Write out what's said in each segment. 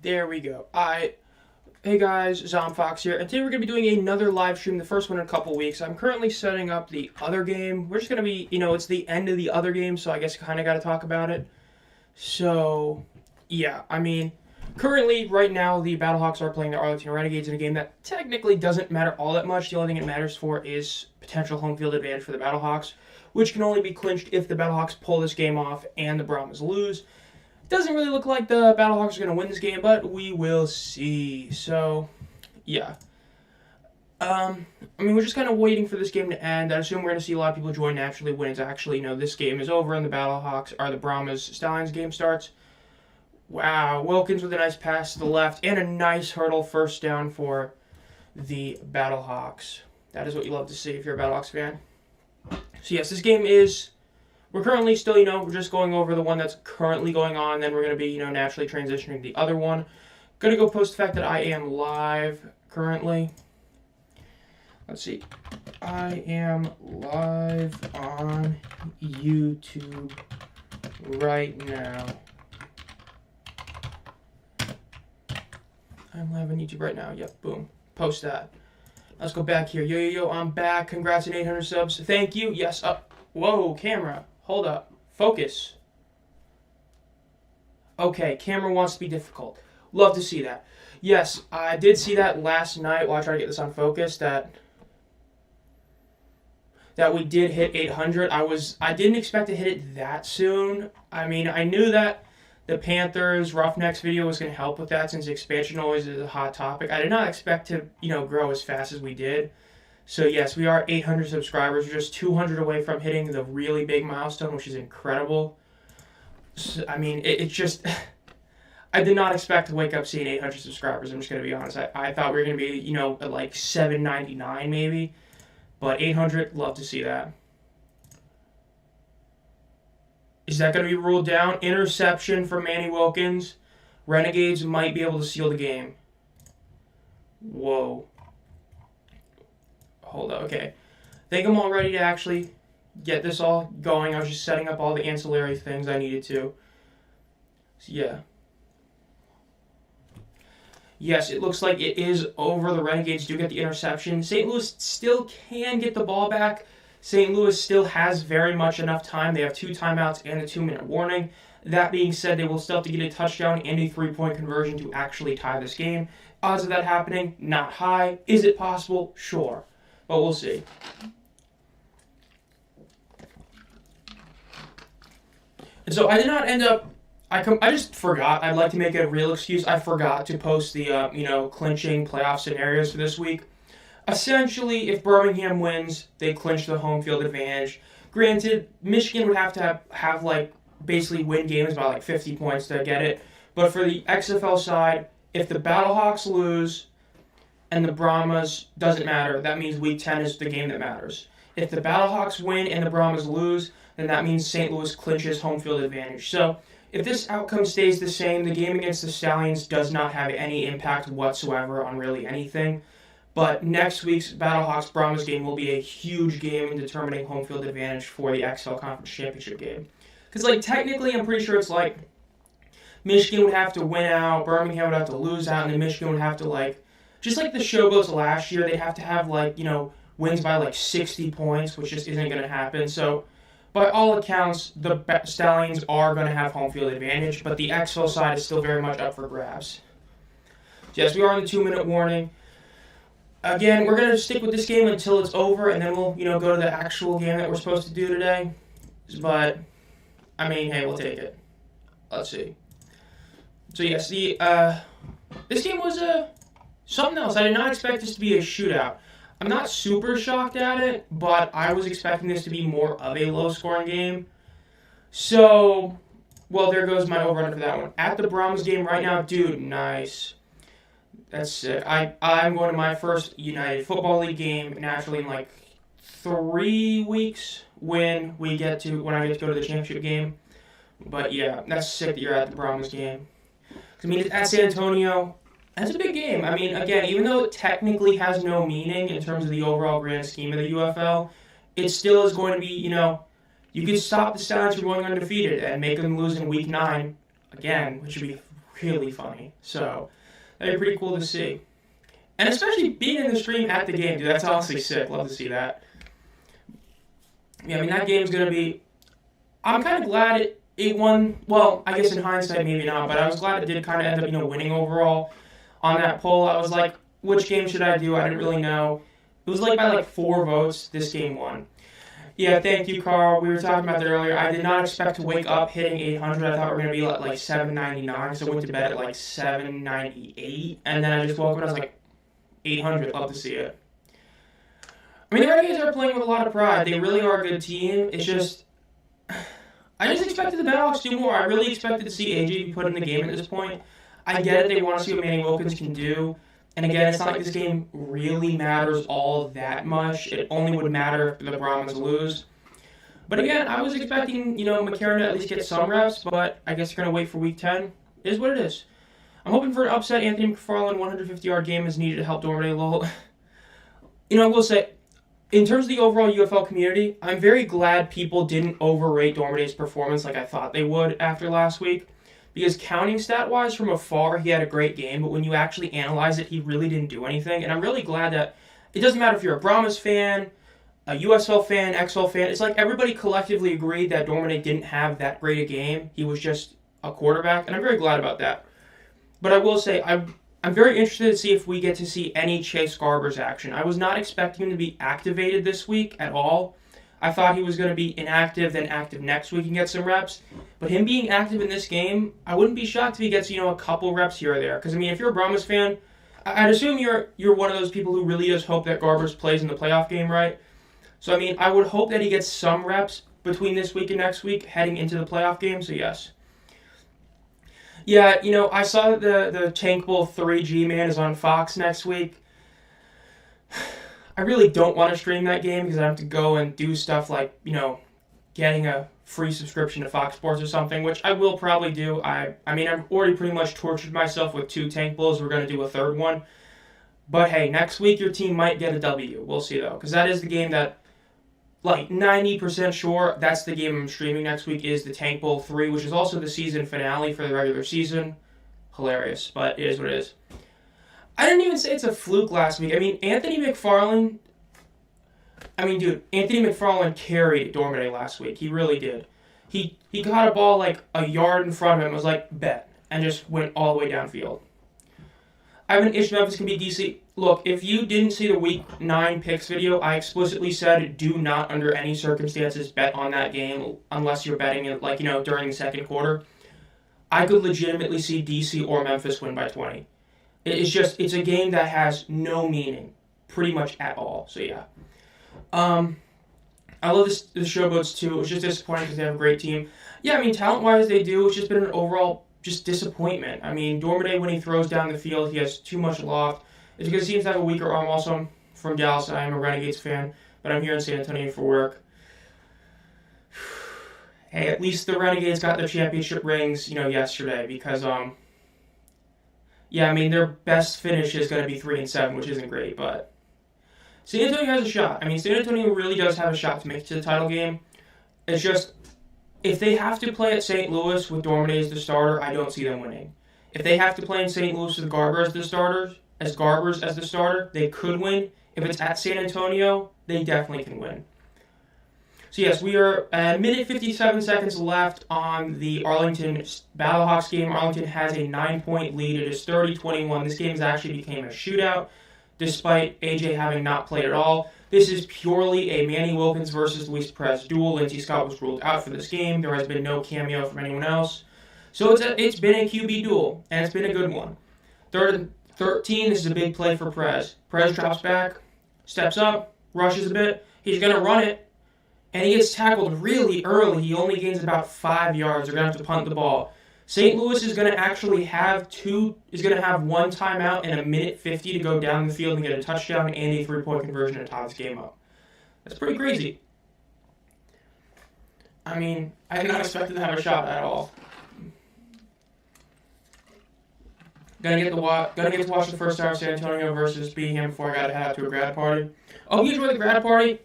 There we go. Hey guys, Zomb Phox here, and today we're going to be doing another live stream, the first one in a couple weeks. I'm currently setting up the other game. We're just going to be, it's the end of the other game, so I guess kind of got to talk about it. So, yeah, currently, right now, the Battlehawks are playing the Arlington Renegades in a game that technically doesn't matter all that much. The only thing it matters for is potential home field advantage for the Battlehawks, which can only be clinched if the Battlehawks pull this game off and the Brahmas lose. Doesn't really look like the Battlehawks are going to win this game, but we will see. So, yeah. We're just kind of waiting for this game to end. I assume we're going to see a lot of people join naturally when it's actually, this game is over and the Battlehawks, or the Brahmas Stallions game starts. Wow, Wilkins with a nice pass to the left and a nice hurdle first down for the Battlehawks. That is what you love to see if you're a Battlehawks fan. So, yes, this game is... We're currently still, we're just going over the one that's currently going on. Then we're going to be, naturally transitioning to the other one. Going to go post the fact that I am live currently. Let's see. I am live on YouTube right now. I'm live on YouTube right now. Yep, boom. Post that. Let's go back here. Yo, I'm back. Congrats on 800 subs. Thank you. Yes, up. Whoa, camera. Hold up. Focus. Okay, camera wants to be difficult. Love to see that. Yes, I did see that last night while I tried to get this on focus, that we did hit 800. I didn't expect to hit it that soon. I knew that the Panthers Roughnecks video was going to help with that since expansion always is a hot topic. I did not expect to, grow as fast as we did. So yes, we are 800 subscribers. We're just 200 away from hitting the really big milestone, which is incredible. So, it's just... I did not expect to wake up seeing 800 subscribers. I'm just going to be honest. I thought we were going to be, at like 799 maybe. But 800, love to see that. Is that going to be ruled down? Interception from Manny Wilkins. Renegades might be able to seal the game. Whoa. Hold up, okay. I think I'm all ready to actually get this all going. I was just setting up all the ancillary things I needed to. So, yeah. Yes, it looks like it is over. The Renegades do get the interception. St. Louis still can get the ball back. St. Louis still has very much enough time. They have 2 timeouts and a 2-minute warning. That being said, they will still have to get a touchdown and a 3-point conversion to actually tie this game. Odds of that happening, not high. Is it possible? Sure. But we'll see. And so I did not end up... I just forgot. I'd like to make a real excuse. I forgot to post the, clinching playoff scenarios for this week. Essentially, if Birmingham wins, they clinch the home field advantage. Granted, Michigan would have to have basically win games by, 50 points to get it. But for the XFL side, if the Battlehawks lose... and the Brahmas, doesn't matter. That means Week 10 is the game that matters. If the Battlehawks win and the Brahmas lose, then that means St. Louis clinches home field advantage. So, if this outcome stays the same, the game against the Stallions does not have any impact whatsoever on really anything. But next week's Battlehawks-Brahmas game will be a huge game in determining home field advantage for the XFL Conference Championship game. Because, technically, I'm pretty sure it's Michigan would have to win out, Birmingham would have to lose out, and then Michigan would have to, just like the showboats last year, they'd have to have, wins by, 60 points, which just isn't going to happen. So, by all accounts, the Stallions are going to have home field advantage, but the XFL side is still very much up for grabs. Yes, we are on the 2-minute warning. Again, we're going to stick with this game until it's over, and then we'll, go to the actual game that we're supposed to do today. But, hey, we'll take it. Let's see. So, yes, this game was something else. I did not expect this to be a shootout. I'm not super shocked at it, but I was expecting this to be more of a low-scoring game. So, well, there goes my over-under for that one. At the Brahmas game right now, dude, nice. That's sick. I'm going to my first United Football League game, naturally, in 3 weeks when I get to go to the championship game. But, yeah, that's sick that you're at the Brahmas game. It's at San Antonio. That's a big game. Again, even though it technically has no meaning in terms of the overall grand scheme of the UFL, it still is going to be, you could stop the Stallions from going undefeated and make them lose in Week 9 again, which would be really funny. So that'd be pretty cool to see. And especially being in the stream at the game, dude, that's honestly sick. Love to see that. Yeah, I mean, that game's going to be... I'm kind of glad it won. Well, I guess in hindsight, maybe not, but I was glad it did kind of end up, winning overall on that poll. I was like, which game should I do? I didn't really know. It was like by 4 votes, this game won. Yeah, thank you, Carl. We were talking about that earlier. I did not expect to wake up hitting 800. I thought we were going to be at 799, so I went to bed at 798, and then I just woke up and I was like, 800, love to see it. I mean, the Renegades are playing with a lot of pride. They really are a good team. It's just... I just expected the Battlehawks to do more. I really expected to see AJ be put in the game at this point. I get it. They want to see what Manny Wilkins can do. And again, it's not like this game really matters all that much. It only would matter if the Brahmas lose. But again, I was expecting, McCarron to at least get some reps, but I guess you're going to wait for Week 10. It is what it is. I'm hoping for an upset. Anthony McFarland 150-yard game is needed to help Dormady a little. I will say, in terms of the overall UFL community, I'm very glad people didn't overrate Dormady's performance like I thought they would after last week. Because counting stat-wise from afar, he had a great game, but when you actually analyze it, he really didn't do anything. And I'm really glad that it doesn't matter if you're a Brahmas fan, a USL fan, XL fan. It's like everybody collectively agreed that Dormady didn't have that great a game. He was just a quarterback, and I'm very glad about that. But I will say, I'm very interested to see if we get to see any Chase Garbers action. I was not expecting him to be activated this week at all. I thought he was going to be inactive, then active next week and get some reps. But him being active in this game, I wouldn't be shocked if he gets, a couple reps here or there. Because, if you're a Brahmas fan, I'd assume you're one of those people who really does hope that Garbers plays in the playoff game, right? So, I would hope that he gets some reps between this week and next week heading into the playoff game, so yes. Yeah, I saw that the Tank Bowl 3G man is on Fox next week. I really don't want to stream that game because I have to go and do stuff like, getting a free subscription to Fox Sports or something, which I will probably do. I've already pretty much tortured myself with 2 Tank Bowls. We're going to do a third one. But hey, next week your team might get a W. We'll see, though, because that is the game that, 90% sure, that's the game I'm streaming next week is the Tank Bowl 3, which is also the season finale for the regular season. Hilarious, but it is what it is. I didn't even say it's a fluke last week. Anthony McFarland... Anthony McFarland carried Dormady last week. He really did. He got a ball a yard in front of him, was bet, and just went all the way downfield. I have an issue Memphis can be DC. Look, if you didn't see the Week 9 picks video, I explicitly said do not under any circumstances bet on that game unless you're betting it, during the second quarter. I could legitimately see DC or Memphis win by 20. It's a game that has no meaning, pretty much at all. So, yeah. I love the Showboats, too. It was just disappointing because they have a great team. Yeah, talent-wise, they do. It's just been an overall just disappointment. Dormady, when he throws down the field, he has too much loft. It's because he seems to have a weaker arm. Also, I'm from Dallas. I am a Renegades fan, but I'm here in San Antonio for work. Hey, at least the Renegades got their championship rings, yesterday because, their best finish is going to be 3-7, which isn't great, but San Antonio has a shot. San Antonio really does have a shot to make it to the title game. It's just, if they have to play at St. Louis with Dormady as the starter, I don't see them winning. If they have to play in St. Louis with Garbers as the starter, they could win. If it's at San Antonio, they definitely can win. So yes, we are at a minute 57 seconds left on the Arlington Battlehawks game. Arlington has a 9-point lead. It is 30-21. This game actually became a shootout, despite AJ having not played at all. This is purely a Manny Wilkins versus Luis Perez duel. Lindsey Scott was ruled out for this game. There has been no cameo from anyone else. So it's been a QB duel, and it's been a good one. 3rd and 13, this is a big play for Perez. Perez drops back, steps up, rushes a bit. He's going to run it, and he gets tackled really early. He only gains about 5 yards. They're going to have to punt the ball. St. Louis is going to actually have one timeout and a minute 50 to go down the field and get a touchdown and a 3-point conversion to tie this game up. That's pretty crazy. I did not expect it to have a shot at all. Gonna get to watch the first hour of San Antonio versus Birmingham before I gotta head out to a grad party. Oh, you enjoy the grad party?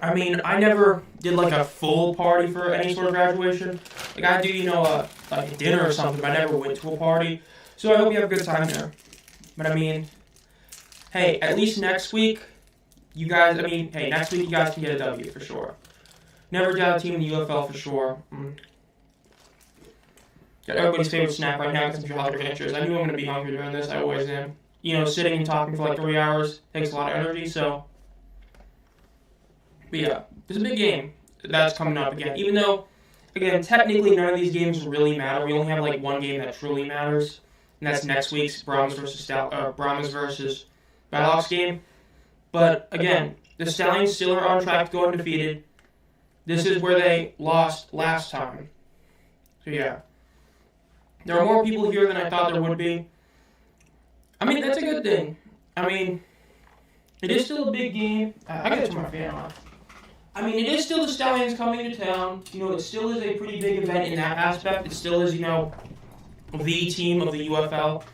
I never did a full party for any sort of graduation. I do, like a dinner or something, but I never went to a party. So I hope you have a good time there. But I mean, hey, at least next week, next week you guys can get a W for sure. Never doubt a team in the UFL for sure. Got everybody's favorite snack right now because of your hungry adventures. I knew I'm going to be hungry during this. I always am. Sitting and talking for like 3 hours takes a lot of energy, so. But yeah, it's a big game that's coming up again. Even though, again, technically none of these games really matter. We only have like one game that truly matters, and that's next week's Brahmas versus Battlehawks game. But again, the Stallions still are on track to go undefeated. This is where they lost last time. So yeah. There are more people here than I thought there would be. I mean, that's a good thing. I mean, it is still a big game. I gotta turn my fan off. I mean, it is still the Stallions coming to town. It still is a pretty big event in that aspect. It still is, the team of the UFL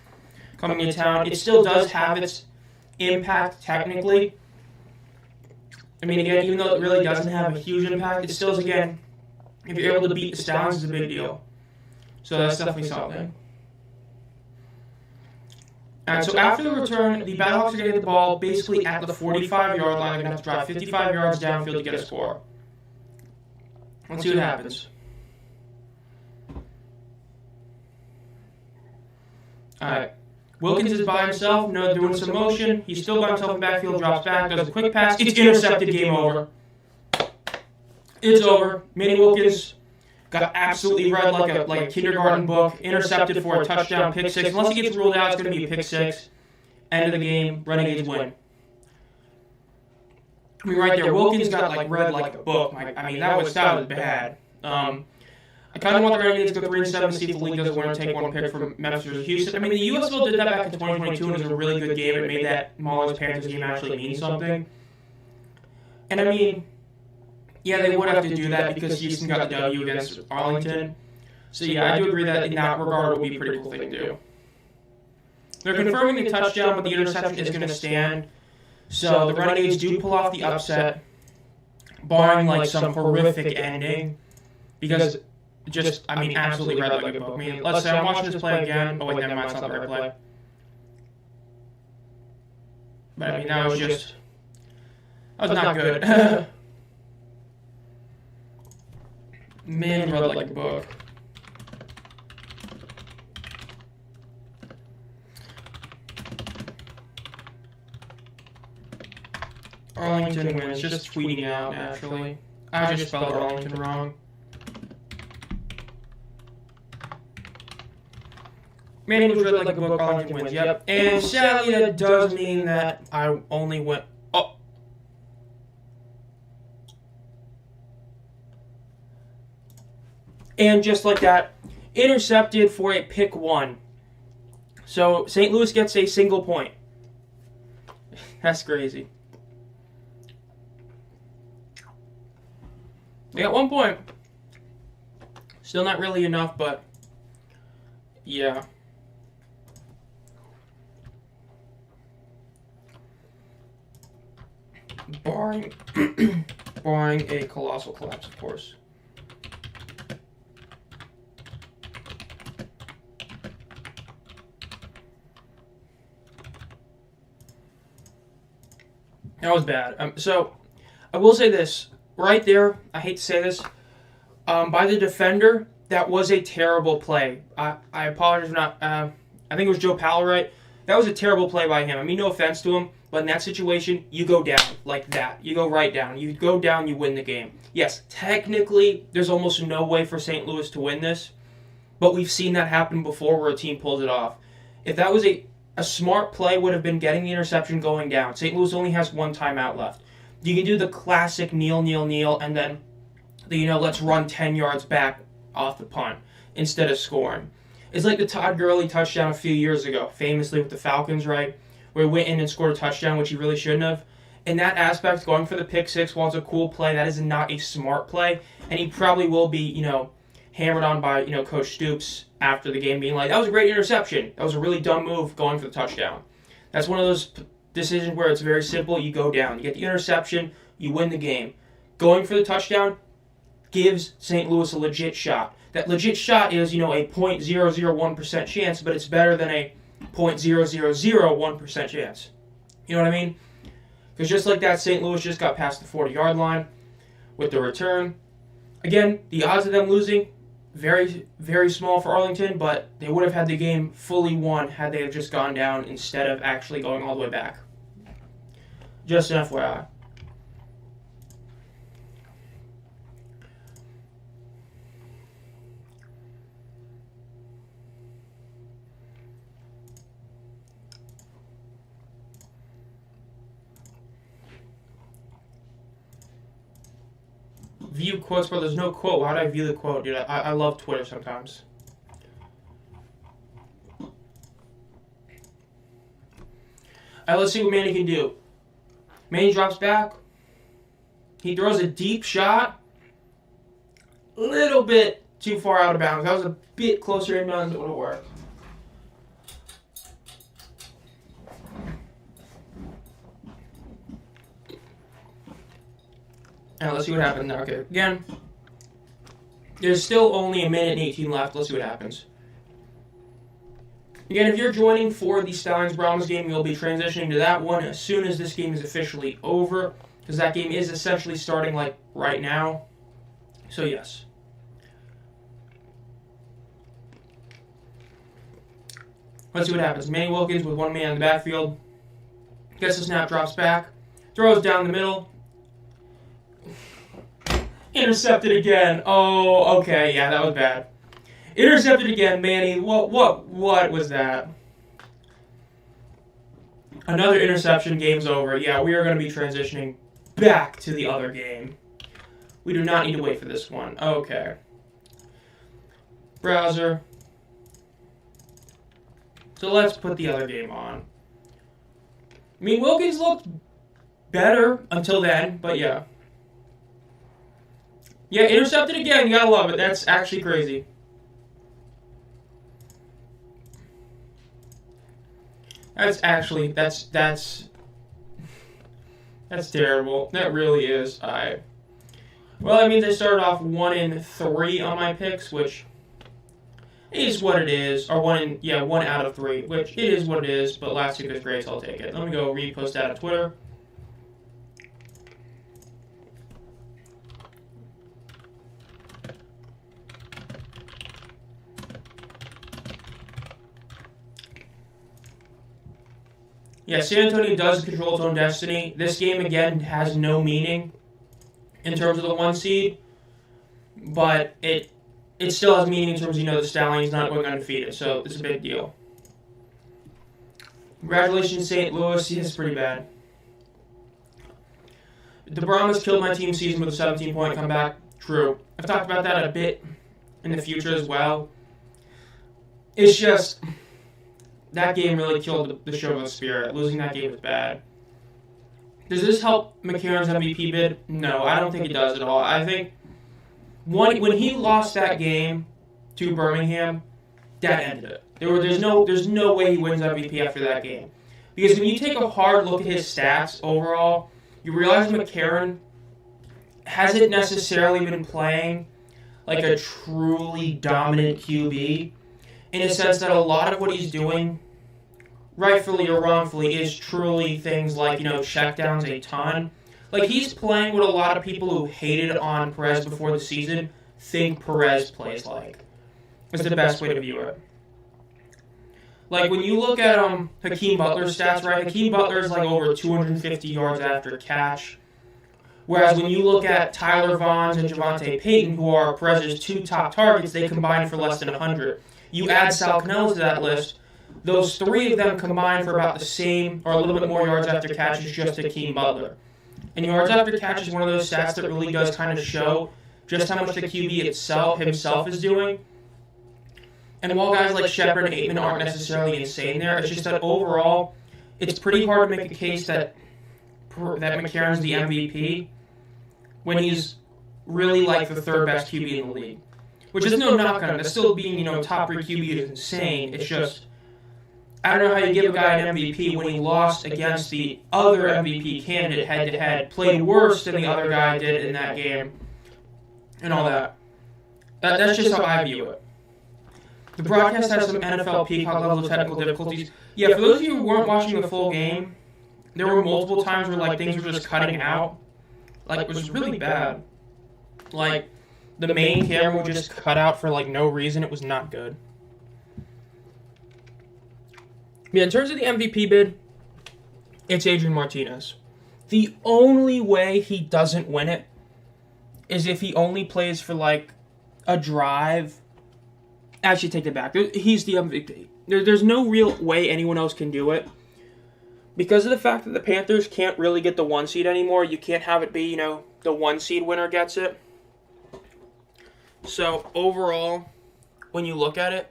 coming to town. It still does have its impact technically. I mean, again, even though it really doesn't have a huge impact, it still is, again, if you're able to beat the Stallions, it's a big deal. So that's definitely something. Alright, so after the return, the Battlehawks are going to get the ball basically at the 45-yard line. They're going to have to drive 55 yards downfield to get a score. Let's see what happens. Alright. Wilkins is by himself, doing some motion. He's still by himself in the backfield, drops back, does a quick pass. It's intercepted, game over. It's over. Manny Wilkins got absolutely read like a kindergarten book, intercepted for a touchdown, pick six. Unless he gets ruled out, it's going to be a pick six. End of the game, Renegades win. I mean, right there, Wilkins got read like a book. I mean, that was bad. I kind of want the Renegades to go 3-7, see if the league doesn't want to take one pick from Memphis or Houston. I mean, the UFL did that back in 2022, and it was a really good game. It made that Maulers-Panthers game actually mean something. And I mean, yeah, they would have to do that because Houston got the W against Arlington. So yeah, I do agree that in that regard it would be a pretty cool thing to do. They're confirming the touchdown, but the interception is going to stand. So the Renegades do pull off the upset, barring some horrific ending, because absolutely read like a book. I mean, let's say I'm watching this play again. Oh wait, never mind, it's not the right play. But I mean, that was not good. Man, read like a book. Arlington wins, just tweeting out, naturally. I just spelled Arlington wrong. Manny was read like a book, Arlington wins, yep. And sadly, that does mean that I only went... Oh. And just like that, intercepted for a pick one. So St. Louis gets a single point. That's crazy. They got 1 point. Still not really enough, but yeah. Barring a colossal collapse, of course. That was bad. So, I will say this. Right there, I hate to say this, by the defender, that was a terrible play. I apologize for not... I think it was Joe Powell, right? That was a terrible play by him. I mean, no offense to him, but in that situation, you go down like that. You go right down. You go down, you win the game. Yes, technically, there's almost no way for St. Louis to win this, but we've seen that happen before where a team pulls it off. If that was a smart play, would have been getting the interception going down. St. Louis only has one timeout left. You can do the classic kneel, and then let's run 10 yards back off the punt instead of scoring. It's like the Todd Gurley touchdown a few years ago, famously with the Falcons, right? Where he went in and scored a touchdown, which he really shouldn't have. In that aspect, going for the pick six, while it's a cool play, that is not a smart play. And he probably will be, hammered on by, Coach Stoops after the game, being like, that was a great interception. That was a really dumb move going for the touchdown. That's one of those decisions where it's very simple. You go down. You get the interception. You win the game. Going for the touchdown gives St. Louis a legit shot. that legit shot is, a 0.001% chance, but it's better than a 0.0001% chance. You know what I mean? Because just like that, St. Louis just got past the 40-yard line with the return. Again, the odds of them losing, very, very small for Arlington, but they would have had the game fully won had they have just gone down instead of actually going all the way back. Just an FYI. View quotes, but there's no quote. Why would I view the quote, dude? I love Twitter sometimes. Alright, let's see what Manny can do. Manny drops back. He throws a deep shot. A little bit too far out of bounds. That was a bit closer inbounds. It would have worked. And let's see what happens now. Okay, again, there's still only a minute and 18 left. Let's see what happens. Again, if you're joining for the Stallions Brahmas game, you'll be transitioning to that one as soon as this game is officially over, because that game is essentially starting like right now. So yes. Let's see what happens. Manny Wilkins with one man in the backfield. Gets the snap, drops back, throws down the middle. Intercepted again. Oh, okay. Yeah, that was bad. Intercepted again, Manny. What was that? Another interception. Game's over. Yeah, we are going to be transitioning back to the other game. We do not need to wait for this one. Okay. Browser. So let's put the other game on. I mean, Wilkins looked better until then, but yeah. Yeah, intercepted again. You gotta love it. That's actually crazy. That's terrible. That really is. Well, that means I started off 1-3 on my picks, which is what it is. Or 1 out of 3, which it is what it is. But last week was great, so I'll take it. Let me go repost that on Twitter. Yeah, San Antonio does control its own destiny. This game, again, has no meaning in terms of the 1 seed, but it still has meaning in terms of, the Stallions not going undefeated, so it's a big deal. Congratulations, St. Louis. It's pretty bad. The Brahmas killed my team season with a 17-point comeback. True. I've talked about that a bit in the future as well. It's just... that game really killed the show of the spirit. Losing that game was bad. Does this help McCarron's MVP bid? No, I don't think it does at all. I think when he lost that game to Birmingham, that ended it. There's no way he wins MVP after that game. Because when you take a hard look at his stats overall, you realize McCarron hasn't necessarily been playing like a truly dominant QB, in a sense that a lot of what he's doing, rightfully or wrongfully, is truly things like, checkdowns a ton. Like, he's playing what a lot of people who hated on Perez before the season think Perez plays like. It's the best way to view it. Like, when you look at Hakeem Butler's stats, right? Hakeem Butler's like over 250 yards after catch. Whereas when you look at Tyler Vaughns and Javonte Payton, who are Perez's 2 top targets, they combine for less than 100. You add Sal Cannell to that list, those 3 of them combine for about the same, or a little bit more yards after catch as just Hakeem Butler. And yards after catch is one of those stats that really does kind of show just how much the QB himself is doing. And while guys like Shepard and Aitman aren't necessarily insane there, it's just that overall, it's pretty hard to make a case that McCarron's the MVP when he's really like the 3rd best QB in the league. Which is no knock on him. That's still being, top 3 QB is insane. It's just, I don't know how you give a guy an MVP when he lost against the other MVP candidate head-to-head, played worse than the other guy did in that game, and all that. That's just how I view it. The broadcast has some NFL peacock level technical difficulties. Yeah, for those of you who weren't watching the full game, there were multiple times where like things were just cutting out. Like it was really bad. Like the main camera would just cut out for like no reason. It was not good. Yeah, in terms of the MVP bid, it's Adrian Martinez. The only way he doesn't win it is if he only plays for like a drive. Actually, take it back. He's the MVP. There's no real way anyone else can do it. Because of the fact that the Panthers can't really get the 1 seed anymore, you can't have it be, the 1 seed winner gets it. So, overall, when you look at it,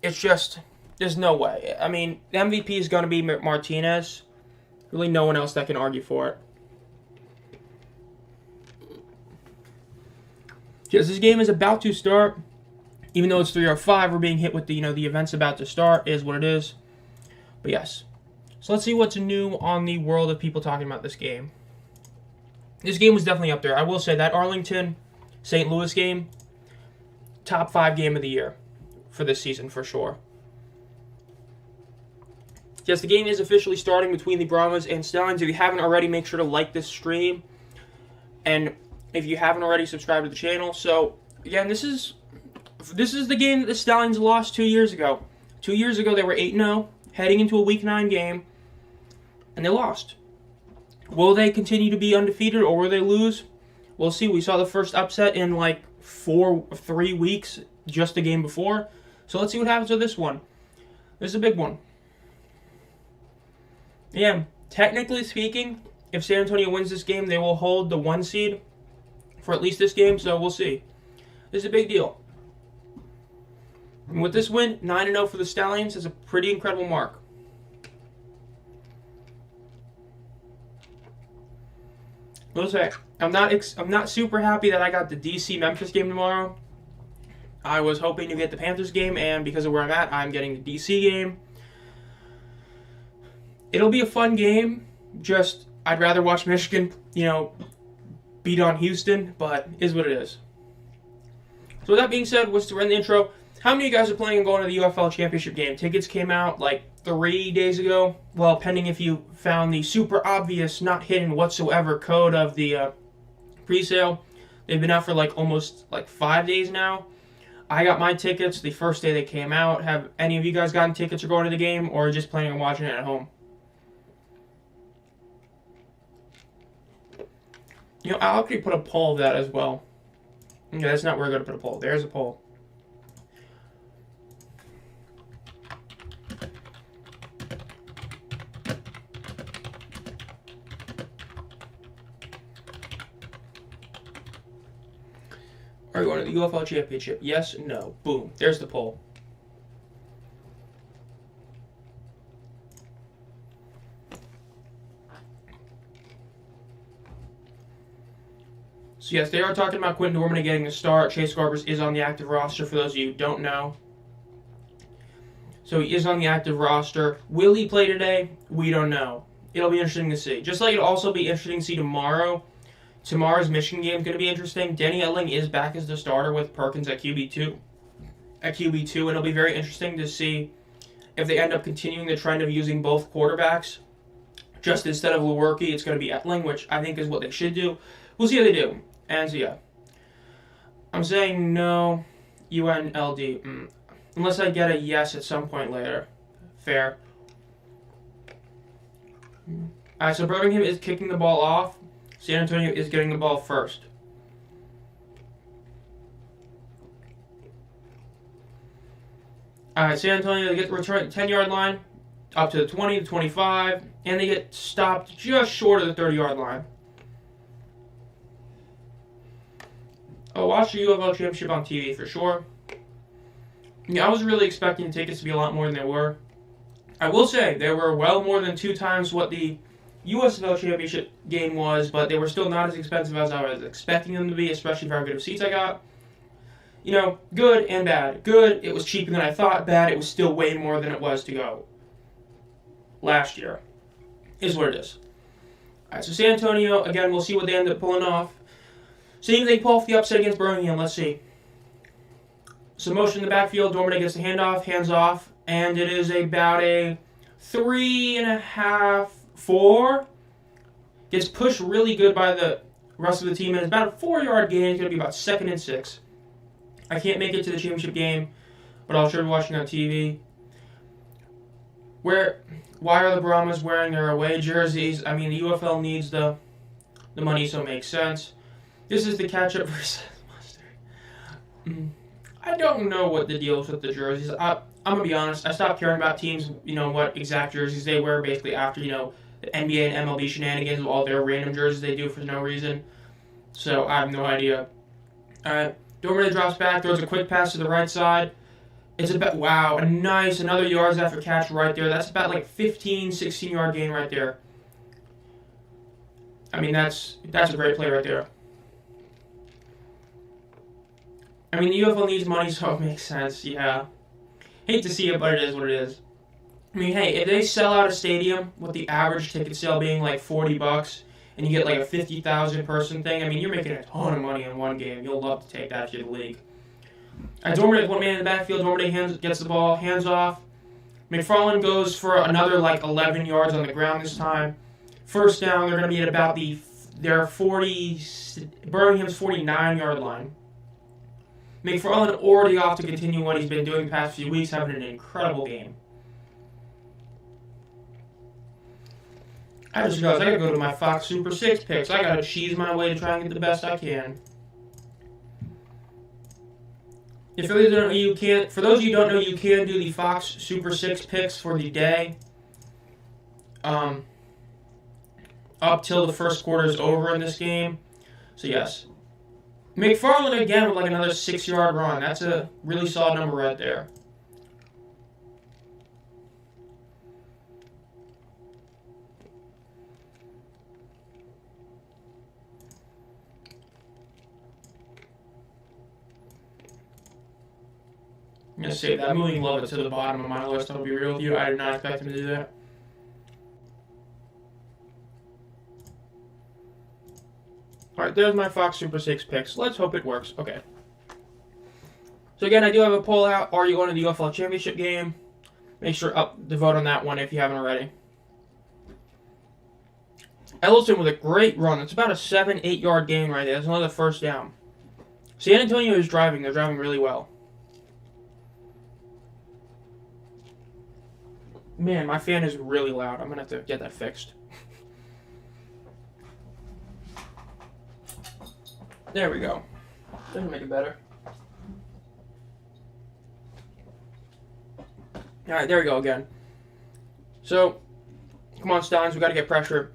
it's just, there's no way. I mean, the MVP is going to be Martinez. Really no one else that can argue for it. Yes, this game is about to start. Even though it's 3:05, we're being hit with the events about to start, is what it is. But yes. So let's see what's new on the world of people talking about this game. This game was definitely up there. I will say that Arlington-St. Louis game, top 5 game of the year for this season for sure. Yes, the game is officially starting between the Brahmas and Stallions. If you haven't already, make sure to like this stream. And if you haven't already, subscribe to the channel. So, again, this is the game that the Stallions lost 2 years ago. 2 years ago, they were 8-0, heading into a Week 9 game, and they lost. Will they continue to be undefeated, or will they lose? We'll see. We saw the first upset in like 3 weeks, just the game before. So let's see what happens with this one. This is a big one. Yeah, technically speaking, if San Antonio wins this game, they will hold the 1 seed for at least this game, so we'll see. This is a big deal. And with this win, 9-0 for the Stallions is a pretty incredible mark. I'll say, I'm not super happy that I got the DC Memphis game tomorrow. I was hoping to get the Panthers game, and because of where I'm at, I'm getting the DC game. It'll be a fun game. Just, I'd rather watch Michigan, beat on Houston, but is what it is. So with that being said, let's end the intro. How many of you guys are planning on going to the UFL championship game? Tickets came out like 3 days ago. Well, pending if you found the super obvious, not hidden whatsoever code of the pre-sale. They've been out for almost 5 days now. I got my tickets the first day they came out. Have any of you guys gotten tickets or going to the game, or just planning on watching it at home? I'll actually put a poll of that as well. Okay, that's not where I'm going to put a poll. There's a poll. Are you going to the UFL championship? Yes, no. Boom. There's the poll. So yes, they are talking about Quentin Dorman getting a start. Chase Garbers is on the active roster, for those of you who don't know. So he is on the active roster. Will he play today? We don't know. It'll be interesting to see. Just like it'll also be interesting to see tomorrow. Tomorrow's Michigan game is going to be interesting. Danny Etling is back as the starter with Perkins at QB2. And it'll be very interesting to see if they end up continuing the trend of using both quarterbacks. Just instead of Lewerke, it's going to be Etling, which I think is what they should do. We'll see how they do. And so, yeah. I'm saying no, UNLD. Unless I get a yes at some point later. Fair. Alright, so Birmingham is kicking the ball off. San Antonio is getting the ball first. Alright, San Antonio, they get the return 10-yard line, up to the 20, the 25, and they get stopped just short of the 30-yard line. I'll watch the UFL Championship on TV for sure. Yeah, I was really expecting the tickets to be a lot more than they were. I will say, they were well more than 2 times what the USFL Championship game was, but they were still not as expensive as I was expecting them to be, especially for how good of seats I got. Good and bad. Good, it was cheaper than I thought. Bad, it was still way more than it was to go last year. Is what it is. Alright, so San Antonio, again, we'll see what they end up pulling off. See if they pull off the upset against Birmingham. Let's see. So motion in the backfield, Dormady gets the handoff, hands off, and it is about a 3.5, 4. Gets pushed really good by the rest of the team, and it's about a 4-yard gain. It's going to be about 2nd and 6. I can't make it to the championship game, but I'll sure be watching on TV. Why are the Brahmas wearing their away jerseys? I mean, the UFL needs the money, so it makes sense. This is the catch-up versus Mustard. I don't know what the deal is with the jerseys. I'm going to be honest. I stopped caring about teams, what exact jerseys they wear basically after, the NBA and MLB shenanigans, all their random jerseys they do for no reason. So I have no idea. All right. Dormady drops back, throws a quick pass to the right side. It's about, wow, another yards after catch right there. That's about like 15, 16-yard gain right there. I mean, that's a great play right there. I mean, the UFL needs money, so it makes sense, yeah. Hate to see it, but it is what it is. I mean, hey, if they sell out a stadium with the average ticket sale being like $40 and you get like a 50,000 person thing, I mean, you're making a ton of money in one game. You'll love to take that if you're the league. Dormady, one man in the backfield. Dormady gets the ball, hands off. McFarland goes for another like 11 yards on the ground this time. First down, they're going to be at about Birmingham's 49-yard line. McFarland already off to continue what he's been doing the past few weeks, having an incredible game. I just realized I gotta go to my Phox Super 6 picks. I gotta cheese my way to try and get the best I can. For those of you who don't know, you can do the Phox Super 6 picks for the day. Up till the first quarter is over in this game. So yes. McFarland again with like another 6-yard run. That's a really solid number right there. I'm going to say that. Moving Lovett to the bottom of my list, I'll be real with you. I did not expect him to do that. Alright, there's my Phox Super 6 picks. Let's hope it works. Okay. So again, I do have a poll out. Are you going to the UFL Championship game? Make sure to vote on that one if you haven't already. Ellison with a great run. It's about a 7-8 yard gain right there. That's another first down. San Antonio is driving. They're driving really well. Man, my fan is really loud. I'm going to have to get that fixed. There we go. Doesn't make it better. Alright, there we go again. So, come on, Stallions. We got to get pressure.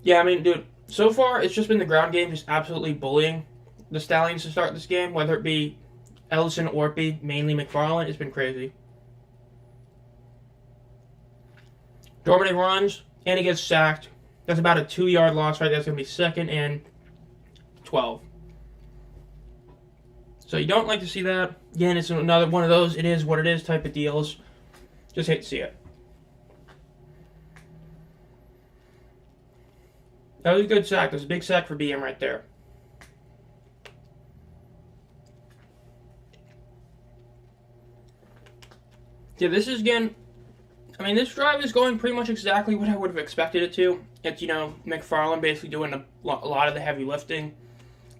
Yeah, I mean, dude, so far it's just been the ground game just absolutely bullying the Stallions to start this game, whether it be Ellison or it be mainly McFarland. It's been crazy. Dormady runs, and he gets sacked. That's about a 2-yard loss right there. That's going to be 2nd and 12. So you don't like to see that. Again, it's another one of those it is what it is type of deals. Just hate to see it. That was a good sack. That was a big sack for BM right there. Yeah, this is again... I mean, this drive is going pretty much exactly what I would have expected it to. It's, McFarland basically doing a lot of the heavy lifting.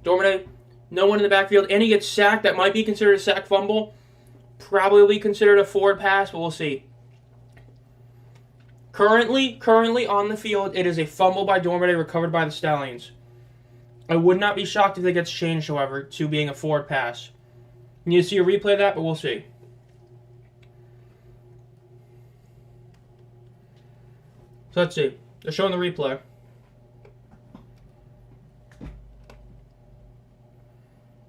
Dormady, no one in the backfield, and he gets sacked. That might be considered a sack fumble. Probably considered a forward pass, but we'll see. Currently on the field, it is a fumble by Dormady recovered by the Stallions. I would not be shocked if it gets changed, however, to being a forward pass. You need to see a replay of that, but we'll see. So let's see. They're showing the replay.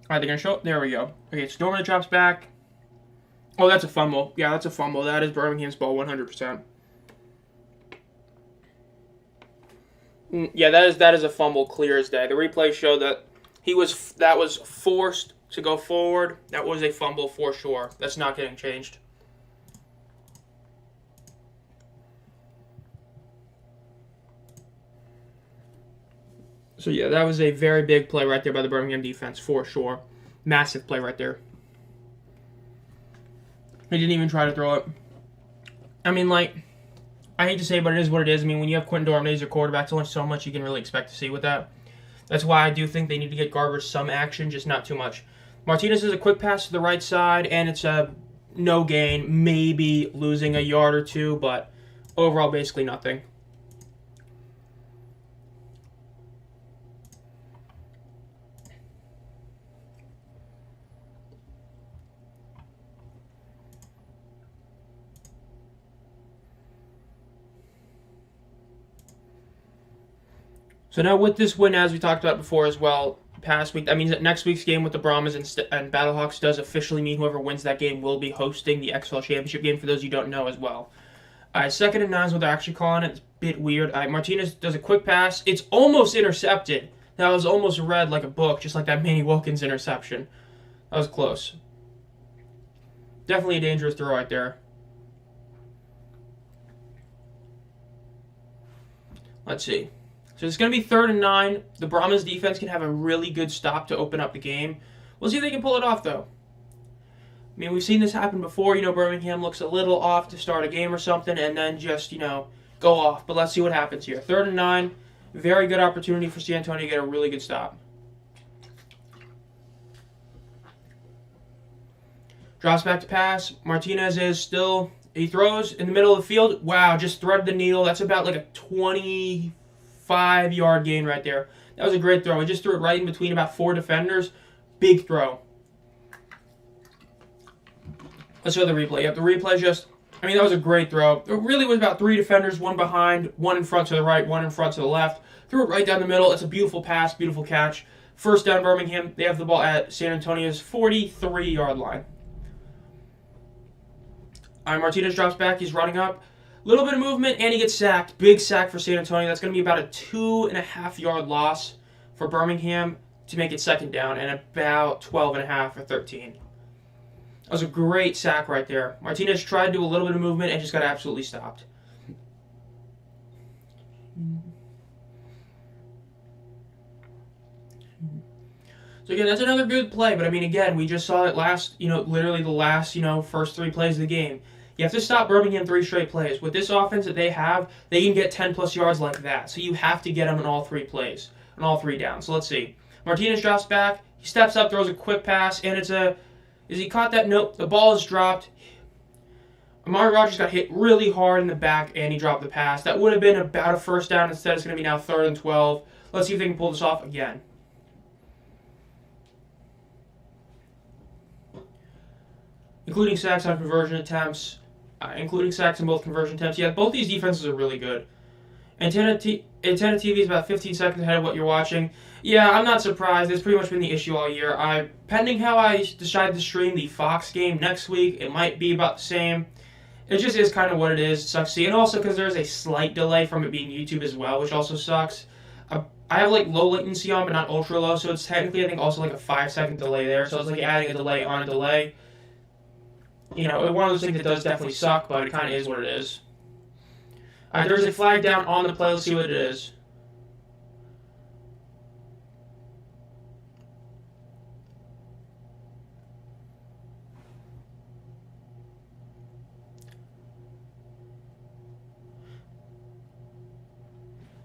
Alright, they're going to show... There we go. Okay, so Dormady drops back. Oh, that's a fumble. Yeah, that's a fumble. That is Birmingham's ball 100%. Yeah, that is a fumble clear as day. The replay showed that that was forced to go forward. That was a fumble for sure. That's not getting changed. So yeah, that was a very big play right there by the Birmingham defense for sure. Massive play right there. He didn't even try to throw it. I mean, like, I hate to say it, but it is what it is. I mean, when you have Quentin Dorman as your quarterback, there's only so much you can really expect to see with that. That's why I do think they need to get Garbers some action, just not too much. Martinez is a quick pass to the right side, and it's a no gain, maybe losing a yard or two, but overall basically nothing. So now with this win, as we talked about before as well, past week, that means that next week's game with the Brahmas and Battlehawks does officially mean whoever wins that game will be hosting the XFL Championship game, for those you don't know as well. 2nd and 9 is what they're actually calling it. It's a bit weird. Martinez does a quick pass. It's almost intercepted. That was almost read like a book, just like that Manny Wilkins interception. That was close. Definitely a dangerous throw right there. Let's see. So it's going to be 3rd and 9. The Brahmas defense can have a really good stop to open up the game. We'll see if they can pull it off, though. I mean, we've seen this happen before. Birmingham looks a little off to start a game or something and then just, go off. But let's see what happens here. 3rd and 9. Very good opportunity for San Antonio to get a really good stop. Drops back to pass. Martinez is still... He throws in the middle of the field. Wow, just threaded the needle. That's about like a 25-yard gain right there. That was a great throw. He just threw it right in between about 4 defenders. Big throw. Let's show the replay. Yep, the replay just... that was a great throw. It really was about 3 defenders, 1 behind, 1 in front to the right, 1 in front to the left. Threw it right down the middle. It's a beautiful pass, beautiful catch. 1st down, Birmingham. They have the ball at San Antonio's 43-yard line. All right, Martinez drops back. He's running up. Little bit of movement, and he gets sacked. Big sack for San Antonio. That's going to be about a 2.5-yard loss for Birmingham to make it 2nd down, and about 12.5 or 13. That was a great sack right there. Martinez tried to do a little bit of movement and just got absolutely stopped. So again, that's another good play, but again, we just saw it last, literally the last, first 3 plays of the game. You have to stop Birmingham 3 straight plays. With this offense that they have, they can get 10-plus yards like that. So you have to get them in all 3 plays, on all 3 downs. So let's see. Martinez drops back. He steps up, throws a quick pass, and it's a... Is he caught that? Nope. The ball is dropped. Amari Rogers got hit really hard in the back, and he dropped the pass. That would have been about a 1st down. Instead, it's going to be now 3rd and 12. Let's see if they can pull this off again. Including sacks on conversion attempts. Including sacks in both conversion attempts. Yeah, both these defenses are really good. Antenna TV is about 15 seconds ahead of what you're watching. Yeah, I'm not surprised. It's pretty much been the issue all year. Pending how I decide to stream the Fox game next week, it might be about the same. It just is kind of what it is. It sucks to see. And also because there's a slight delay from it being YouTube as well, which also sucks. I have low latency on, but not ultra low, so it's technically, I think, also a 5-second delay there. So it's adding a delay on a delay. One of those things that does definitely suck, but it kind of is what it is. There's a flag down on the play. Let's see what it is.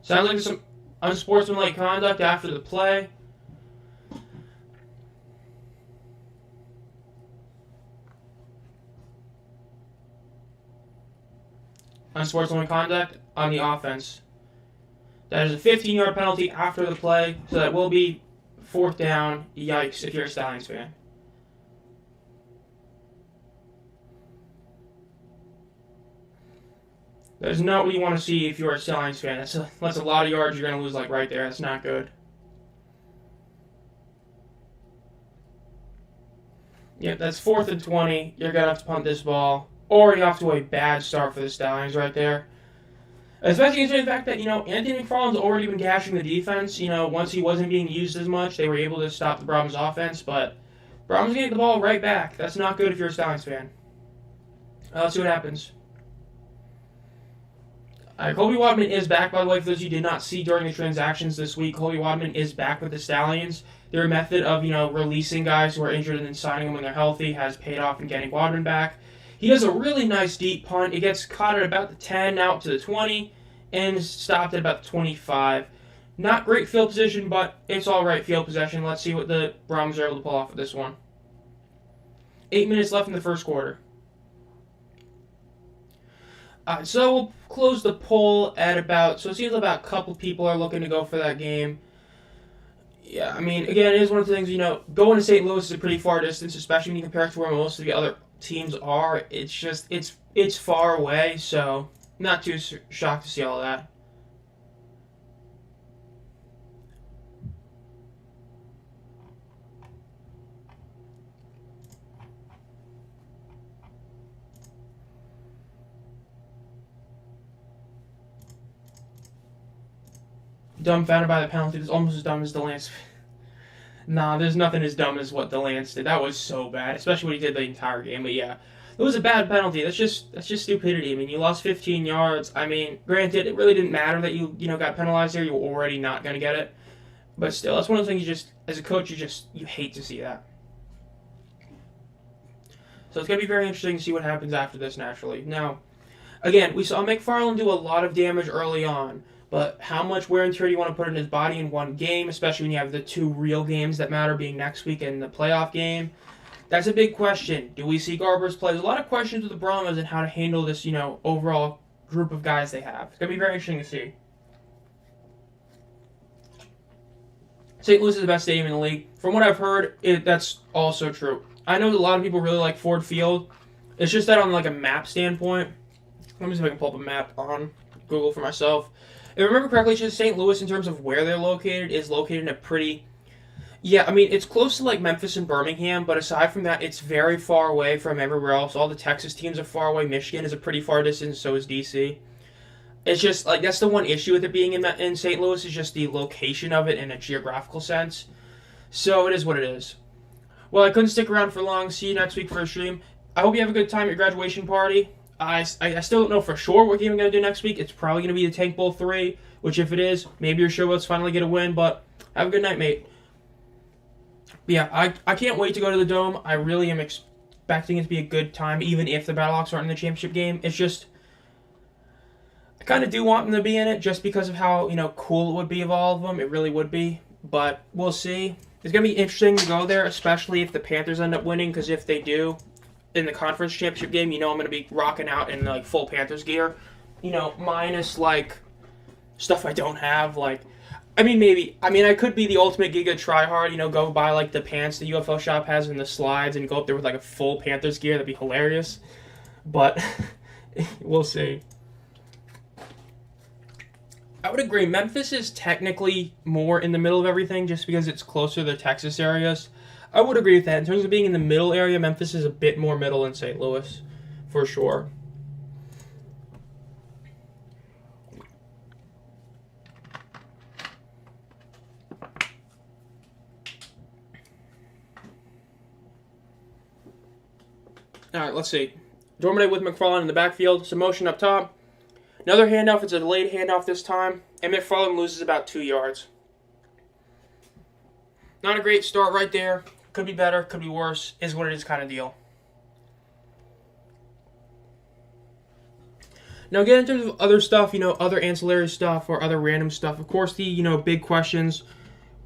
Sounds like some unsportsmanlike conduct after the play. Unsportsmanlike conduct on the offense. That is a 15-yard penalty after the play, so that will be 4th down. Yikes, if you're a Stallions fan. That is not what you want to see if you're a Stallions fan. That's a lot of yards you're going to lose right there. That's not good. Yeah, that's 4th and 20. You're going to have to punt this ball. Already off to a bad start for the Stallions right there. Especially considering the fact that, Anthony McFarland's already been gashing the defense. Once he wasn't being used as much, they were able to stop the Brahmas offense. But Brahmas getting the ball right back. That's not good if you're a Stallions fan. Let's see what happens. Colby Wadman is back, by the way, for those you did not see during the transactions this week. Colby Wadman is back with the Stallions. Their method of, releasing guys who are injured and then signing them when they're healthy has paid off in getting Wadman back. He does a really nice deep punt. It gets caught at about the 10, out to the 20, and stopped at about the 25. Not great field position, but it's all right field possession. Let's see what the Brahmas are able to pull off with this one. 8 minutes left in the first quarter. So we'll close the poll at about, so it seems about a couple people are looking to go for that game. Yeah, I mean, again, it is one of the things, going to St. Louis is a pretty far distance, especially when you compare it to where most of the other teams are. It's just, it's far away, so not too shocked to see all of that. Dumbfounded by the penalty. It's almost as dumb as Delance. Nah, there's nothing as dumb as what Delance did. That was so bad, especially what he did the entire game. But yeah, it was a bad penalty. That's just stupidity. I mean, you lost 15 yards. I mean, granted, it really didn't matter that you got penalized there. You were already not going to get it. But still, that's one of the things as a coach, you hate to see that. So it's going to be very interesting to see what happens after this, naturally. Now, again, we saw McFarland do a lot of damage early on. But how much wear and tear do you want to put in his body in one game, especially when you have the two real games that matter being next week and the playoff game? That's a big question. Do we see Garbers play? There's a lot of questions with the Brahmas and how to handle this, overall group of guys they have. It's going to be very interesting to see. St. Louis is the best stadium in the league. From what I've heard, that's also true. I know that a lot of people really like Ford Field. It's just that on like a map standpoint, let me see if I can pull up a map on Google for myself. If I remember correctly, just St. Louis, in terms of where they're located, is located in a pretty... Yeah, I mean, it's close to, like, Memphis and Birmingham, but aside from that, it's very far away from everywhere else. All the Texas teams are far away. Michigan is a pretty far distance, so is D.C. It's just, like, that's the one issue with it being in St. Louis, is just the location of it in a geographical sense. So it is what it is. Well, I couldn't stick around for long. See you next week for a stream. I hope you have a good time at your graduation party. I still don't know for sure what game I'm going to do next week. It's probably going to be the Tank Bowl 3, which if it is, maybe your showboats finally get a win, but have a good night, mate. But yeah, I can't wait to go to the Dome. I really am expecting it to be a good time, even if the Battlehawks aren't in the championship game. It's just, I kind of do want them to be in it just because of how, cool it would be of all of them. It really would be, but we'll see. It's going to be interesting to go there, especially if the Panthers end up winning, because if they do, in the conference championship game, I'm going to be rocking out in like full Panthers gear, minus like stuff I don't have. Like, I mean, maybe. I mean, I could be the ultimate Giga tryhard, go buy like the pants the UFL shop has and the slides and go up there with like a full Panthers gear. That'd be hilarious. But we'll see. I would agree. Memphis is technically more in the middle of everything just because it's closer to the Texas areas. I would agree with that. In terms of being in the middle area, Memphis is a bit more middle than St. Louis, for sure. All right, let's see. Dormade with McFarland in the backfield. Some motion up top. Another handoff. It's a delayed handoff this time. And McFarland loses about 2 yards. Not a great start right there. Could be better, could be worse, is what it is kind of deal. Now, again, in terms of other stuff, other ancillary stuff or other random stuff, of course, the, big questions.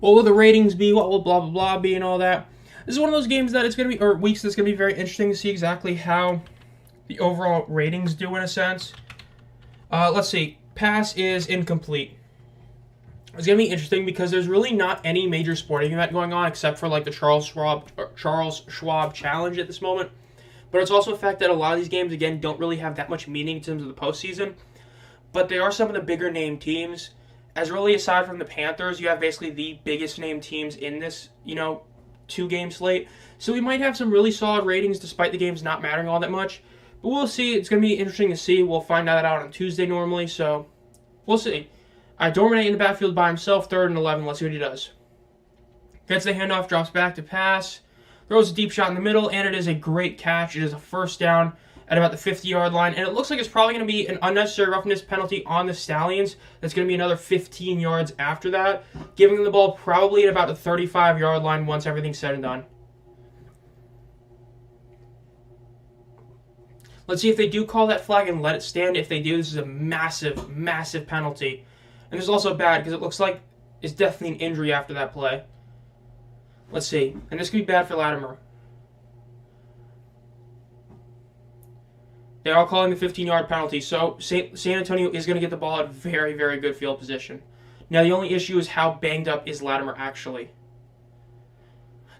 What will the ratings be? What will blah, blah, blah be and all that? This is one of those games that it's going to be, or weeks that's going to be very interesting to see exactly how the overall ratings do in a sense. Let's see. Pass is incomplete. It's going to be interesting because there's really not any major sporting event going on except for like the Charles Schwab Challenge at this moment. But it's also a fact that a lot of these games, again, don't really have that much meaning in terms of the postseason. But they are some of the bigger name teams. As really aside from the Panthers, you have basically the biggest name teams in this, 2-game slate. So we might have some really solid ratings despite the games not mattering all that much. But we'll see. It's going to be interesting to see. We'll find that out on Tuesday normally. So we'll see. Dormade in the backfield by himself, 3rd and 11. Let's see what he does. Gets the handoff, drops back to pass, throws a deep shot in the middle, and it is a great catch. It is a first down at about the 50-yard line, and it looks like it's probably going to be an unnecessary roughness penalty on the Stallions. That's going to be another 15 yards after that, giving them the ball probably at about the 35-yard line once everything's said and done. Let's see if they do call that flag and let it stand. If they do, this is a massive, massive penalty. And this is also bad because it looks like it's definitely an injury after that play. Let's see. And this could be bad for Latimer. They are calling the 15-yard penalty, so San Antonio is going to get the ball at very, very good field position. Now, the only issue is how banged up is Latimer actually.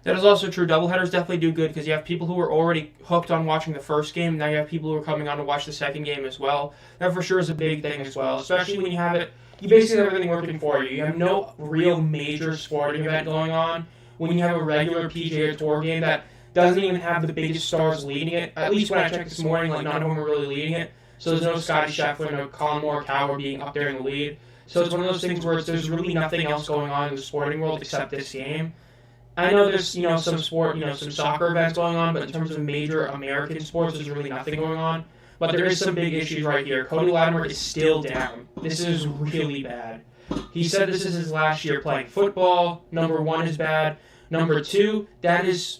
That is also true. Doubleheaders definitely do good because you have people who were already hooked on watching the first game. Now you have people who are coming on to watch the second game as well. That for sure is a big thing as well, especially when you have it. You basically have everything working for you. You have no real major sporting event going on. When you have a regular PGA Tour game that doesn't even have the biggest stars leading it. At least when I checked this morning, like none of them are really leading it. So there's no Scotty Scheffler, no Colin Morikawa being up there in the lead. So it's one of those things where there's really nothing else going on in the sporting world except this game. I know there's some sport, some soccer events going on, but in terms of major American sports, there's really nothing going on. But there is some big issues right here. Cody Latimer is still down. This is really bad. He said this is his last year playing football. Number 1 is bad. Number 2, that is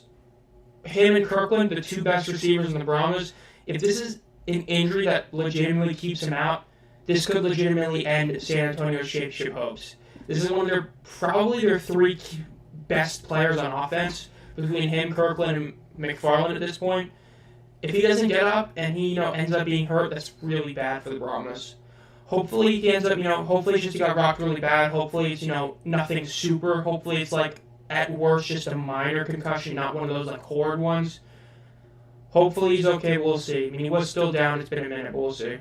him and Kirkland, the 2 best receivers in the Brahmas. If this is an injury that legitimately keeps him out, this could legitimately end San Antonio's championship hopes. This is one of probably their 3 best players on offense between him, Kirkland, and McFarland at this point. If he doesn't get up and he ends up being hurt, that's really bad for the Brahmas. Hopefully he ends up, hopefully it's just he got rocked really bad. Hopefully it's, nothing super. Hopefully it's like at worst just a minor concussion, not one of those like horrid ones. Hopefully he's okay, we'll see. I mean, he was still down, it's been a minute, but we'll see.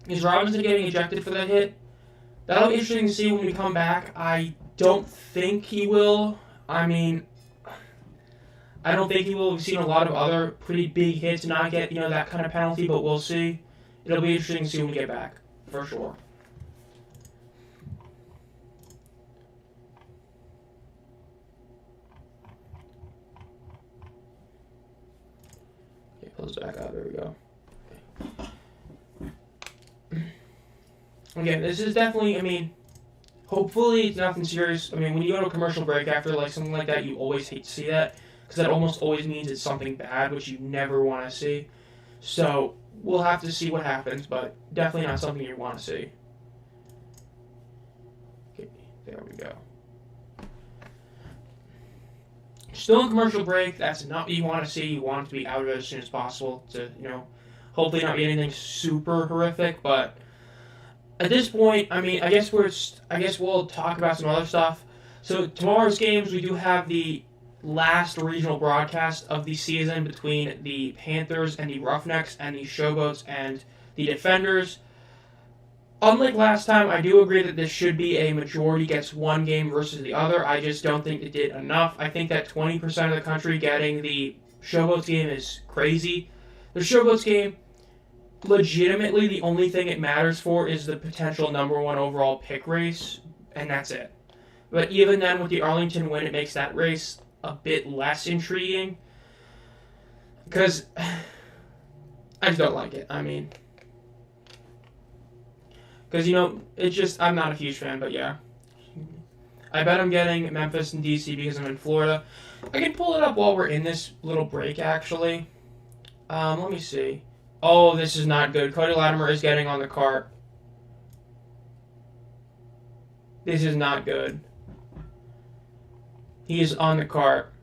Is Robinson getting ejected for that hit? That'll be interesting to see when we come back. I don't think he will. I mean, I don't think he will. We've seen a lot of other pretty big hits not get, that kind of penalty, but we'll see. It'll be interesting to see when we get back, for sure. Okay, close back out. There we go. Okay, this is definitely, hopefully it's nothing serious. When you go to a commercial break after something like that, you always hate to see that because that almost always means it's something bad, which you never want to see. So we'll have to see what happens, but definitely not something you want to see. Okay, there we go. Still in commercial break. That's not what you want to see. You want it to be out of it as soon as possible to, hopefully not be anything super horrific, but at this point, I guess we'll talk about some other stuff. So tomorrow's games, we do have the last regional broadcast of the season between the Panthers and the Roughnecks and the Showboats and the Defenders. Unlike last time, I do agree that this should be a majority gets one game versus the other. I just don't think it did enough. I think that 20% of the country getting the Showboats game is crazy. The Showboats game, legitimately, the only thing it matters for is the potential number 1 overall pick race, and that's it. But even then, with the Arlington win, it makes that race a bit less intriguing. Because I just don't like it. Because, it's just, I'm not a huge fan, but yeah. I bet I'm getting Memphis and DC because I'm in Florida. I can pull it up while we're in this little break, actually. Let me see. Oh, this is not good. Cody Latimer is getting on the cart. This is not good. He is on the cart.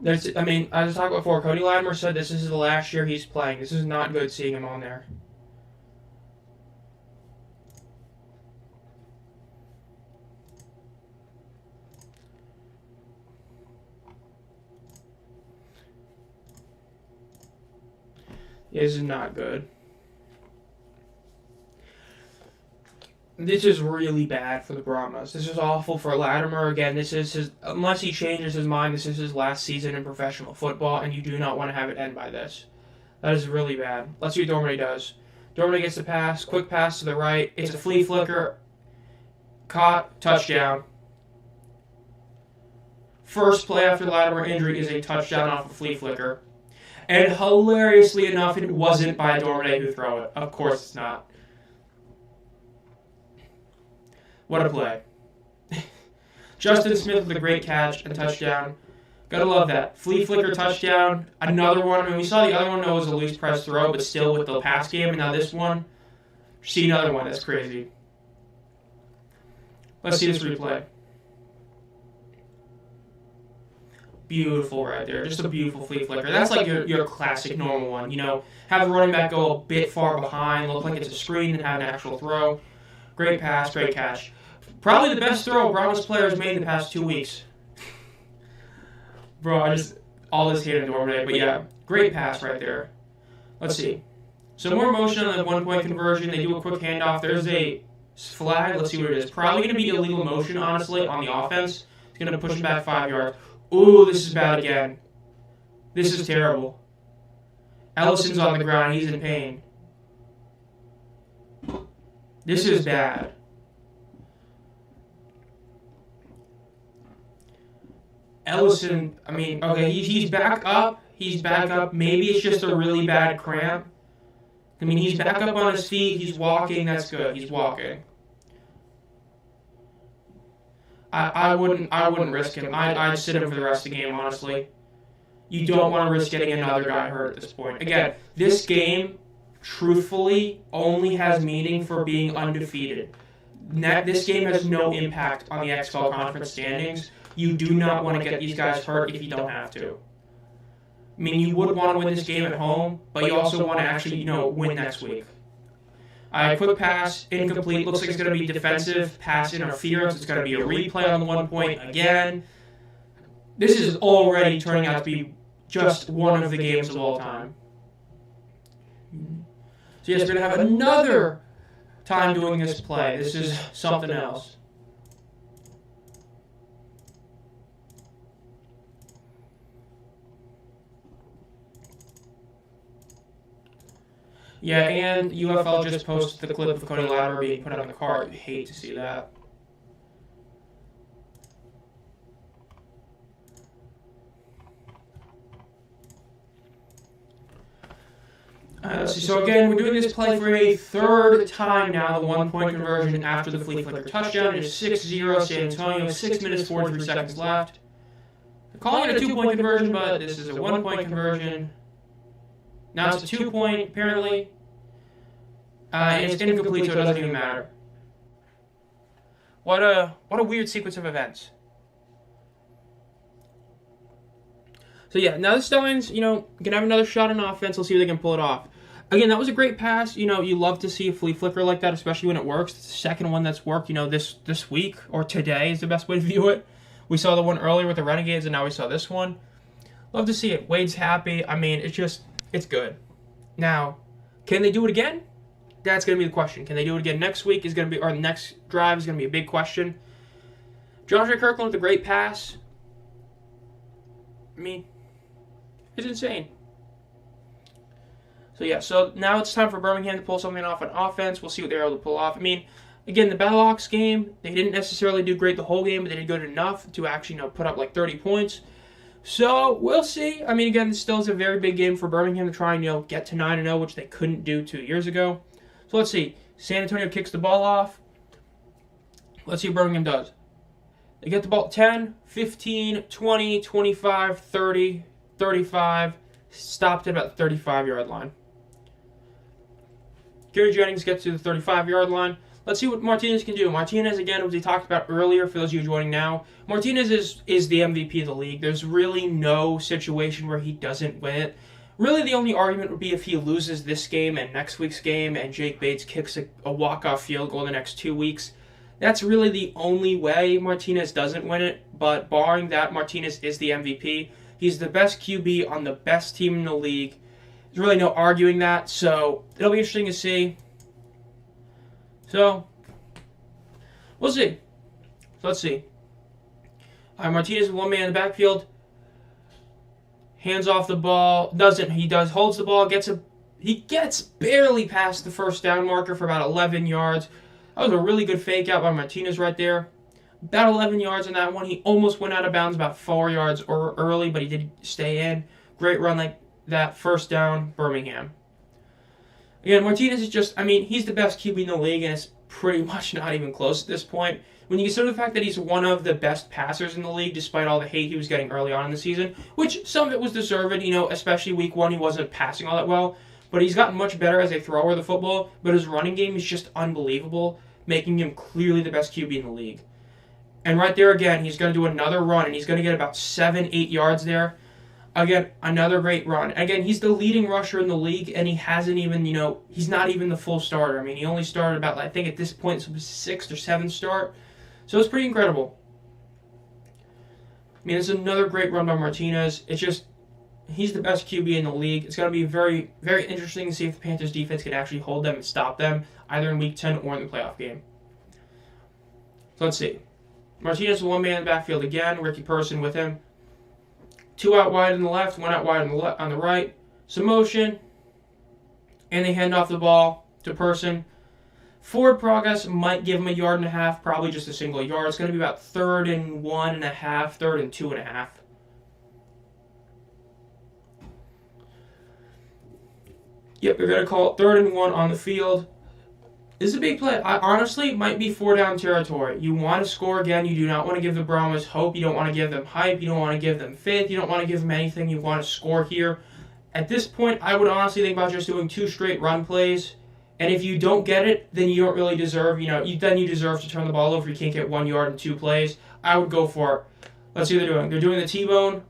As I was talking before, Cody Latimer said this is the last year he's playing. This is not good seeing him on there. This is not good. This is really bad for the Brahmas. This is awful for Latimer. Again, this is his, unless he changes his mind, this is his last season in professional football, and you do not want to have it end by this. That is really bad. Let's see what Dormady does. Dormady gets the pass, quick pass to the right. It's a flea flicker. Caught, touchdown. First play after Latimer injury is a touchdown off a flea flicker. And hilariously enough, it wasn't by Dormady who threw it. Of course it's not. What a play. Justin Smith with a great catch and touchdown. Gotta love that. Flea flicker touchdown. Another one. I mean, we saw the other one that was a loose press throw, but still with the pass game. And now this one. See another one. That's crazy. Let's see this replay. Beautiful right there. Just a beautiful flea flicker. That's like your classic normal one. You know, have the running back go a bit far behind, look like it's a screen, and have an actual throw. Great pass, great catch. Probably the best throw Brahmas players made in the past 2 weeks. Bro, I just, all this hate into today. But yeah, great pass right there. Let's see. So more motion on the 1-point conversion. They do a quick handoff. There's a flag. Let's see what it is. Probably going to be illegal motion, honestly, on the offense. It's going to push him back 5 yards. Ooh, this is bad again. This is terrible. Ellison's on the ground. He's in pain. This is bad. Ellison, I mean, okay, he's back up. He's back up. Maybe it's just a really bad cramp. I mean, he's back up on his feet. He's walking. That's good. He's walking. I wouldn't risk him. I'd sit him for the rest of the game, honestly. You don't want to risk getting another guy hurt at this point. Again, this game, truthfully, only has meaning for being undefeated. This game has no impact on the XFL conference standings. You do not want to get these guys hurt if you don't have to. I mean, you would want to win this game at home, but you also want to actually, win next week. Quick pass, incomplete. Looks like it's going to be defensive pass interference. It's going to be a replay on the 1 point again. This is already turning out to be just one of the games of all time. So yes, we're going to have another time doing this play. This is something else. Yeah, and UFL just posted the clip of Cody Latimer being put on the card. You hate to see that. Let's see. So again, we're doing this play for a third time now, the 1 point conversion after the flea flicker touchdown. It is 6-0 San Antonio, 6 minutes 43 seconds left. They're calling it a 2 point conversion, but this is a 1 point conversion. Now it's a 2 point, apparently. And it's incomplete, so it doesn't even matter. What a weird sequence of events. So yeah, now the Stallions, can have another shot on offense. We'll see if they can pull it off. Again, that was a great pass. You love to see a flea flicker like that, especially when it works. It's the second one that's worked, this week or today is the best way to view it. We saw the one earlier with the Renegades, and now we saw this one. Love to see it. Wade's happy. I mean, it's good. Now, can they do it again? That's going to be the question. Can they do it again next week? Or the next drive is going to be a big question. Josh Kirkland with a great pass. I mean, it's insane. So yeah, so now it's time for Birmingham to pull something off on offense. We'll see what they're able to pull off. I mean, again, the Battlehawks game, they didn't necessarily do great the whole game, but they did good enough to actually, put up like 30 points. So, we'll see. I mean, again, this still is a very big game for Birmingham to try and, get to 9-0, which they couldn't do 2 years ago. So, let's see. San Antonio kicks the ball off. Let's see what Birmingham does. They get the ball 10, 15, 20, 25, 30, 35. Stopped at about the 35-yard line. Gary Jennings gets to the 35-yard line. Let's see what Martinez can do. Martinez, again, as we talked about earlier, for those of you joining now, Martinez is the MVP of the league. There's really no situation where he doesn't win it. Really, the only argument would be if he loses this game and next week's game and Jake Bates kicks a walk-off field goal in the next 2 weeks. That's really the only way Martinez doesn't win it. But barring that, Martinez is the MVP. He's the best QB on the best team in the league. There's really no arguing that. So it'll be interesting to see. So, we'll see. So let's see. Martinez with one man in the backfield. Hands off the ball. Holds the ball. He gets barely past the first down marker for about 11 yards. That was a really good fake out by Martinez right there. About 11 yards on that one. He almost went out of bounds about 4 yards early, but he did stay in. Great run like that. First down, Birmingham. Again, Martinez is he's the best QB in the league, and it's pretty much not even close at this point. when you consider the fact that he's one of the best passers in the league, despite all the hate he was getting early on in the season, which some of it was deserved, especially week one, he wasn't passing all that well, but he's gotten much better as a thrower of the football, but his running game is just unbelievable, making him clearly the best QB in the league. And right there again, he's going to do another run, and he's going to get about 7-8 yards there. Again, another great run. Again, he's the leading rusher in the league, and he hasn't even, he's not even the full starter. I mean, he only started about, I think at this point, it was 6th or 7th start. So it's pretty incredible. I mean, it's another great run by Martinez. It's just, he's the best QB in the league. It's going to be very, very interesting to see if the Panthers defense can actually hold them and stop them, either in Week 10 or in the playoff game. So let's see. Martinez, one man in the backfield again. Ricky Person with him. 2 out wide on the left, 1 out wide on the right. Some motion. And they hand off the ball to Person. Forward progress might give him a yard and a half, probably just a single yard. It's going to be about 3rd and 1.5, 3rd and 2.5. Yep, they're going to call it 3rd and 1 on the field. This is a big play. Honestly, it might be 4-down territory. You want to score again. You do not want to give the Brahmas hope. You don't want to give them hype. You don't want to give them faith. You don't want to give them anything. You want to score here. At this point, I would honestly think about just doing 2 straight run plays. And if you don't get it, then you don't really deserve, then you deserve to turn the ball over. You can't get 1 yard in 2 plays. I would go for it. Let's see what they're doing. They're doing the T-bone.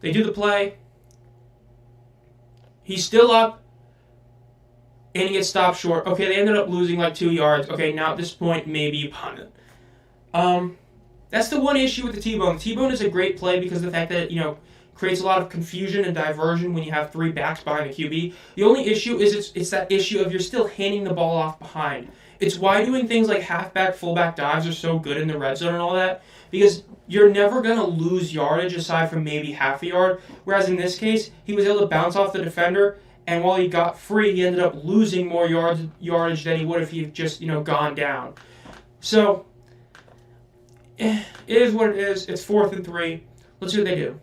They do the play. He's still up. And he gets stopped short. Okay, they ended up losing like 2 yards. Okay, now at this point, maybe you punt it. That's the one issue with the T-bone. The T-bone is a great play because of the fact that creates a lot of confusion and diversion when you have 3 backs behind the QB. The only issue is it's that issue of you're still handing the ball off behind. It's why doing things like halfback, fullback dives are so good in the red zone and all that, because you're never going to lose yardage aside from maybe half a yard, whereas in this case, he was able to bounce off the defender, and while he got free, he ended up losing more yardage than he would if he had just, gone down. So, it is what it is. It's 4th and 3. Let's see what they do.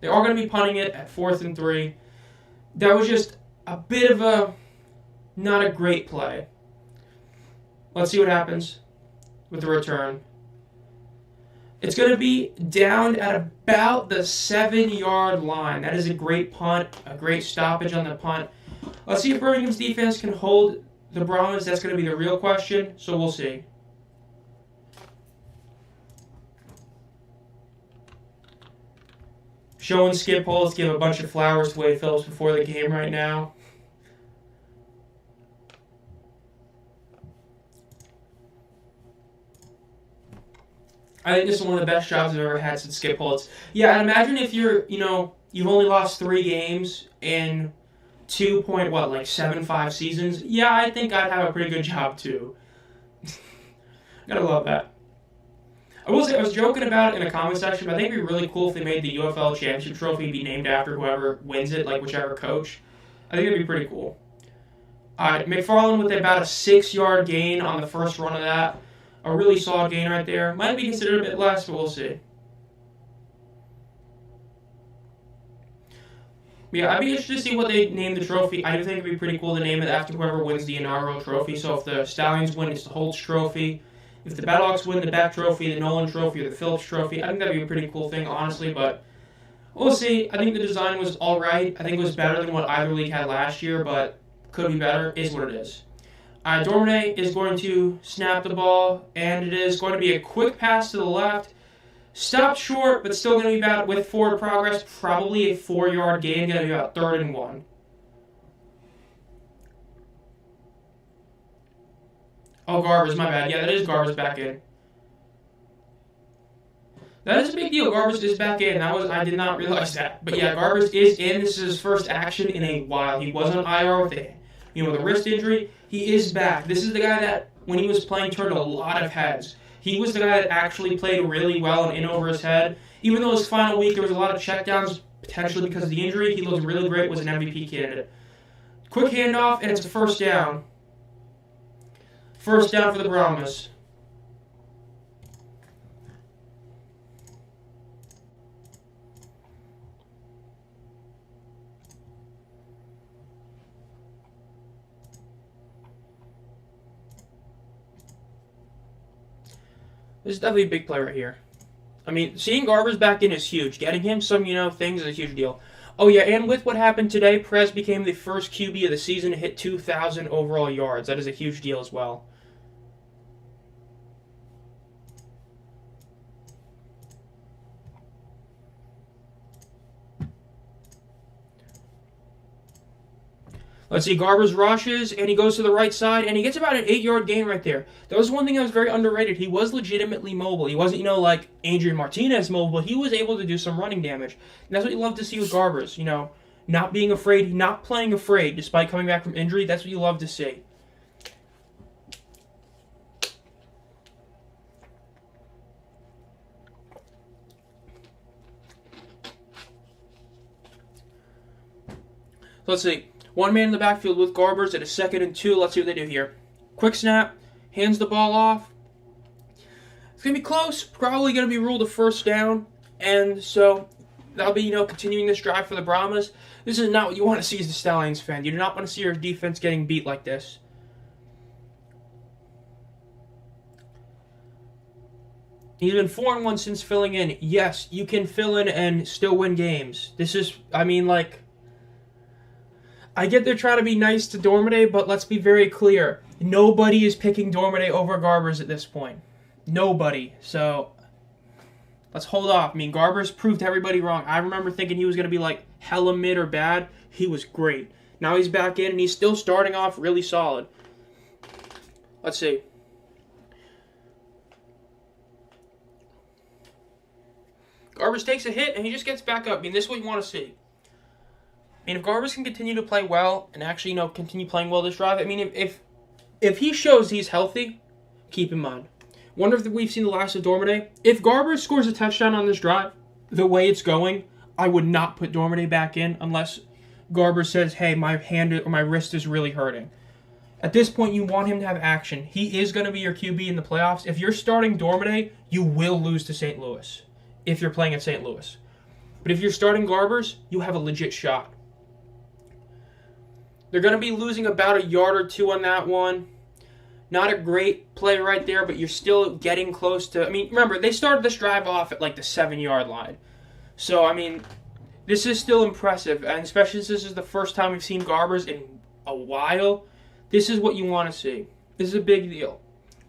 They are going to be punting it at 4th and 3. That was just a bit of not a great play. Let's see what happens with the return. It's going to be down at about the 7-yard line. That is a great punt, a great stoppage on the punt. Let's see if Birmingham's defense can hold the Brahmas. That's going to be the real question, so we'll see. Showing Skip Holtz give a bunch of flowers to Wade Phillips before the game right now. I think this is one of the best jobs I've ever had since Skip Holtz. Yeah, and imagine if you've only lost 3 games in 2.75 seasons. Yeah, I think I'd have a pretty good job too. Gotta love that. I will say, I was joking about it in the comment section, but I think it'd be really cool if they made the UFL championship trophy be named after whoever wins it, like whichever coach. I think it'd be pretty cool. Alright, McFarland with about a 6-yard gain on the first run of that. A really solid gain right there. Might be considered a bit less, but we'll see. Yeah, I'd be interested to see what they name the trophy. I do think it'd be pretty cool to name it after whoever wins the inaugural trophy. So if the Stallions win, it's the Holtz Trophy. If the Battlehawks win, the Beck Trophy, the Nolan Trophy, or the Phillips Trophy. I think that'd be a pretty cool thing, honestly, but we'll see. I think the design was alright. I think it was better than what either league had last year, but could be better. Is what it is. Dormene is going to snap the ball, and it is going to be a quick pass to the left. Stopped short, but still going to be about with forward progress. Probably a 4-yard gain, going to be about 3rd and 1. Oh, Garbers, my bad. Yeah, that is Garbers back in. That is a big deal. Garbers is back in. I did not realize that. But yeah, Garbers is in. This is his first action in a while. He was on IR with a wrist injury. He is back. This is the guy that, when he was playing, turned a lot of heads. He was the guy that actually played really well and in over his head. Even though his final week, there was a lot of checkdowns, potentially because of the injury, he looked really great, was an MVP candidate. Quick handoff, and it's a 1st down. 1st down for the Brahmas. This is definitely a big play right here. I mean, seeing Garbers back in is huge. Getting him some, things is a huge deal. Oh, yeah, and with what happened today, Perez became the first QB of the season to hit 2,000 overall yards. That is a huge deal as well. Let's see, Garbers rushes, and he goes to the right side, and he gets about an 8-yard gain right there. That was one thing that was very underrated. He was legitimately mobile. He wasn't, like Adrian Martinez mobile, but he was able to do some running damage. And that's what you love to see with Garbers, not being afraid, not playing afraid, despite coming back from injury. That's what you love to see. Let's see. One man in the backfield with Garbers at a 2nd and 2. Let's see what they do here. Quick snap. Hands the ball off. It's going to be close. Probably going to be ruled a first down. And so that'll be, continuing this drive for the Brahmas. This is not what you want to see as a Stallions fan. You do not want to see your defense getting beat like this. He's been 4-1 since filling in. Yes, you can fill in and still win games. This is, I get they're trying to be nice to Dormade, but let's be very clear. Nobody is picking Dormade over Garbers at this point. Nobody. So, let's hold off. Garbers proved everybody wrong. I remember thinking he was going to be hella mid or bad. He was great. Now he's back in, and he's still starting off really solid. Let's see. Garbers takes a hit, and he just gets back up. This is what you want to see. If Garbers can continue to play well and actually, continue playing well this drive, if he shows he's healthy, keep in mind. Wonder if we've seen the last of Dormade. If Garbers scores a touchdown on this drive, the way it's going, I would not put Dormade back in unless Garbers says, hey, my hand or my wrist is really hurting. At this point, you want him to have action. He is going to be your QB in the playoffs. If you're starting Dormade, you will lose to St. Louis if you're playing at St. Louis. But if you're starting Garbers, you have a legit shot. They're going to be losing about 1 yard or 2 on that one. Not a great play right there, but you're still getting close to... remember, they started this drive off at the 7-yard line. So, this is still impressive, and especially since this is the first time we've seen Garbers in a while. This is what you want to see. This is a big deal.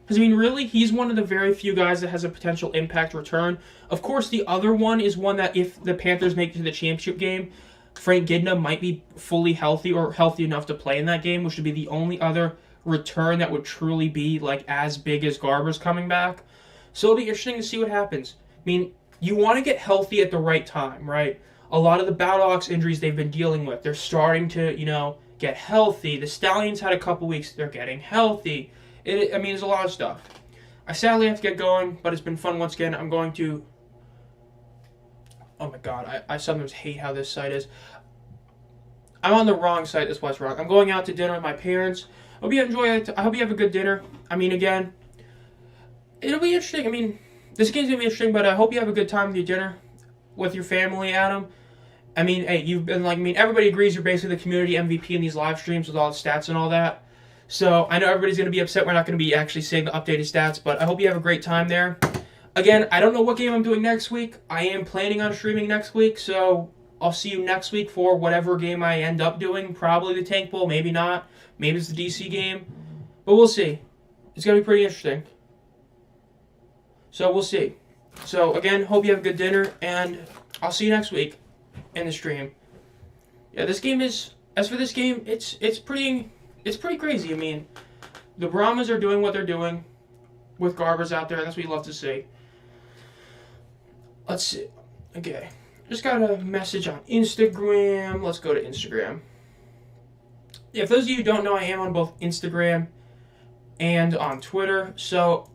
Because, really, he's one of the very few guys that has a potential impact return. Of course, the other one is one that if the Panthers make it to the championship game, Frank Gidna might be fully healthy or healthy enough to play in that game, which would be the only other return that would truly be as big as Garbers coming back. So it'll be interesting to see what happens. You want to get healthy at the right time, right? A lot of the Battlehawks injuries they've been dealing with, they're starting to, get healthy. The Stallions had a couple weeks, they're getting healthy. There's a lot of stuff. I sadly have to get going, but it's been fun once again. I'm going to... Oh my god, I sometimes hate how this site is. I'm on the wrong site, that's what's wrong. I'm going out to dinner with my parents. I hope you enjoy it. I hope you have a good dinner. Again, it'll be interesting. This game's going to be interesting, but I hope you have a good time with your dinner with your family, Adam. Hey, you've been everybody agrees you're basically the community MVP in these live streams with all the stats and all that. So I know everybody's going to be upset we're not going to be actually saying the updated stats, but I hope you have a great time there. Again, I don't know what game I'm doing next week. I am planning on streaming next week, so I'll see you next week for whatever game I end up doing. Probably the Tank Bowl, maybe not. Maybe it's the DC game. But we'll see. It's going to be pretty interesting. So we'll see. So again, hope you have a good dinner, and I'll see you next week in the stream. Yeah, this game is... As for this game, it's pretty crazy. The Brahmas are doing what they're doing with Garbers out there, and that's what you love to see. Let's see. Okay. Just got a message on Instagram. Let's go to Instagram. If those of you who don't know, I am on both Instagram and on Twitter.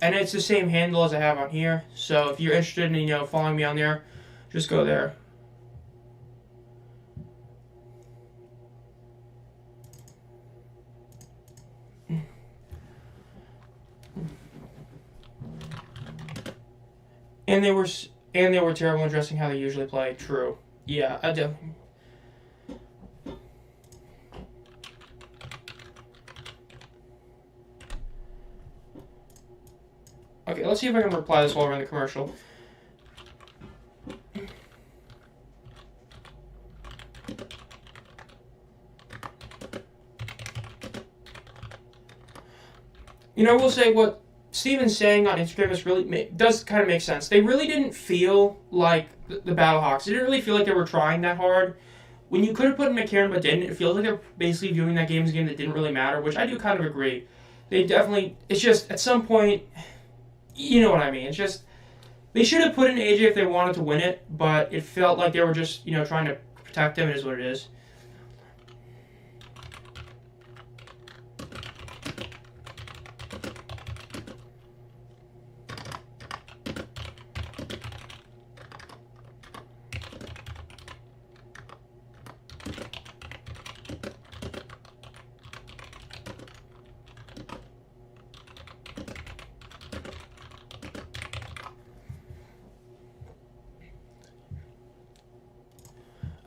And it's the same handle as I have on here. So if you're interested in, following me on there, just go there. And they were terrible in dressing how they usually play. True. Yeah, I do. Okay, let's see if I can reply this while we're in the commercial. You know, I will say what Steven's saying on Instagram is really does kind of make sense. They really didn't feel like the Battlehawks. They didn't really feel like they were trying that hard. When you could have put in McCarron but didn't, it feels like they're basically viewing that game as a game that didn't really matter, which I do kind of agree. They definitely, it's just, at some point, you know what I mean. It's just, they should have put in AJ if they wanted to win it, but it felt like they were just, trying to protect him. It is what it is.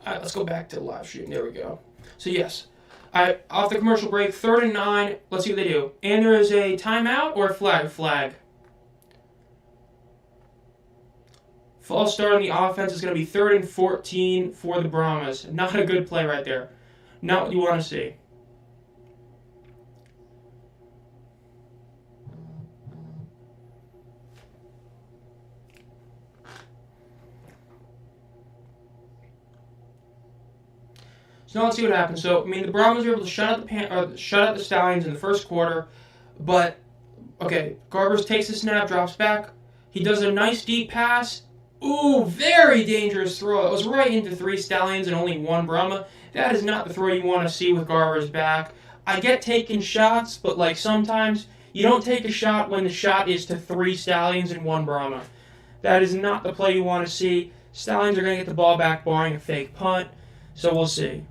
Alright, let's go back to the live stream. There we go. So yes, off the commercial break, 3rd and 9. Let's see what they do. And there is a timeout or a flag? Flag. False start on the offense is going to be 3rd and 14 for the Brahmas. Not a good play right there. Not what you want to see. So now let's see what happens. So the Brahmas were able to shut out the Stallions in the first quarter, but okay, Garbers takes the snap, drops back. He does a nice deep pass. Ooh, very dangerous throw. It was right into 3 Stallions and only 1 Brahma. That is not the throw you want to see with Garbers back. I get taking shots, but sometimes you don't take a shot when the shot is to 3 Stallions and 1 Brahma. That is not the play you want to see. Stallions are going to get the ball back, barring a fake punt. So we'll see.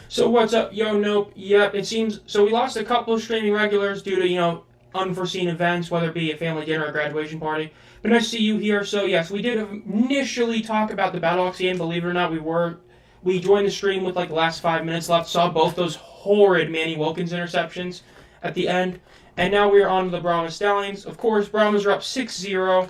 So what's up? Yo, nope. Yep, it seems... So we lost a couple of streaming regulars due to, unforeseen events, whether it be a family dinner or a graduation party. But nice to see you here. So, yes, we did initially talk about the Battlehawks game. Believe it or not, we joined the stream with, the last 5 minutes left. Saw both those horrid Manny Wilkins interceptions at the end. And now we're on to the Brahmas Stallions. Of course, Brahmas are up 6-0.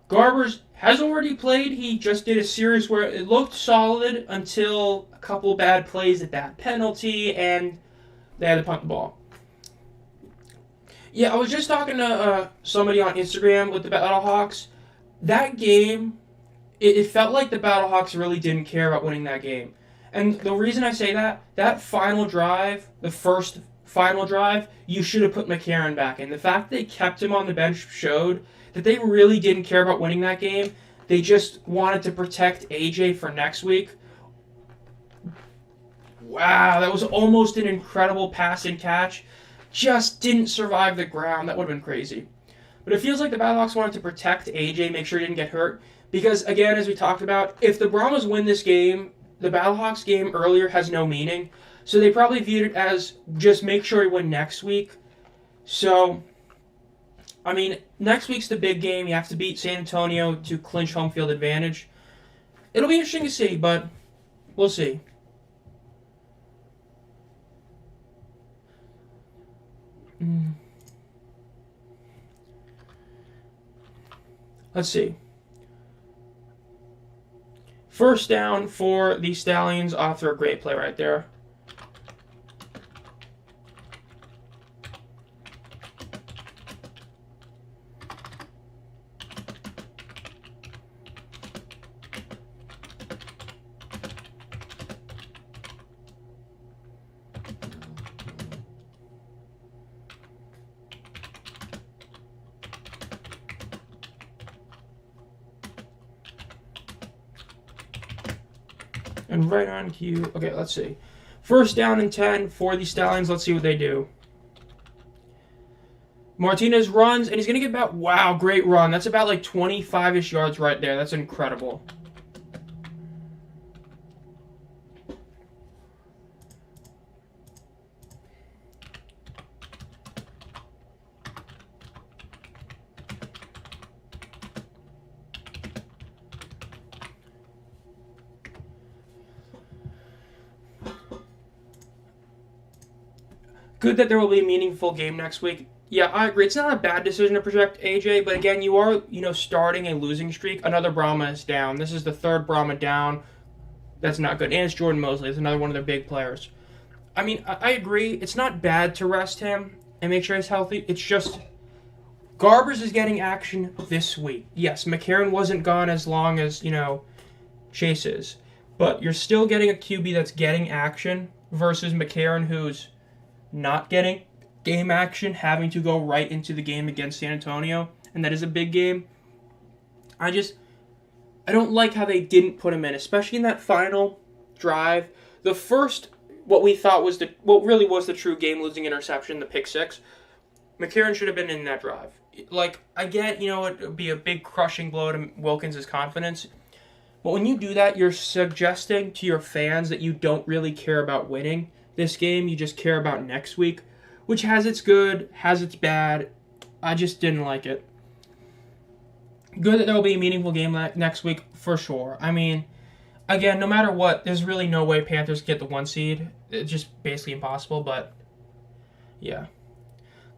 Garbers has already played. He just did a series where it looked solid until a couple bad plays at that penalty, and they had to punt the ball. Yeah, I was just talking to somebody on Instagram with the Battlehawks. That game, it felt like the Battlehawks really didn't care about winning that game. And the reason I say that final drive, the first final drive, you should have put McCarron back in. The fact they kept him on the bench showed that they really didn't care about winning that game. They just wanted to protect AJ for next week. Wow, that was almost an incredible pass and catch. Just didn't survive the ground. That would have been crazy. But it feels like the Battlehawks wanted to protect AJ, make sure he didn't get hurt. Because, again, as we talked about, if the Brahmas win this game, the Battlehawks game earlier has no meaning. So they probably viewed it as just make sure we win next week. So, next week's the big game. You have to beat San Antonio to clinch home field advantage. It'll be interesting to see, but we'll see. Let's see. First down for the Stallions after a great play right there. And right on cue. Okay, let's see. First down and 10 for the Stallions. Let's see what they do. Martinez runs, and he's going to get about... Wow, great run. That's about 25-ish yards right there. That's incredible. Good that there will be a meaningful game next week. Yeah, I agree. It's not a bad decision to project AJ, but again, you are, starting a losing streak. Another Brahma is down. This is the third Brahma down. That's not good. And it's Jordan Mosley. It's another one of their big players. I mean, I agree. It's not bad to rest him and make sure he's healthy. It's just Garbers is getting action this week. Yes, McCarron wasn't gone as long as, Chase is. But you're still getting a QB that's getting action versus McCarron who's not getting game action, having to go right into the game against San Antonio. And that is a big game. I don't like how they didn't put him in, especially in that final drive. The first, what really was the true game-losing interception, the pick six, McCarron should have been in that drive. Like, I get, it would be a big crushing blow to Wilkins' confidence. But when you do that, you're suggesting to your fans that you don't really care about winning this game. You just care about next week, which has its good, has its bad. I just didn't like it. Good that there will be a meaningful game next week, for sure. I mean, again, no matter what, there's really no way Panthers get the 1 seed. It's just basically impossible, but yeah.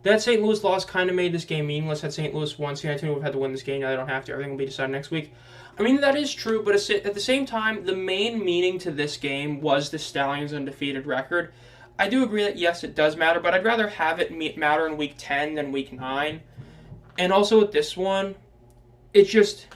That St. Louis loss kind of made this game meaningless. Had St. Louis won, San Antonio would have had to win this game. Now they don't have to. Everything will be decided next week. I mean, that is true, but at the same time, the main meaning to this game was the Stallions' undefeated record. I do agree that, yes, it does matter, but I'd rather have it matter in Week 10 than Week 9. And also with this one, it's just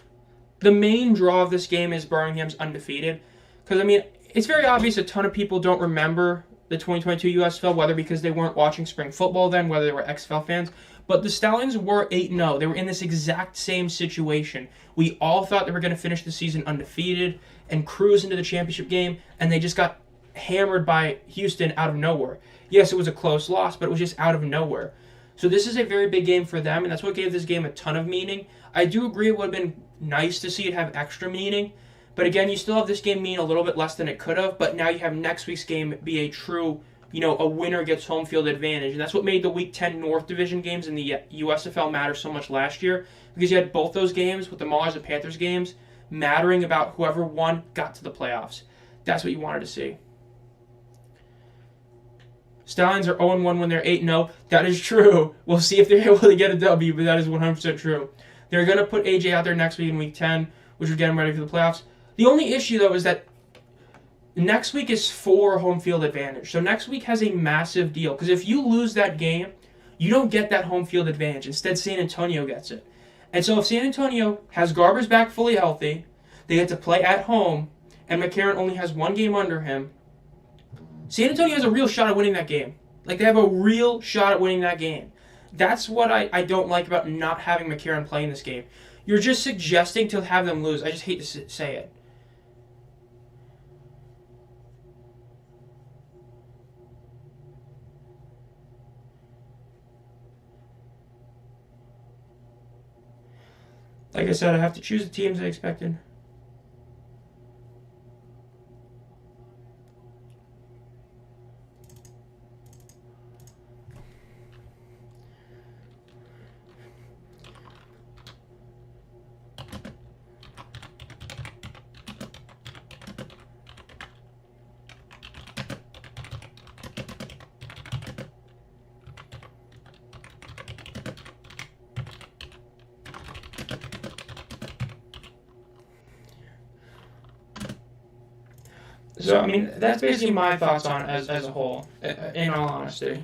the main draw of this game is Birmingham's undefeated. Because, I mean, it's very obvious a ton of people don't remember the 2022 USFL, whether because they weren't watching spring football then, whether they were XFL fans. But the Stallions were 8-0. They were in this exact same situation. We all thought they were going to finish the season undefeated and cruise into the championship game, and they just got hammered by Houston out of nowhere. Yes, it was a close loss, but it was just out of nowhere. So this is a very big game for them, and that's what gave this game a ton of meaning. I do agree it would have been nice to see it have extra meaning, but again, you still have this game mean a little bit less than it could have, but now you have next week's game be a true, a winner gets home field advantage. And that's what made the Week 10 North Division games in the USFL matter so much last year, because you had both those games with the Maulers and Panthers games mattering about whoever won got to the playoffs. That's what you wanted to see. Stallions are 0-1 when they're 8-0. That is true. We'll see if they're able to get a W, but that is 100% true. They're going to put AJ out there next week in Week 10, which would get him ready for the playoffs. The only issue, though, is that next week is for home field advantage. So next week has a massive deal. Because if you lose that game, you don't get that home field advantage. Instead, San Antonio gets it. And so if San Antonio has Garbers back fully healthy, they get to play at home, and McCarron only has 1 game under him, San Antonio has a real shot at winning that game. Like, they have a real shot at winning that game. That's what I don't like about not having McCarron play in this game. You're just suggesting to have them lose. I just hate to say it. Like I said, I have to choose the teams I expected. So, I mean, that's basically my thoughts on it as a whole, in all honesty.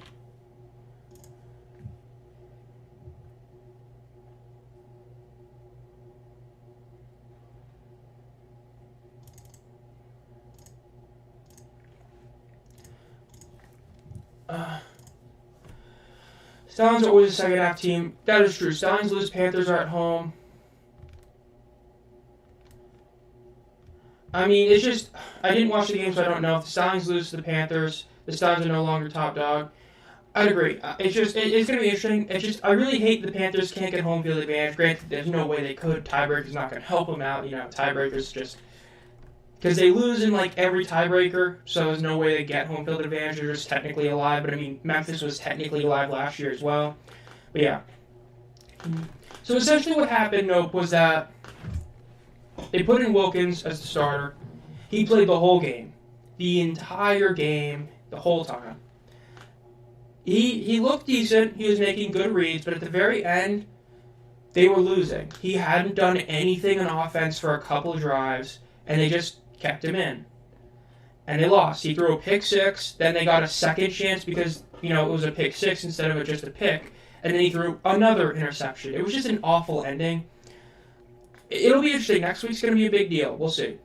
Stallions are always a second half team. That is true. Stallions lose, Panthers are at home. I mean, it's just, I didn't watch the game, so I don't know. If the Stallions lose to the Panthers, the Stallions are no longer top dog. I'd agree. It's going to be interesting. It's just, I really hate the Panthers can't get home field advantage. Granted, there's no way they could. Tiebreaker's not going to help them out. Tiebreaker's just, because they lose in like every tiebreaker, so there's no way they get home field advantage. They're just technically alive. But I mean, Memphis was technically alive last year as well. But yeah. So essentially what happened, was that they put in Wilkins as the starter. He played the whole game. The entire game, the whole time. He looked decent. He was making good reads, but at the very end, they were losing. He hadn't done anything on offense for a couple of drives, and they just kept him in. And they lost. He threw a pick six, then they got a second chance because, it was a pick six instead of just a pick, and then he threw another interception. It was just an awful ending. It'll be interesting. Next week's going to be a big deal. We'll see.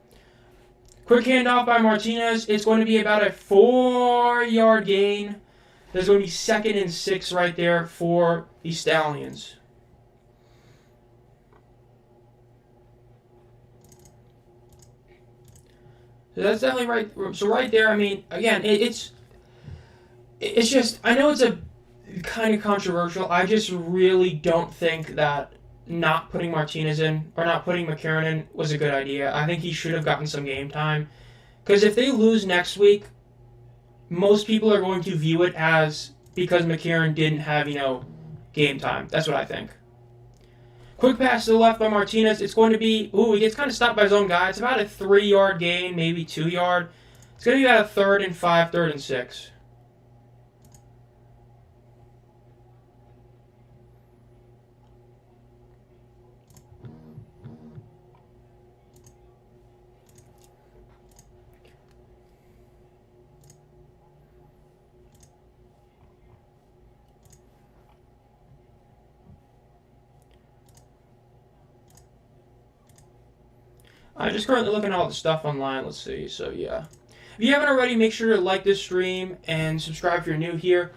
Quick handoff by Martinez. It's going to be about a 4-yard gain. There's going to be 2nd and 6 right there for the Stallions. So that's definitely right. So right there, I mean, again, it's just, I know it's a kind of controversial. I just really don't think that not putting Martinez in or not putting McCarron in was a good idea. I think he should have gotten some game time. Because if they lose next week, most people are going to view it as because McCarron didn't have, game time. That's what I think. Quick pass to the left by Martinez. It's going to be, he gets kind of stopped by his own guy. It's about a 3-yard gain, maybe 2-yard. It's going to be about a 3rd and 5, 3rd and 6. I'm just currently looking at all the stuff online. Let's see. So, yeah. If you haven't already, make sure to like this stream and subscribe if you're new here.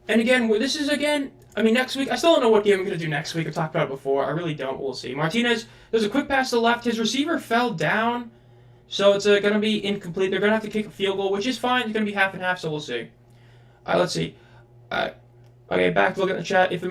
And again, next week, I still don't know what game I'm going to do next week. I've talked about it before. I really don't. We'll see. Martinez, there's a quick pass to the left. His receiver fell down, so it's going to be incomplete. They're going to have to kick a field goal, which is fine. It's going to be half and half, so we'll see. Let's see. Okay, back to look at the chat. If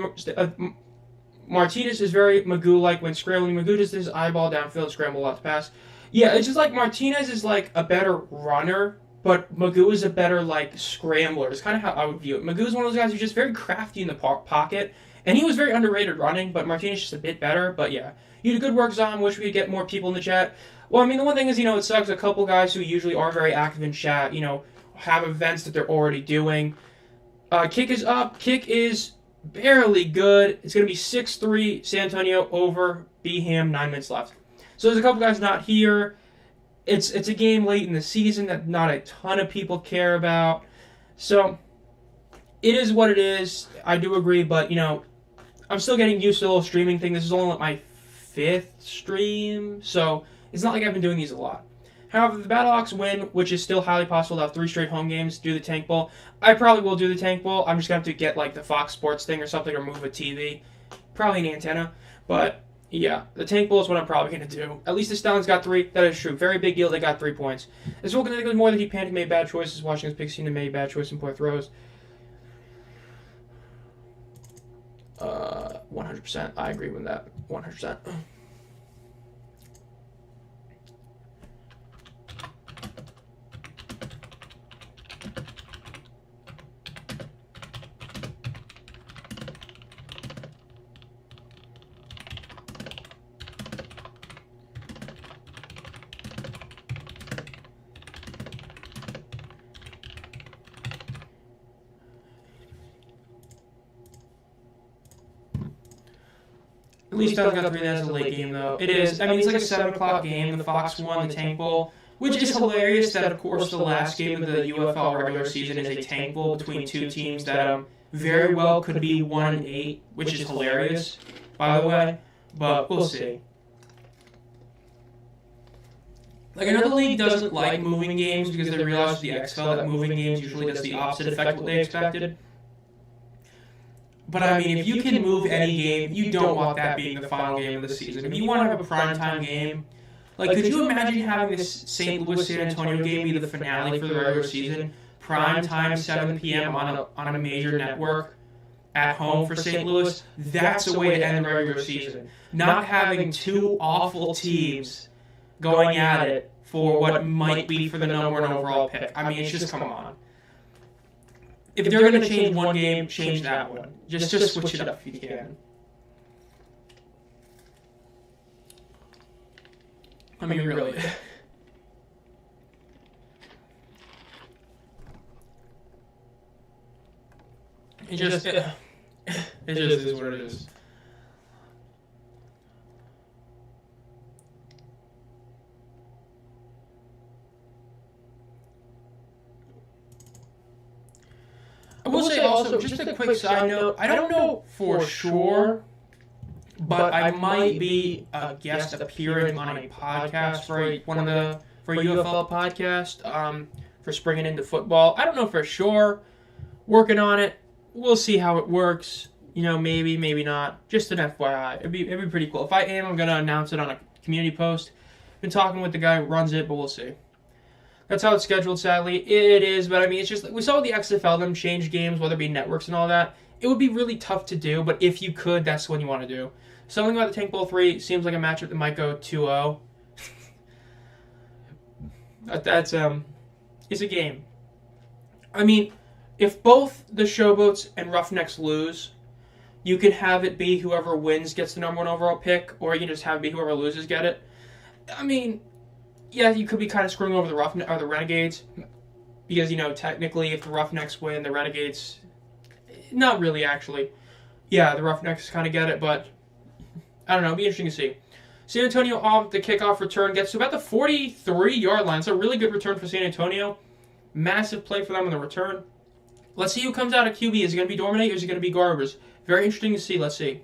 Martinez is very Magoo-like when scrambling. Magoo does his eyeball downfield, scramble a lot to pass. Yeah, it's just like Martinez is like a better runner, but Magoo is a better like scrambler. It's kind of how I would view it. Magoo is one of those guys who's just very crafty in the pocket, and he was very underrated running, but Martinez is just a bit better. But yeah, you did good work, Zomb. Wish we could get more people in the chat. Well, I mean, the one thing is, it sucks. A couple guys who usually are very active in chat, have events that they're already doing. Kick is up. Kick is barely good. It's going to be 6-3 San Antonio over Birmingham, 9 minutes left. So there's a couple guys not here. It's a game late in the season that not a ton of people care about. So it is what it is. I do agree, but, I'm still getting used to the whole streaming thing. This is only my 5th stream, so it's not like I've been doing these a lot. However, if the Battlehawks win, which is still highly possible to have 3 straight home games, do the Tank Bowl. I probably will do the Tank Bowl. I'm just going to have to get like the Fox Sports thing or something or move a TV. Probably an antenna. But yeah, the Tank Bowl is what I'm probably going to do. At least the Stallions got 3. That is true. Very big deal. They got 3 points. This will think more that he panicked, made bad choices. Watching his pick scene and made bad choices and poor throws. 100%. I agree with that. 100%. At least I've got 3 minutes a late game, though. It is. I mean, it's like a 7 o'clock game. The Fox won the Tank Bowl, which is hilarious that, of course, the last game of the UFL regular season is a Tank Bowl between 2 teams that very well could be 1-8, which is hilarious, by the way. But we'll see. Like, another league doesn't like moving games because they realize the XFL that moving games usually does the opposite effect of what they expected. But, I mean, if you can move any game, you don't want that being the final game of the season. If you want to have a primetime game, like, could you imagine having this St. Louis-San Antonio game be the finale for the regular season? Primetime, 7 p.m. on a major network at home for St. Louis? That's a way to end the regular season. Not having 2 awful teams going at it for what might be for the number 1 overall pick. I mean, it's just, come on. If they're going to change one game, change that one. Just switch it up if you can. I mean, really. It just is what it is. I will say also, just a quick side note, I don't know for sure, but I might be a guest appearing on a podcast for UFL podcast for springing into football. I don't know for sure. Working on it. We'll see how it works. Maybe, maybe not. Just an FYI. It'd be pretty cool. If I am, I'm gonna announce it on a community post. Been talking with the guy who runs it, but we'll see. That's how it's scheduled, sadly. It is, but I mean, it's just, we saw the XFL, them change games, whether it be networks and all that. It would be really tough to do, but if you could, that's what you want to do. Something about the Tank Bowl 3 seems like a matchup that might go 2-0. It's a game. I mean, if both the Showboats and Roughnecks lose, you can have it be whoever wins gets the number 1 overall pick, or you can just have it be whoever loses get it. I mean, yeah, you could be kind of screwing over the Renegades, because, technically, if the Roughnecks win, the Renegades, not really, actually. Yeah, the Roughnecks kind of get it, but I don't know, it'll be interesting to see. San Antonio off the kickoff return gets to about the 43-yard line. It's a really good return for San Antonio. Massive play for them on the return. Let's see who comes out of QB. Is it going to be Dorminate or is it going to be Garbers? Very interesting to see. Let's see.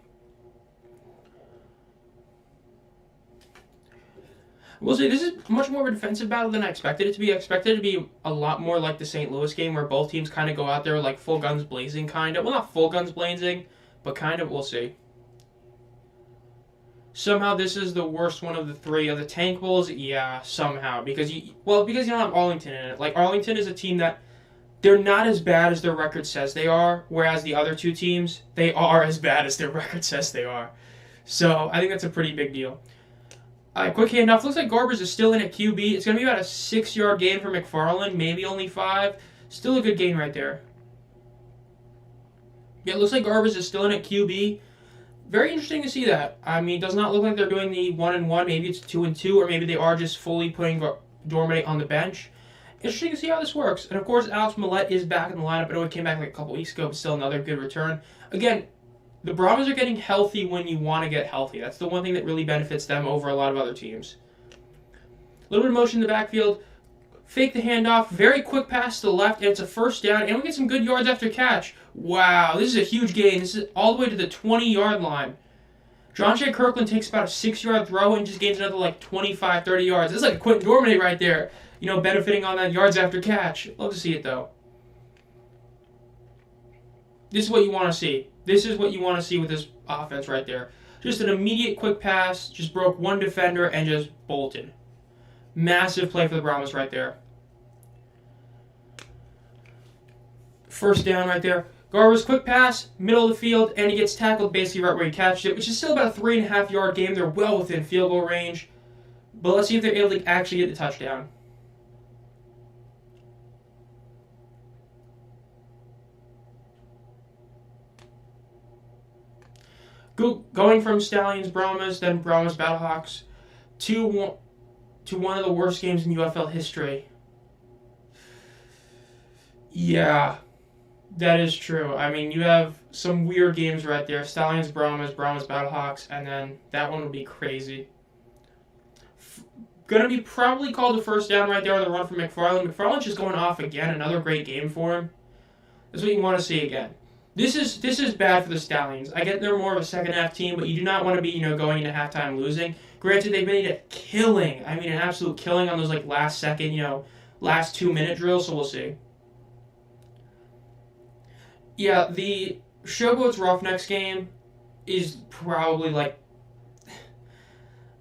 We'll see. This is much more of a defensive battle than I expected it to be. I expected it to be a lot more like the St. Louis game where both teams kind of go out there like full guns blazing, kind of. Well, not full guns blazing, but kind of. We'll see. Somehow this is the worst one of the 3 of the Tank Bowls. Yeah, somehow. Because you don't have Arlington in it. Like, Arlington is a team that they're not as bad as their record says they are, whereas the other 2 teams, they are as bad as their record says they are. So, I think that's a pretty big deal. Quick handoff. Looks like Garbers is still in at QB. It's going to be about a 6-yard gain for McFarland, maybe only 5. Still a good gain right there. Yeah, it looks like Garbers is still in at QB. Very interesting to see that. I mean, it does not look like they're doing the 1-1. Maybe it's 2-2, or maybe they are just fully putting Dorminate on the bench. Interesting to see how this works. And, of course, Alex Millette is back in the lineup. I know he came back like a couple weeks ago, but still another good return. Again, the Brahmas are getting healthy when you want to get healthy. That's the one thing that really benefits them over a lot of other teams. A little bit of motion in the backfield. Fake the handoff. Very quick pass to the left, and it's a first down. And we get some good yards after catch. Wow, this is a huge gain. This is all the way to the 20-yard line. John Shea Kirkland takes about a 6-yard throw and just gains another like 25, 30 yards. This is like a Quentin Dorminate right there. Benefiting on that yards after catch. Love to see it, though. This is what you want to see. This is what you want to see with this offense right there. Just an immediate quick pass, just broke one defender and just bolted. Massive play for the Brahmas right there. First down right there. Garber's quick pass, middle of the field, and he gets tackled basically right where he catched it, which is still about a 3.5-yard game. They're well within field goal range. But let's see if they're able to actually get the touchdown. Going from Stallions, Brahmas, then Brahmas, Battlehawks, to one of the worst games in UFL history. Yeah, that is true. I mean, you have some weird games right there. Stallions, Brahmas, Battlehawks, and then that one would be crazy. Going to be probably called the first down right there on the run from McFarland. McFarland's just going off again. Another great game for him. That's what you want to see again. This is bad for the Stallions. I get they're more of a second-half team, but you do not want to be, going into halftime losing. Granted, they've made a killing. I mean, an absolute killing on those, last second, last 2-minute drills, so we'll see. Yeah, the Showboats Roughnecks game is probably,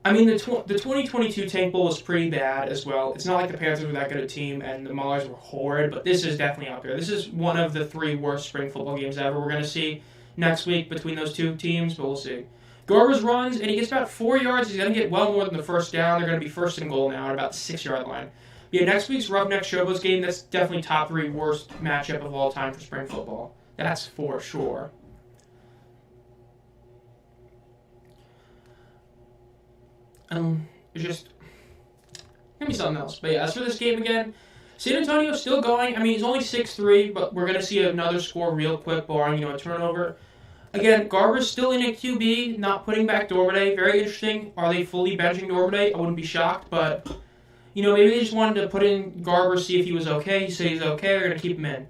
I mean, the 2022 Tank Bowl was pretty bad as well. It's not like the Panthers were that good a team and the Maulers were horrid, but this is definitely out there. This is one of the 3 worst spring football games ever we're going to see next week between those 2 teams, but we'll see. Garbers runs, and he gets about 4 yards. He's going to get well more than the first down. They're going to be first and goal now at about the 6-yard line. Yeah, next week's Roughnecks Showboats game, that's definitely top 3 worst matchup of all time for spring football. That's for sure. It's just gonna be something else. But yeah, as for this game again, San Antonio still going. I mean, he's only 6'3", but we're going to see another score real quick, barring, a turnover. Again, Garber's still in at QB, not putting back Dormade. Very interesting. Are they fully benching Dormade? I wouldn't be shocked, but, maybe they just wanted to put in Garber, see if he was okay. He said he's okay. They're going to keep him in.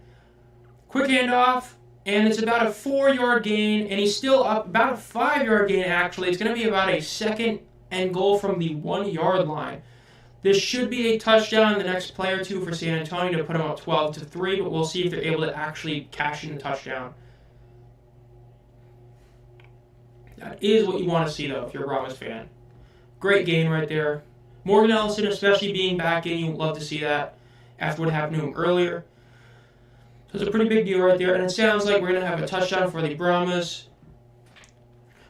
Quick handoff, and it's about a 4-yard gain, and he's still up about a 5-yard gain, actually. It's going to be about a second and goal from the 1-yard line. This should be a touchdown in the next play or two for San Antonio to put them up 12-3, but we'll see if they're able to actually cash in the touchdown. That is what you want to see, though, if you're a Brahmas fan. Great gain right there. Morgan Ellison, especially being back in, you'd love to see that after what happened to him earlier. So it's a pretty big deal right there, and it sounds like we're going to have a touchdown for the Brahmas.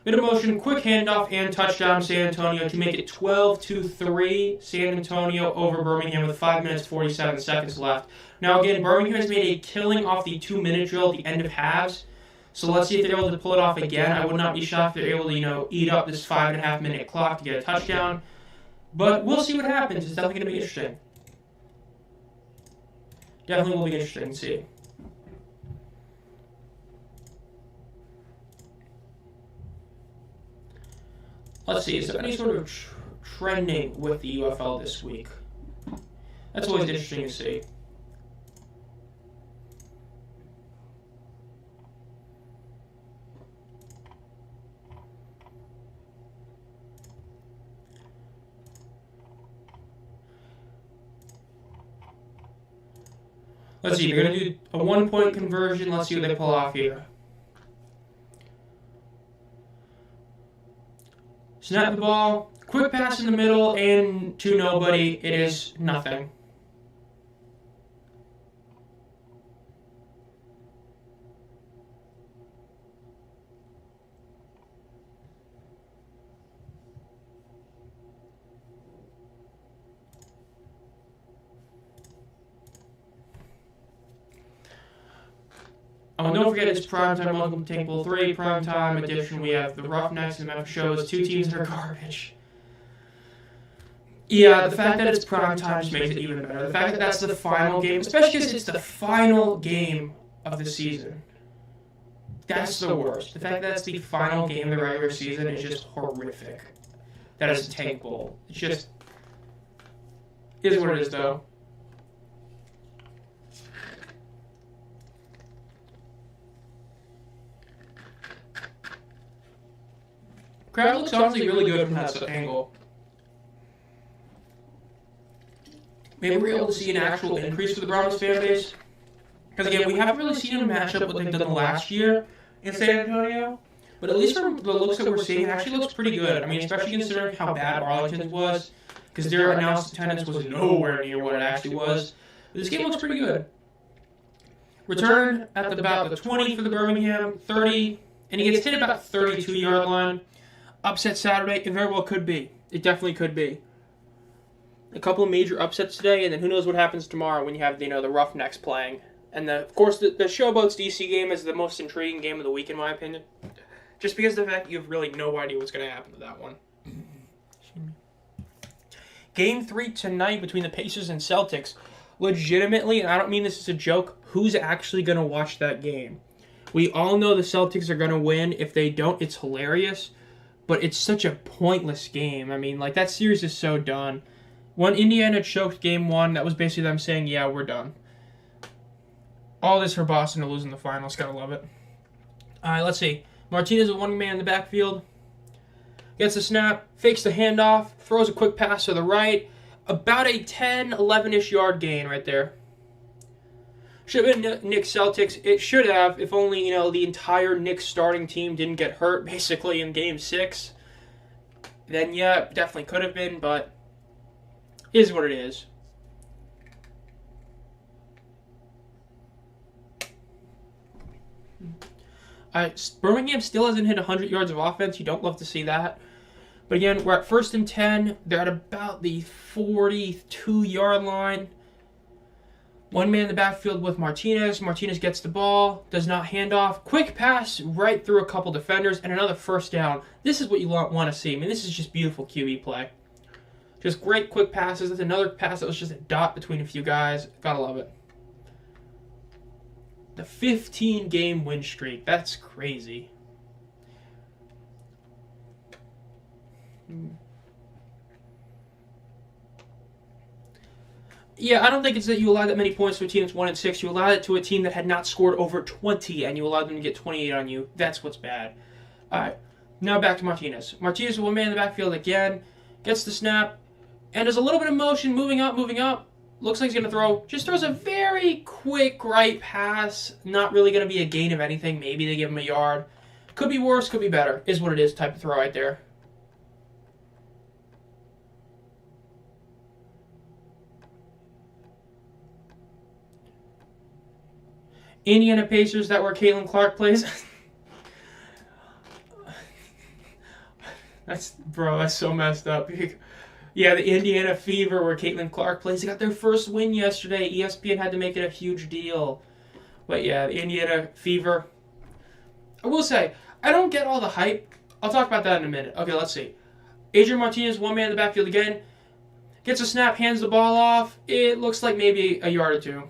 Bit of motion, quick handoff, and touchdown San Antonio to make it 12-3. San Antonio over Birmingham with 5 minutes 47 seconds left. Now again, Birmingham has made a killing off the 2-minute drill at the end of halves. So let's see if they're able to pull it off again. I would not be shocked if they're able to, eat up this 5.5-minute clock to get a touchdown. But we'll see what happens. It's definitely going to be interesting. Definitely will be interesting to see. Let's see, is there any sort of trending with the UFL this week? That's always interesting to see. Let's see, they're going to do a 1-point conversion. Let's see what they pull off here. Snap the ball, quick pass in the middle, and to nobody. It is nothing. Oh, and don't forget it's primetime. Welcome to Tank Bowl 3, primetime edition. We have the Roughnecks and Memphis shows, 2 teams that are garbage. Yeah, the fact that it's primetime just makes it even better. The fact that that's the final game, especially because it's the final game of the season. That's the worst. The fact that that's the final game of the regular season is just horrific. That is a Tank Bowl. It's just... is what it is, though. Crowd looks honestly really good from that angle. Maybe we're able to see an actual increase for the Brahmas fan base. Because again, we haven't really seen them match up what they've done last year in San Antonio. But at least from the looks that we're seeing, it actually looks pretty good. I mean, especially considering how bad Arlington's was. Because their announced attendance was nowhere near what it actually was. But this game looks pretty good. Return at about the 20 for the Birmingham, 30. And he gets hit about 32-yard line. Upset Saturday, it very well could be. It definitely could be. A couple of major upsets today, and then who knows what happens tomorrow when you have the Roughnecks playing. And of course, the Showboats DC game is the most intriguing game of the week, in my opinion. Just because of the fact that you have really no idea what's going to happen to that one. Game 3 tonight between the Pacers and Celtics. Legitimately, and I don't mean this as a joke, who's actually going to watch that game? We all know the Celtics are going to win. If they don't, it's hilarious. But it's such a pointless game. I mean, that series is so done. When Indiana choked game 1, that was basically them saying, yeah, we're done. All this for Boston to lose in the finals. Gotta love it. All right, let's see. Martinez with 1 man in the backfield. Gets the snap, fakes the handoff, throws a quick pass to the right. About a 10, 11-ish yard gain right there. Should have been Knicks Celtics. It should have, if only, the entire Knicks starting team didn't get hurt, basically, in Game 6. Then, yeah, definitely could have been, but it is what it is. Birmingham still hasn't hit 100 yards of offense. You don't love to see that. But again, we're at 1st and 10. They're at about the 42-yard line. 1 man in the backfield with Martinez. Martinez gets the ball, does not hand off. Quick pass right through a couple defenders, and another first down. This is what you want to see. I mean, this is just beautiful QB play. Just great quick passes. That's another pass that was just a dot between a few guys. Gotta love it. The 15-game win streak. That's crazy. Yeah, I don't think it's that you allow that many points to a team that's 1-6. You allow it to a team that had not scored over 20, and you allowed them to get 28 on you. That's what's bad. All right, now back to Martinez. Martinez will man in the backfield again, gets the snap, and does a little bit of motion, moving up. Looks like he's going to throw. Just throws a very quick right pass. Not really going to be a gain of anything. Maybe they give him a yard. Could be worse, could be better, is what it is type of throw right there. Indiana Pacers, that where Caitlin Clark plays. That's so messed up. Yeah, the Indiana Fever where Caitlin Clark plays. They got their first win yesterday. ESPN had to make it a huge deal. But yeah, the Indiana Fever. I will say, I don't get all the hype. I'll talk about that in a minute. Okay, let's see. Adrian Martinez, one man in the backfield again. Gets a snap, hands the ball off. It looks like maybe a yard or two.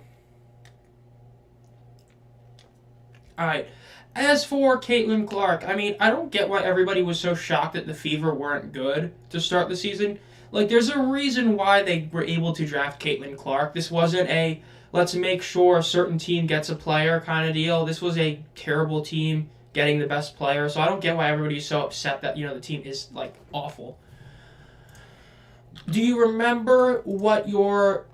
Alright, as for Caitlin Clark, I mean, I don't get why everybody was so shocked that the Fever weren't good to start the season. Like, there's a reason why they were able to draft Caitlin Clark. This wasn't a, let's make sure a certain team gets a player kind of deal. This was a terrible team getting the best player, so I don't get why everybody's so upset that, the team is, like, awful. Do you remember what your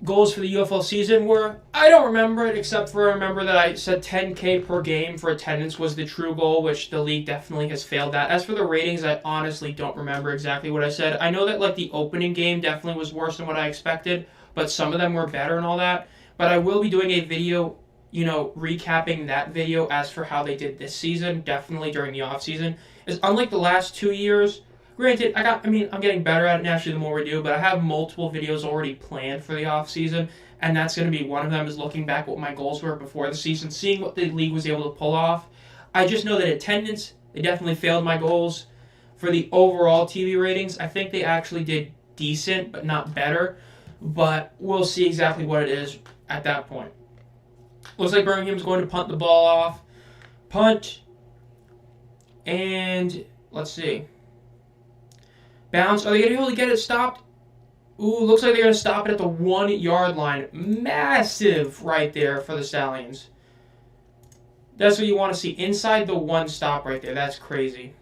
goals for the UFL season were? I don't remember it, except for remember that I said 10K per game for attendance was the true goal, which the league definitely has failed at. As for the ratings, I honestly don't remember exactly what I said. I know that the opening game definitely was worse than what I expected, but some of them were better and all that. But I will be doing a video, recapping that video as for how they did this season, definitely during the off season. Is unlike the last 2 years. Granted, I'm getting better at it naturally the more we do, but I have multiple videos already planned for the off-season, and that's going to be one of them, is looking back what my goals were before the season, seeing what the league was able to pull off. I just know that attendance, they definitely failed my goals. For the overall TV ratings, I think they actually did decent, but not better, but we'll see exactly what it is at that point. Looks like Birmingham's going to punt the ball off. Punt, and let's see. Bounce. Are they going to be able to get it stopped? Ooh, looks like they're going to stop it at the 1 yard line. Massive right there for the Stallions. That's what you want to see. Inside the 1 stop right there. That's crazy.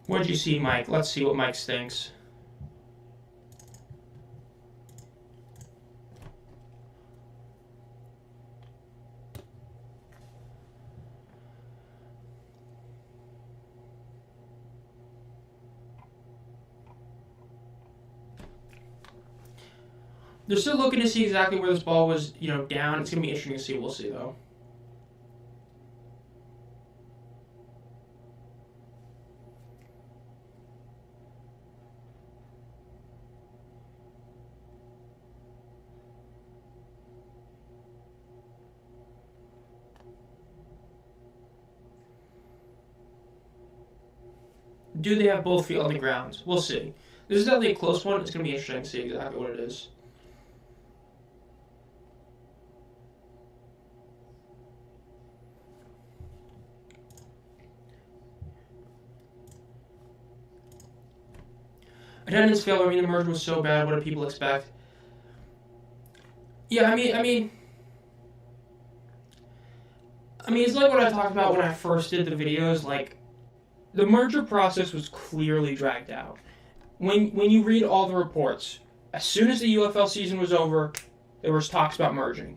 What did you see, Mike? Let's see what Mike thinks. They're still looking to see exactly where this ball was, down. It's going to be interesting to see. We'll see, though. Do they have both feet on the ground? We'll see. This is definitely a close one. It's going to be interesting to see exactly what it is. Attendance failed. The merger was so bad. What do people expect? Yeah, I mean, it's like what I talked about when I first did the videos. Like, the merger process was clearly dragged out. When you read all the reports, as soon as the UFL season was over, there was talks about merging.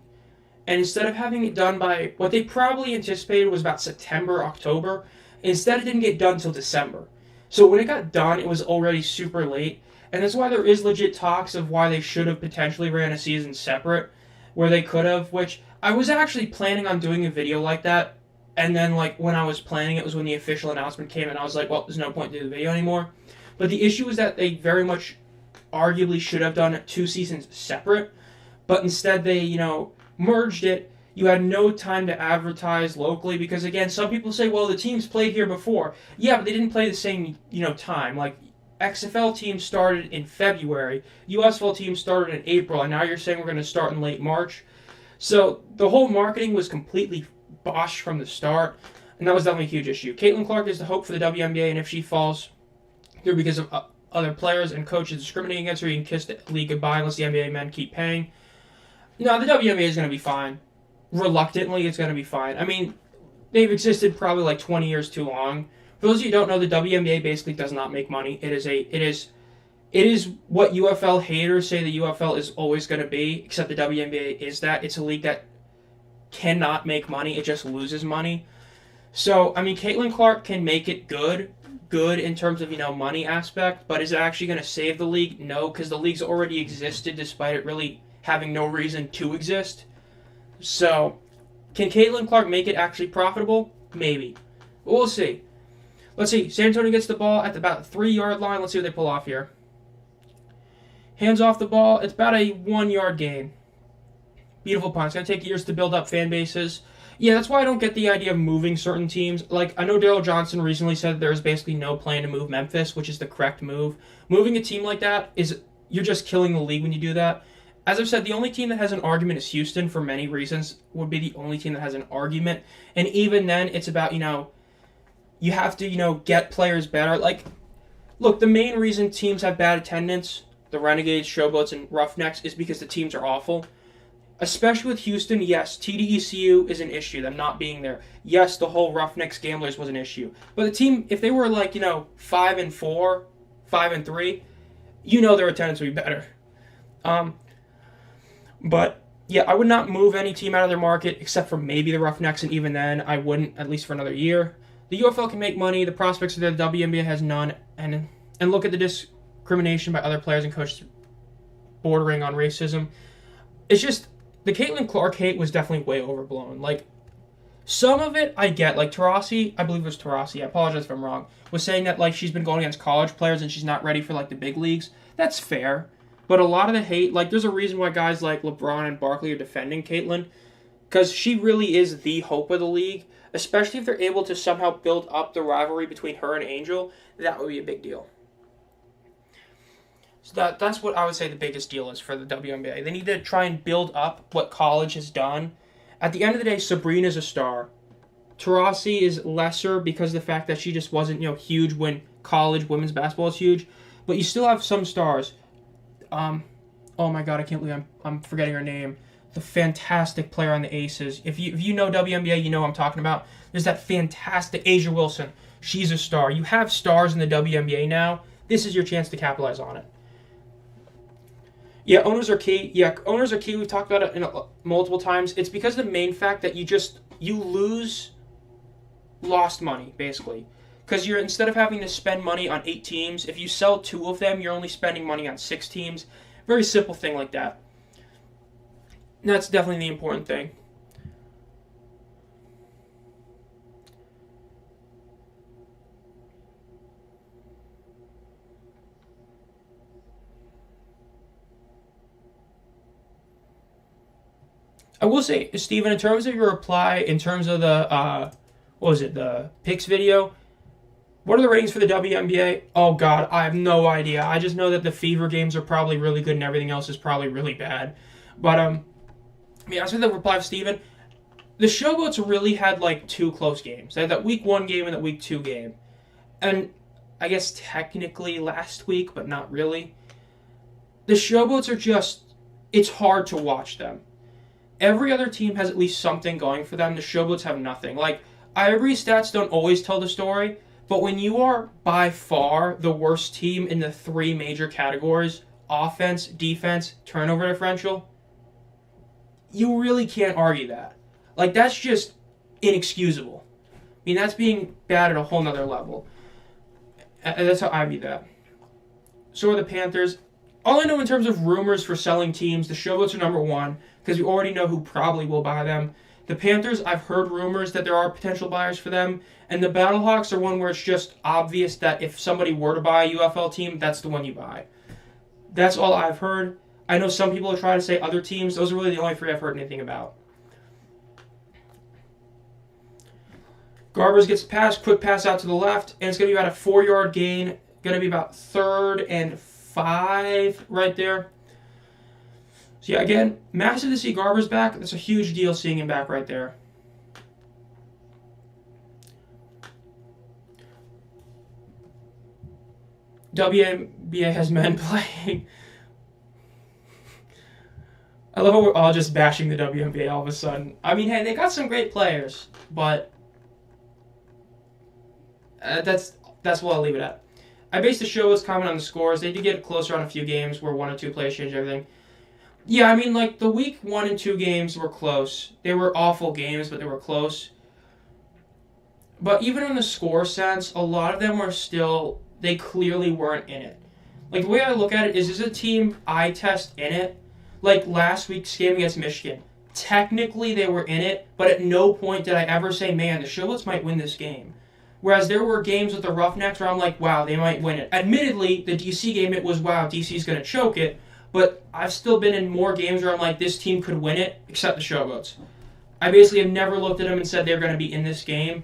And instead of having it done by what they probably anticipated was about September, October, instead it didn't get done until December. So when it got done, it was already super late. And that's why there is legit talks of why they should have potentially ran a season separate, where they could have, which I was actually planning on doing a video like that, and then like when I was planning it was when the official announcement came, and I was like, well, there's no point to do the video anymore. But the issue is that they very much arguably should have done 2 seasons separate, but instead they, merged it. You had no time to advertise locally because, again, some people say, well, the teams played here before. Yeah, but they didn't play the same, time. Like, XFL teams started in February, USFL teams started in April, and now you're saying we're going to start in late March. So the whole marketing was completely botched from the start, and that was definitely a huge issue. Caitlin Clark is the hope for the WNBA, and if she falls through because of other players and coaches discriminating against her, you can kiss the league goodbye unless the NBA men keep paying. No, the WNBA is going to be fine. Reluctantly, it's going to be fine. I mean, they've existed probably like 20 years too long. For those of you who don't know, the WNBA basically does not make money. It is what UFL haters say the UFL is always going to be, except the WNBA is that. It's a league that cannot make money. It just loses money. So, I mean, Caitlin Clark can make it good in terms of, money aspect, but is it actually going to save the league? No, because the league's already existed despite it really having no reason to exist. So, can Caitlin Clark make it actually profitable? Maybe. But we'll see. Let's see. San Antonio gets the ball at about the 3-yard line. Let's see what they pull off here. Hands off the ball. It's about a 1-yard gain. Beautiful punt. It's going to take years to build up fan bases. Yeah, that's why I don't get the idea of moving certain teams. Like, I know Daryl Johnson recently said there's basically no plan to move Memphis, which is the correct move. Moving a team like that you're just killing the league when you do that. As I've said, the only team that has an argument is Houston for many reasons. Would be the only team that has an argument. And even then, it's about, you have to, get players better. Like, look, the main reason teams have bad attendance, the Renegades, Showboats, and Roughnecks, is because the teams are awful. Especially with Houston, yes, TDECU is an issue, them not being there. Yes, the whole Roughnecks Gamblers was an issue. But the team, if they were like, 5-4, 5-3, their attendance would be better. But, yeah, I would not move any team out of their market except for maybe the Roughnecks, and even then, I wouldn't, at least for another year. The UFL can make money. The prospects of the WNBA has none. And look at the discrimination by other players and coaches bordering on racism. It's just, the Caitlin Clark hate was definitely way overblown. Like, some of it I get. Like, Tarasi, I believe it was Tarasi, I apologize if I'm wrong, was saying that, like, she's been going against college players and she's not ready for, like, the big leagues. That's fair. But a lot of the hate, like, there's a reason why guys like LeBron and Barkley are defending Caitlin, because she really is the hope of the league, especially if they're able to somehow build up the rivalry between her and Angel. That would be a big deal. So that's what I would say the biggest deal is for the WNBA. They need to try and build up what college has done. At the end of the day, Sabrina's a star. Tarasi is lesser because of the fact that she just wasn't, huge when college women's basketball is huge. But you still have some stars. Oh my god, I can't believe I'm forgetting her name. The fantastic player on the Aces. If you know WNBA, you know what I'm talking about. There's that fantastic Asia Wilson. She's a star. You have stars in the WNBA now. This is your chance to capitalize on it. Yeah, owners are key. Owners are key. We've talked about it multiple times. It's because of the main fact that you lost money, basically. Because instead of having to spend money on 8 teams, if you sell 2 of them, you're only spending money on 6 teams. Very simple thing like that. And that's definitely the important thing. I will say, Steven, in terms of your reply, in terms of the, the picks video, what are the ratings for the WNBA? Oh, God, I have no idea. I just know that the Fever games are probably really good and everything else is probably really bad. But, as for the reply of Steven, the Showboats really had, 2 close games. They had that Week 1 game and that Week 2 game. And I guess technically last week, but not really. The Showboats are just, it's hard to watch them. Every other team has at least something going for them. The Showboats have nothing. I agree stats don't always tell the story, but when you are by far the worst team in the 3 major categories, offense, defense, turnover differential, you really can't argue that. That's just inexcusable. I mean, that's being bad at a whole nother level. And that's how I view that. So are the Panthers. All I know in terms of rumors for selling teams, the Showboats are number 1. because we already know who probably will buy them. The Panthers, I've heard rumors that there are potential buyers for them. And the Battlehawks are one where it's just obvious that if somebody were to buy a UFL team, that's the one you buy. That's all I've heard. I know some people are trying to say other teams. Those are really the only three I've heard anything about. Garbers gets a pass, quick pass out to the left, and it's going to be about a 4-yard gain. Going to be about 3rd and 5 right there. So yeah, again, massive to see Garbers back. That's a huge deal seeing him back right there. WNBA has men playing. I love how we're all just bashing the WNBA all of a sudden. I mean, hey, they got some great players, but that's what I'll leave it at. I based the show as comment on the scores. They did get closer on a few games where 1 or 2 players changed everything. Yeah, I mean, like, the week 1 and 2 games were close. They were awful games, but they were close. But even in the score sense, a lot of them were still, they clearly weren't in it. Like, the way I look at it is a team eye test in it? Like last week's game against Michigan. Technically, they were in it, but at no point did I ever say, man, the Sherlotts might win this game. Whereas there were games with the Roughnecks where I'm like, wow, they might win it. Admittedly, the DC game, it was, wow, DC's going to choke it. But I've still been in more games where I'm like, this team could win it, except the Showboats. I basically have never looked at them and said they're going to be in this game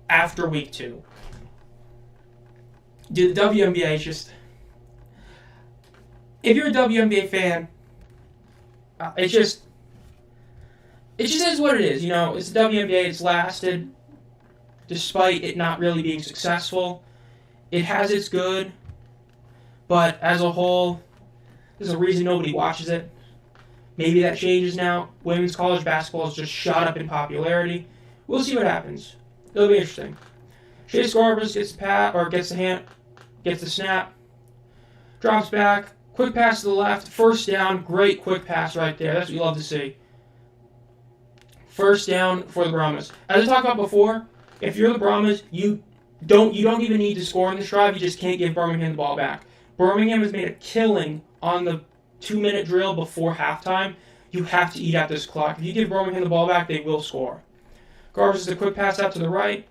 after week 2. Dude, the WNBA is just... If you're a WNBA fan, it just is what it is. You know, it's the WNBA. It's lasted despite it not really being successful. It has its good, but as a whole, there's a reason nobody watches it. Maybe that changes now. Women's college basketball has just shot up in popularity. We'll see what happens. It'll be interesting. Chase Garbers gets the snap, drops back, quick pass to the left, first down, great quick pass right there. That's what you love to see. First down for the Brahmas. As I talked about before, if you're the Brahmas, you don't even need to score in this drive. You just can't give Birmingham the ball back. Birmingham has made a killing on the 2-minute drill before halftime. You have to eat out this clock. If you give Birmingham the ball back, they will score. Garbers is a quick pass out to the right.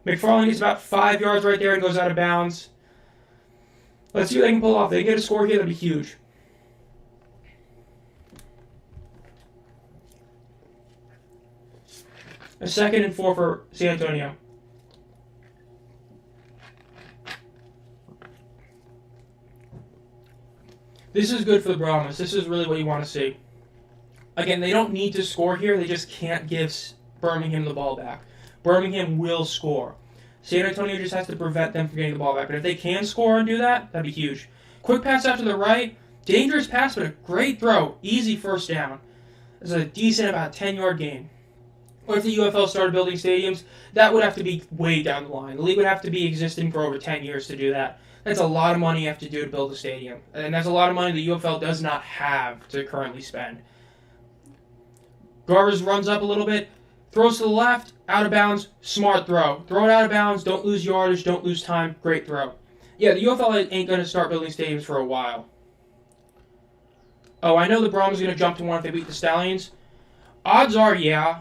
McFarland gets about 5 yards right there and goes out of bounds. Let's see what they can pull off. If they get a score here, that'd be huge. A 2nd and 4 for San Antonio. This is good for the Brahmas. This is really what you want to see. Again, they don't need to score here. They just can't give Birmingham the ball back. Birmingham will score. San Antonio just has to prevent them from getting the ball back. But if they can score and do that, that'd be huge. Quick pass out to the right. Dangerous pass, but a great throw. Easy first down. It's a decent, about 10-yard gain. Or if the UFL started building stadiums, that would have to be way down the line. The league would have to be existing for over 10 years to do that. That's a lot of money you have to do to build a stadium. And that's a lot of money the UFL does not have to currently spend. Garbers runs up a little bit, throws to the left, out of bounds, smart throw. Throw it out of bounds, don't lose yardage, don't lose time, great throw. Yeah, the UFL ain't going to start building stadiums for a while. Oh, I know the Brahmas are going to jump to 1 if they beat the Stallions. Odds are, yeah.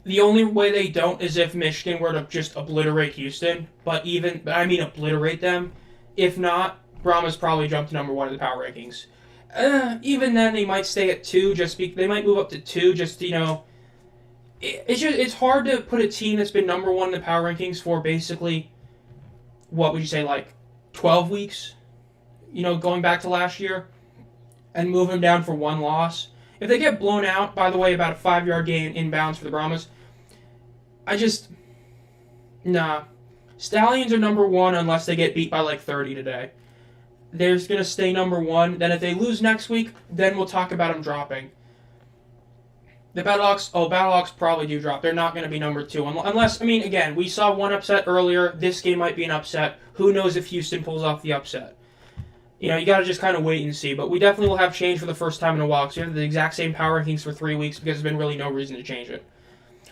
The only way they don't is if Michigan were to just obliterate Houston. But obliterate them. If not, Brahmas probably jump to number 1 in the power rankings. Even then, they might stay at 2. They might move up to 2. It's hard to put a team that's been number 1 in the power rankings for basically, what would you say, like 12 weeks? Going back to last year, and move them down for 1 loss. If they get blown out, by the way, about a 5-yard gain inbounds for the Brahmas, nah. Stallions are number 1 unless they get beat by like 30 today. They're just going to stay number 1. Then if they lose next week, then we'll talk about them dropping. The Battlehawks probably do drop. They're not going to be number 2. Unless, again, we saw one upset earlier. This game might be an upset. Who knows if Houston pulls off the upset? You got to just kind of wait and see. But we definitely will have change for the first time in a while. Because we have the exact same power rankings for 3 weeks because there's been really no reason to change it.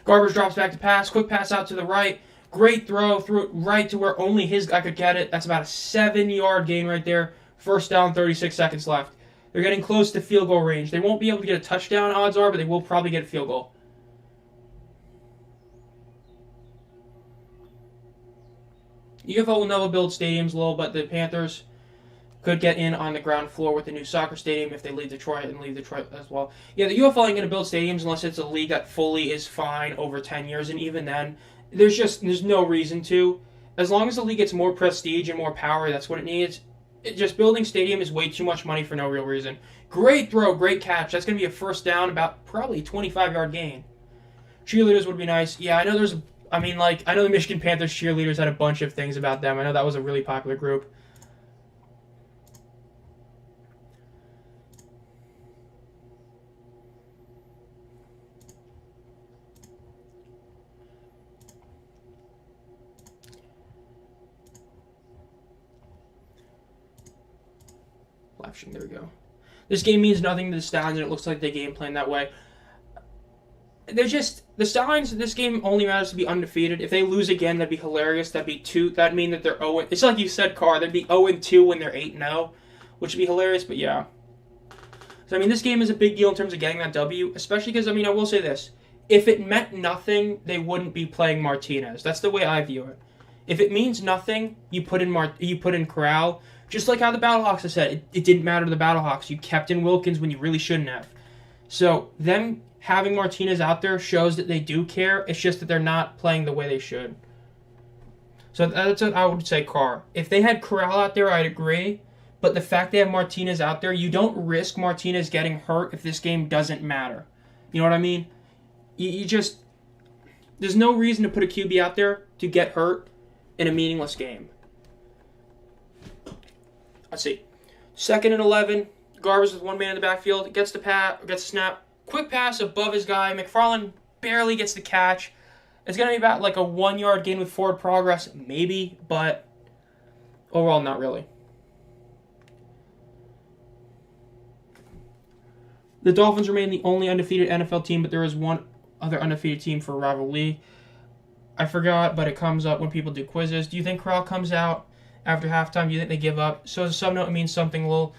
Garbers drops back to pass. Quick pass out to the right. Great throw. Threw it right to where only his guy could get it. That's about a 7-yard gain right there. First down, 36 seconds left. They're getting close to field goal range. They won't be able to get a touchdown, odds are, but they will probably get a field goal. UFL will never build stadiums, lol, but the Panthers could get in on the ground floor with the new soccer stadium if they leave Detroit and leave Detroit as well. Yeah, the UFL ain't going to build stadiums unless it's a league that fully is fine over 10 years, and even then, there's no reason to. As long as the league gets more prestige and more power, that's what it needs. Just building stadium is way too much money for no real reason. Great throw, great catch. That's going to be a first down, about probably a 25-yard gain. Cheerleaders would be nice. Yeah, I know I know the Michigan Panthers cheerleaders had a bunch of things about them. I know that was a really popular group. There we go. This game means nothing to the Stallions, and it looks like they game plan that way. The Stallions, this game only matters to be undefeated. If they lose again, that'd be hilarious. That'd mean that they're 0. It's like you said, Carr. They'd be 0-2 when they're 8-0, which would be hilarious, but yeah. So, this game is a big deal in terms of getting that W, especially because, I will say this. If it meant nothing, they wouldn't be playing Martinez. That's the way I view it. If it means nothing, you put in Corral. Just like how the Battlehawks have said, it didn't matter to the Battlehawks. You kept in Wilkins when you really shouldn't have. So, them having Martinez out there shows that they do care. It's just that they're not playing the way they should. So, that's what I would say, Carr. If they had Corral out there, I'd agree. But the fact they have Martinez out there, you don't risk Martinez getting hurt if this game doesn't matter. You know what I mean? There's no reason to put a QB out there to get hurt in a meaningless game. Let's see. 2nd and 11. Garbers with one man in the backfield. Gets the snap. Quick pass above his guy. McFarland barely gets the catch. It's going to be about like a 1-yard gain with forward progress. Maybe, but overall not really. The Dolphins remain the only undefeated NFL team, but there is one other undefeated team for a rival league. I forgot, but it comes up when people do quizzes. Do you think Corral comes out after halftime? Do you think they give up? So as a sub-note, it means something a little...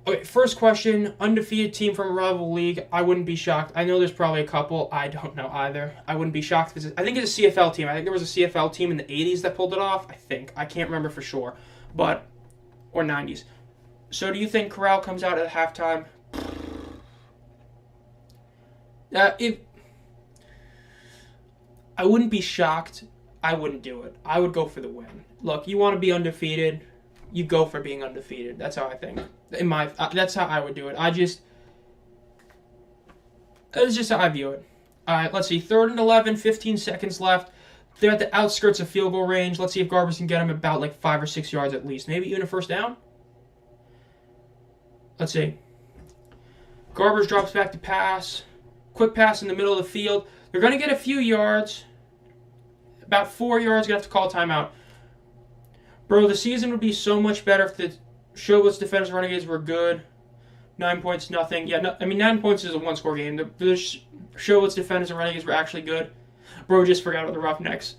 Okay, first question, undefeated team from a rival league. I wouldn't be shocked. I know there's probably a couple. I don't know either. I wouldn't be shocked. I think it's a CFL team. I think there was a CFL team in the 80s that pulled it off. I think. I can't remember for sure. Or 90s. So do you think Corral comes out at halftime? I wouldn't be shocked. I wouldn't do it. I would go for the win. Look, you want to be undefeated, you go for being undefeated. That's how I think. That's how I would do it. That's just how I view it. All right, let's see. 3rd and 11, 15 seconds left. They're at the outskirts of field goal range. Let's see if Garbers can get them about like 5 or 6 yards at least. Maybe even a first down. Let's see. Garbers drops back to pass. Quick pass in the middle of the field. They're going to get a few yards. About 4 yards. Going to have to call timeout. Bro, the season would be so much better if the Showless defenders and renegades were good. 9 points, nothing. Yeah, 9 points is a one-score game. The Showless defenders and renegades were actually good. Bro just forgot about the Roughnecks.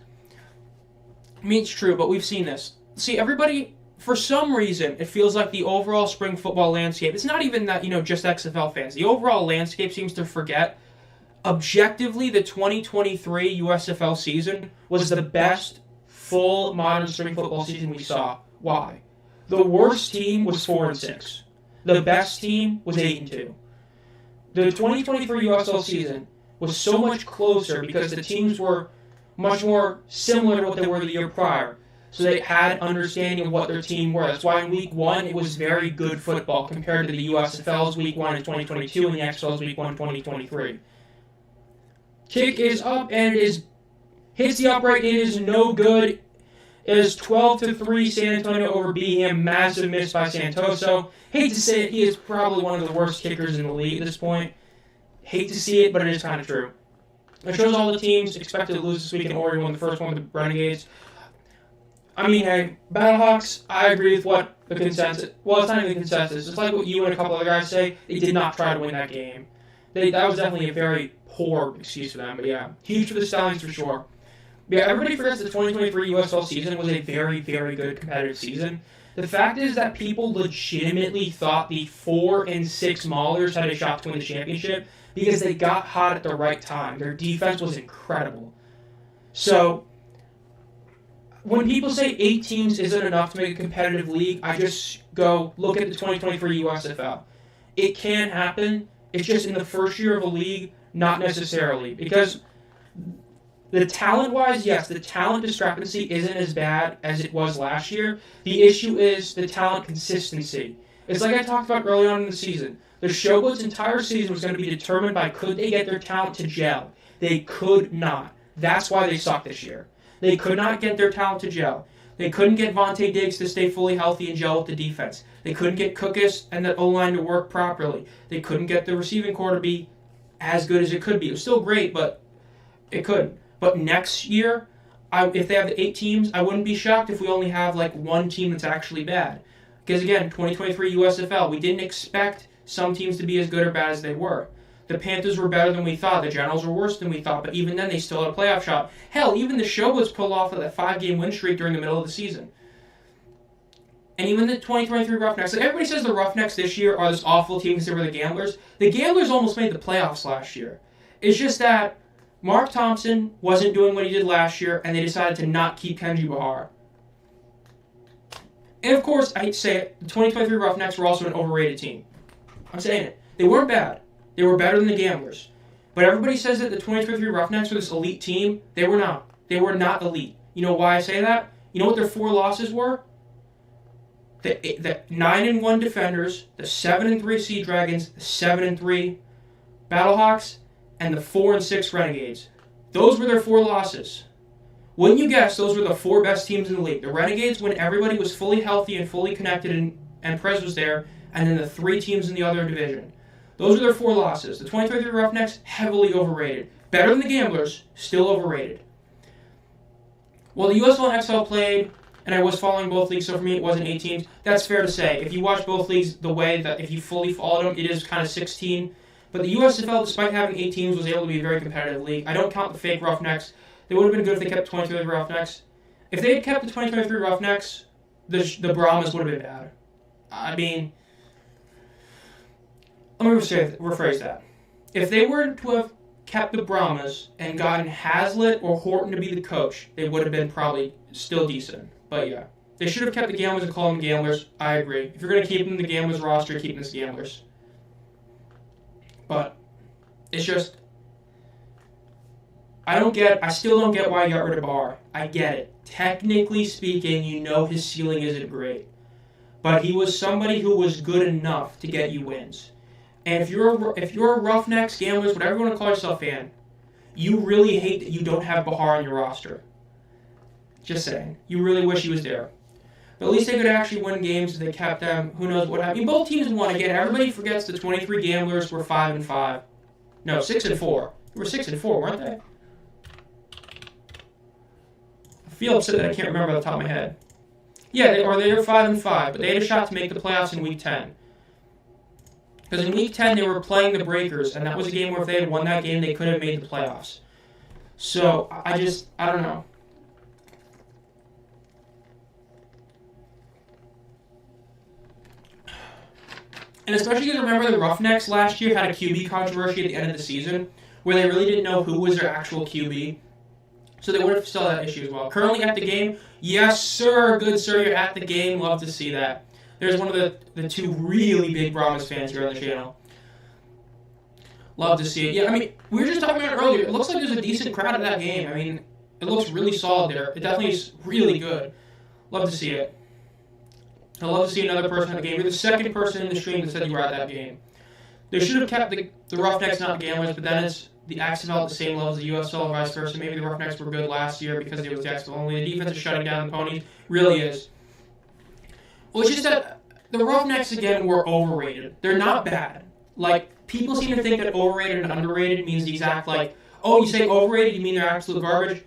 It's true, but we've seen this. See, everybody, for some reason, it feels like the overall spring football landscape, it's not even that, just XFL fans. The overall landscape seems to forget, objectively, the 2023 USFL season was the best full modern spring football season we saw. Why? The worst team was 4-6. The best team was 8-2. The 2023 USFL season was so much closer because the teams were much more similar to what they were the year prior. So they had understanding of what their team were. That's why in Week 1 it was very good football compared to the USFL's Week 1 in 2022 and the XFL's Week 1 in 2023. Kick is up and hits the upright. It is no good. It is 12-3 San Antonio over Birmingham. Massive miss by Santoso. Hate to say it, he is probably one of the worst kickers in the league at this point. Hate to see it, but it is kind of true. It shows all the teams expected to lose this week, and Oregon won the first one with the Renegades. Hey, Battlehawks, I agree with what the consensus... Well, it's not even the consensus. It's like what you and a couple other guys say. They did not try to win that game. That was definitely a very poor excuse for them, but yeah. Huge for the Stallions for sure. Yeah, everybody forgets the 2023 USL season was a very, very good competitive season. The fact is that people legitimately thought the 4 and 6 Maulers had a shot to win the championship because they got hot at the right time. Their defense was incredible. So, when people say 8 teams isn't enough to make a competitive league, I just go look at the 2023 USFL. It can happen. It's just in the first year of a league, not necessarily. Because the talent-wise, yes, the talent discrepancy isn't as bad as it was last year. The issue is the talent consistency. It's like I talked about early on in the season. The Showboat's entire season was going to be determined by could they get their talent to gel. They could not. That's why they suck this year. They could not get their talent to gel. They couldn't get Vontae Diggs to stay fully healthy and gel with the defense. They couldn't get Cookus and the O-line to work properly. They couldn't get the receiving core to be as good as it could be. It was still great, but it couldn't. But next year, if they have the 8 teams, I wouldn't be shocked if we only have like one team that's actually bad. Because again, 2023 USFL, we didn't expect some teams to be as good or bad as they were. The Panthers were better than we thought. The Generals were worse than we thought. But even then, they still had a playoff shot. Hell, even the Showboats pulled off of that 5-game win streak during the middle of the season. And even the 2023 Roughnecks. Like everybody says the Roughnecks this year are this awful team because they were the Gamblers. The Gamblers almost made the playoffs last year. It's just that Mark Thompson wasn't doing what he did last year, and they decided to not keep Kenji Bahar. And of course, I hate to say it, the 2023 Roughnecks were also an overrated team. I'm saying it. They weren't bad. They were better than the Gamblers. But everybody says that the 2023 Roughnecks were this elite team. They were not. They were not elite. You know why I say that? You know what their 4 losses were? The 9-1 Defenders, the 7-3 Sea Dragons, the 7-3 Battlehawks, and the 4-6 Renegades. Those were their 4 losses. Wouldn't you guess those were the 4 best teams in the league? The Renegades when everybody was fully healthy and fully connected and Prez was there, and then the 3 teams in the other division. Those are their 4 losses. The 2023 Roughnecks, heavily overrated. Better than the Gamblers, still overrated. Well, the USFL and XFL played, and I was following both leagues, so for me it wasn't 8 teams. That's fair to say. If you watch both leagues the way that if you fully followed them, it is kind of 16. But the USFL, despite having 8 teams, was able to be a very competitive league. I don't count the fake Roughnecks. They would have been good if they kept the 2023 Roughnecks. If they had kept the 2023 Roughnecks, the Brahmas would have been bad. I mean, let me rephrase that. If they were to have kept the Brahmas and gotten Hazlitt or Horton to be the coach, they would have been probably still decent. But yeah, they should have kept the Gamblers and called them Gamblers. I agree. If you're going to keep them in the Gamblers roster, keep them as Gamblers. But it's just, I still don't get why you got rid of Barr. I get it. Technically speaking, you know his ceiling isn't great. But he was somebody who was good enough to get you wins. And if you're a Roughnecks, Gamblers, whatever you want to call yourself fan, you really hate that you don't have Bahar on your roster. Just saying. You really wish he was there. But at least they could actually win games if they kept them. Who knows what happened. I mean, both teams won. Again, everybody forgets the 23 Gamblers were 5-5. No, 6-4. They were 6-4, weren't they? I feel upset that I can't remember off the top of my head. Yeah, they were 5-5, but they had a shot to make the playoffs in Week 10. Because in Week 10, they were playing the Breakers, and that was a game where if they had won that game, they could have made the playoffs. So, I don't know. And especially because remember the Roughnecks last year had a QB controversy at the end of the season, where they really didn't know who was their actual QB. So they would have still had that issue as well. Currently at the game, yes sir, good sir, you're at the game, love to see that. There's one of the 2 really big Brahmas fans here on the channel. Love to see it. Yeah, I mean, we were just talking about it earlier. It looks like there's a decent crowd at that game. I mean, it looks really solid there. It definitely is really good. Love to see it. I'd love to see another person at the game. You're the second person in the stream that said you were at that game. They should have kept the Roughnecks, not the Gamblers, but then it's the XFL at the same level as the UFL and vice versa. Maybe the Roughnecks were good last year because it was the XFL only. The defense is shutting down the Ponies. Really is. Well, it's just that the Roughnecks, again, were overrated. They're not bad. Like, people seem to think that overrated and underrated means the exact, like, oh, you say overrated, you mean they're absolute garbage?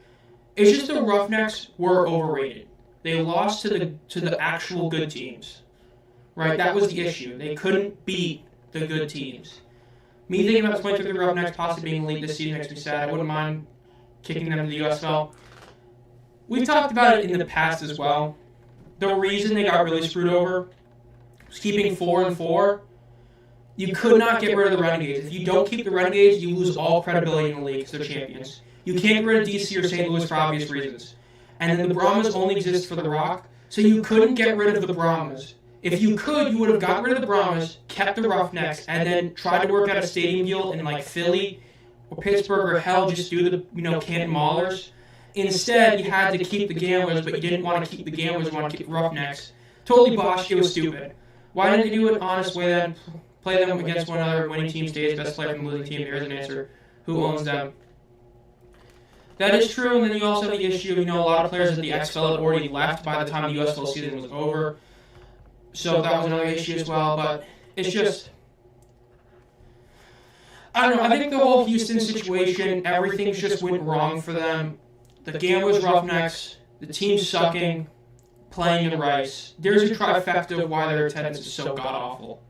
It's just the Roughnecks were overrated. They lost to the actual good teams. Right? That was the issue. They couldn't beat the good teams. Me thinking about the 23 Roughnecks possibly being elite this season makes me sad. I wouldn't mind kicking them to the USL. We've talked about it in the past as well. the reason they got really screwed over was keeping 4-4. You could not get rid of the Renegades. If you don't keep the Renegades, you lose all credibility in the league because they're champions. You can't get rid of DC or St. Louis for obvious reasons. And then the Brahmas only exist for The Rock, so you couldn't get rid of the Brahmas. If you could, you would have gotten rid of the Brahmas, kept the Roughnecks, and then tried to work out a stadium deal in like Philly or Pittsburgh or hell, just do the Canton Maulers. Instead, you had to keep the Gamblers, but you didn't want to keep the Gamblers, you wanted to keep the Roughnecks. Totally botched, it was stupid. Why didn't they do it honest way then? Play them against one another, winning team stays, best player from the losing team, here's an answer. Who owns them? That is true, and then you also have the issue of, a lot of players at the XFL had already left by the time the USFL season was over. So that was another issue as well, but it's just... I don't know, I think the whole Houston situation, everything just went wrong for them. The Gamblers, Roughnecks, the team sucking, playing in Rice. There's a trifecta of why their attendance is so god-awful.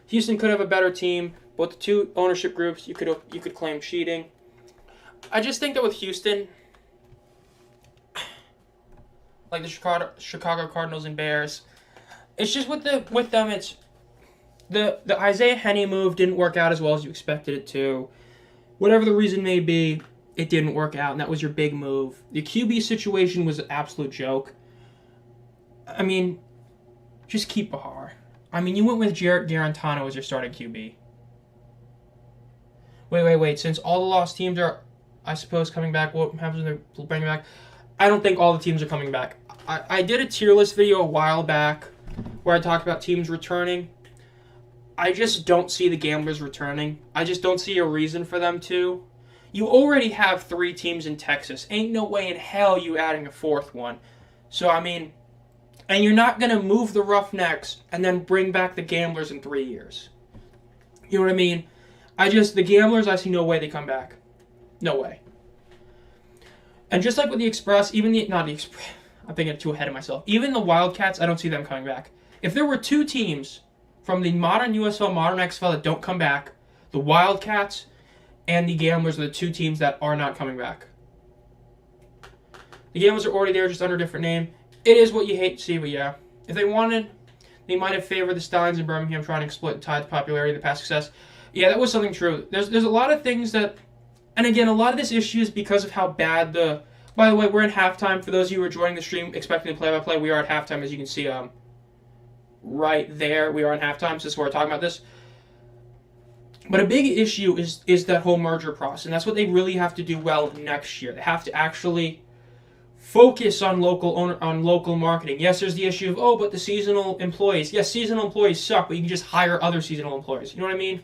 Houston could have a better team, but the two ownership groups, you could claim cheating. I just think that with Houston, like the Chicago Cardinals and Bears, it's just with them, it's the Isaiah Henney move didn't work out as well as you expected it to. Whatever the reason may be, it didn't work out, and that was your big move. The QB situation was an absolute joke. I mean, just keep Bahar. I mean, you went with Jarrett Garantano as your starting QB. Wait. Since all the lost teams are, I suppose, coming back, what happens when they're bringing back? I don't think all the teams are coming back. I did a tier list video a while back where I talked about teams returning. I just don't see the Gamblers returning. I just don't see a reason for them to. You already have 3 teams in Texas. Ain't no way in hell you adding a 4th one. So, I mean... And you're not going to move the Roughnecks and then bring back the Gamblers in 3 years. You know what I mean? The Gamblers, I see no way they come back. No way. And just like with the Express, not the Express, I'm thinking too ahead of myself. Even the Wildcats, I don't see them coming back. If there were 2 teams from the modern USL, modern XFL that don't come back, the Wildcats and the Gamblers are the 2 teams that are not coming back. The Gamblers are already there, just under a different name. It is what you hate to see, but yeah. If they wanted, they might have favored the Stallions in Birmingham trying to exploit the Tide's popularity and the past success. Yeah, that was something true. There's a lot of things that... And again, a lot of this issue is because of how bad the... By the way, we're in halftime. For those of you who are joining the stream expecting the play-by-play, we are at halftime, as you can see right there. We are in halftime, so this is where we're talking about this. But a big issue is that whole merger process, and that's what they really have to do well next year. They have to actually... focus on local marketing. Yes, there's the issue of, but the seasonal employees. Yes, seasonal employees suck, but you can just hire other seasonal employees. You know what I mean?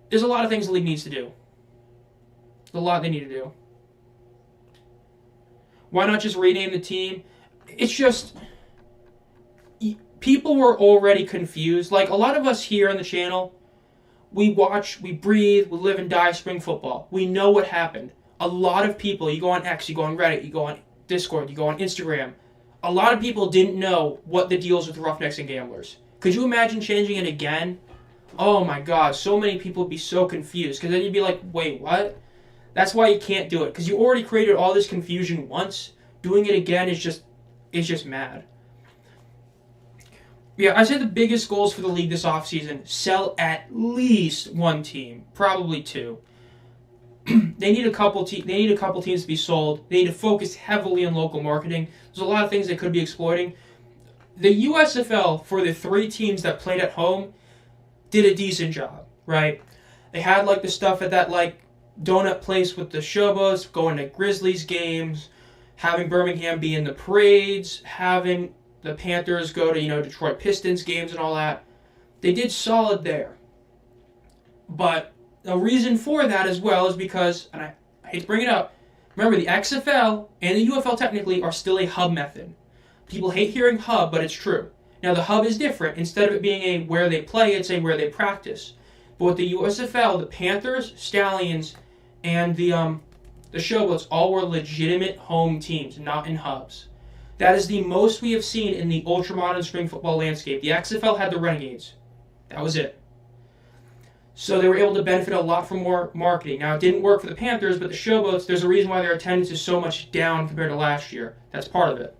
There's a lot of things the league needs to do. There's a lot they need to do. Why not just rename the team? It's just... People were already confused. Like, a lot of us here on the channel, we watch, we breathe, we live and die spring football. We know what happened. A lot of people, you go on X, you go on Reddit, you go on Discord, you go on Instagram. A lot of people didn't know what the deals with Roughnecks and Gamblers. Could you imagine changing it again? Oh my god, so many people would be so confused. Because then you'd be like, wait, what? That's why you can't do it. Because you already created all this confusion once. Doing it again is just mad. Yeah, I said the biggest goals for the league this offseason, sell at least 1 team. Probably 2. They need a couple teams to be sold. They need to focus heavily on local marketing. There's a lot of things they could be exploiting. The USFL, for the 3 teams that played at home, did a decent job, right? They had the stuff at that donut place with the Showboats, going to Grizzlies games, having Birmingham be in the parades, having the Panthers go to Detroit Pistons games and all that. They did solid there, but the reason for that as well is because, and I hate to bring it up, remember the XFL and the UFL technically are still a hub method. People hate hearing hub, but it's true. Now the hub is different. Instead of it being a where they play, it's a where they practice. But with the USFL, the Panthers, Stallions, and the Showboats all were legitimate home teams, not in hubs. That is the most we have seen in the ultramodern spring football landscape. The XFL had the Renegades. That was it. So they were able to benefit a lot from more marketing. Now, it didn't work for the Panthers, but the Showboats, there's a reason why their attendance is so much down compared to last year. That's part of it.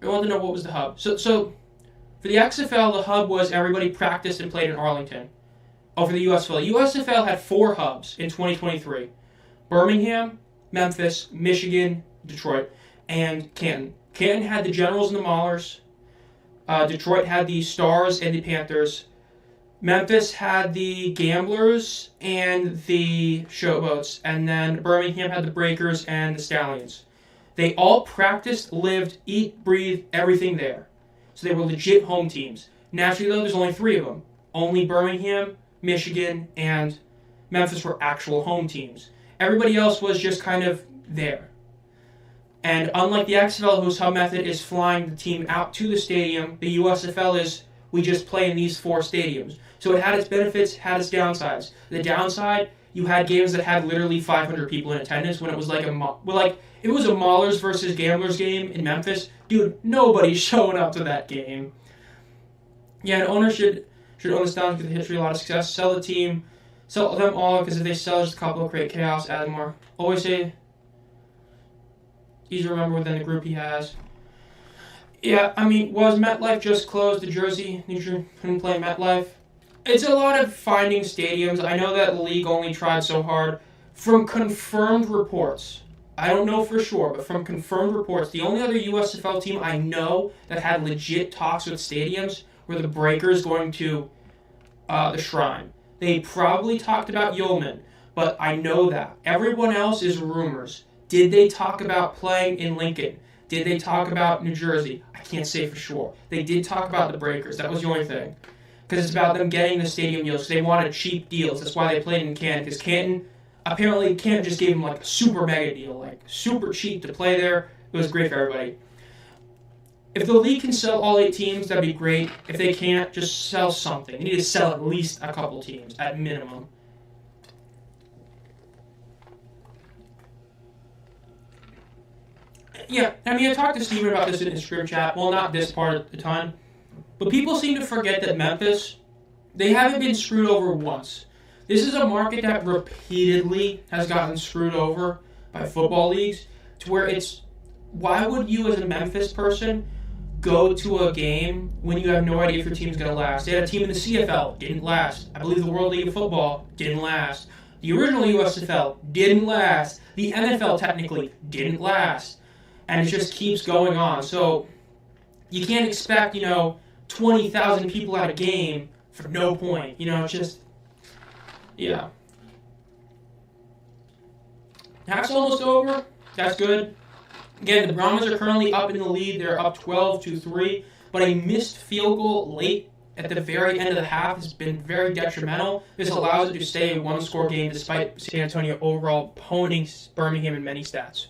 I want to know what was the hub. So for the XFL, the hub was everybody practiced and played in Arlington. Oh, for the USFL. USFL had 4 hubs in 2023. Birmingham, Memphis, Michigan, Detroit, and Canton. Canton had the Generals and the Maulers. Detroit had the Stars and the Panthers. Memphis had the Gamblers and the Showboats. And then Birmingham had the Breakers and the Stallions. They all practiced, lived, eat, breathe, everything there. So they were legit home teams. Naturally, though, there's only 3 of them. Only Birmingham, Michigan, and Memphis were actual home teams. Everybody else was just kind of there. And unlike the XFL, whose hub method is flying the team out to the stadium, the USFL is we just play in these 4 stadiums. So it had its benefits, had its downsides. The downside, you had games that had literally 500 people in attendance when it was like if it was a Maulers versus Gamblers game in Memphis, dude, nobody's showing up to that game. Yeah, an owner should own this down because the history a lot of success. Sell the team, sell them all because if they sell just a couple, create chaos, add more. Always say, easy to remember within the group he has. Yeah, I mean, was MetLife just closed? The Jersey, New Jersey couldn't play MetLife. It's a lot of finding stadiums. I know that the league only tried so hard. From confirmed reports, I don't know for sure, but from confirmed reports, the only other USFL team I know that had legit talks with stadiums were the Breakers going to the Shrine. They probably talked about Yeoman, but I know that. Everyone else is rumors. Did they talk about playing in Lincoln? Did they talk about New Jersey? I can't say for sure. They did talk about the Breakers. That was the only thing. Because it's about them getting the stadium deals. They wanted cheap deals. That's why they played in Canton. Because Canton just gave them like a super mega deal. Like super cheap to play there. It was great for everybody. If the league can sell all 8 teams, that'd be great. If they can't, just sell something. You need to sell at least a couple teams, at minimum. Yeah, I mean, I talked to Steven about this in his group chat. Well, not this part of the time. But people seem to forget that Memphis, they haven't been screwed over once. This is a market that repeatedly has gotten screwed over by football leagues to where it's, why would you as a Memphis person go to a game when you have no idea if your team's going to last? They had a team in the CFL, didn't last. I believe the World League of Football didn't last. The original USFL didn't last. The NFL technically didn't last. And it just keeps going on. So you can't expect, 20,000 people at a game for no point. It's just, yeah. Half's almost over. That's good. Again, the Brahmas are currently up in the lead. They're up 12-3. But a missed field goal late at the very end of the half has been very detrimental. This allows it to stay a one-score game despite San Antonio overall ponying Birmingham in many stats.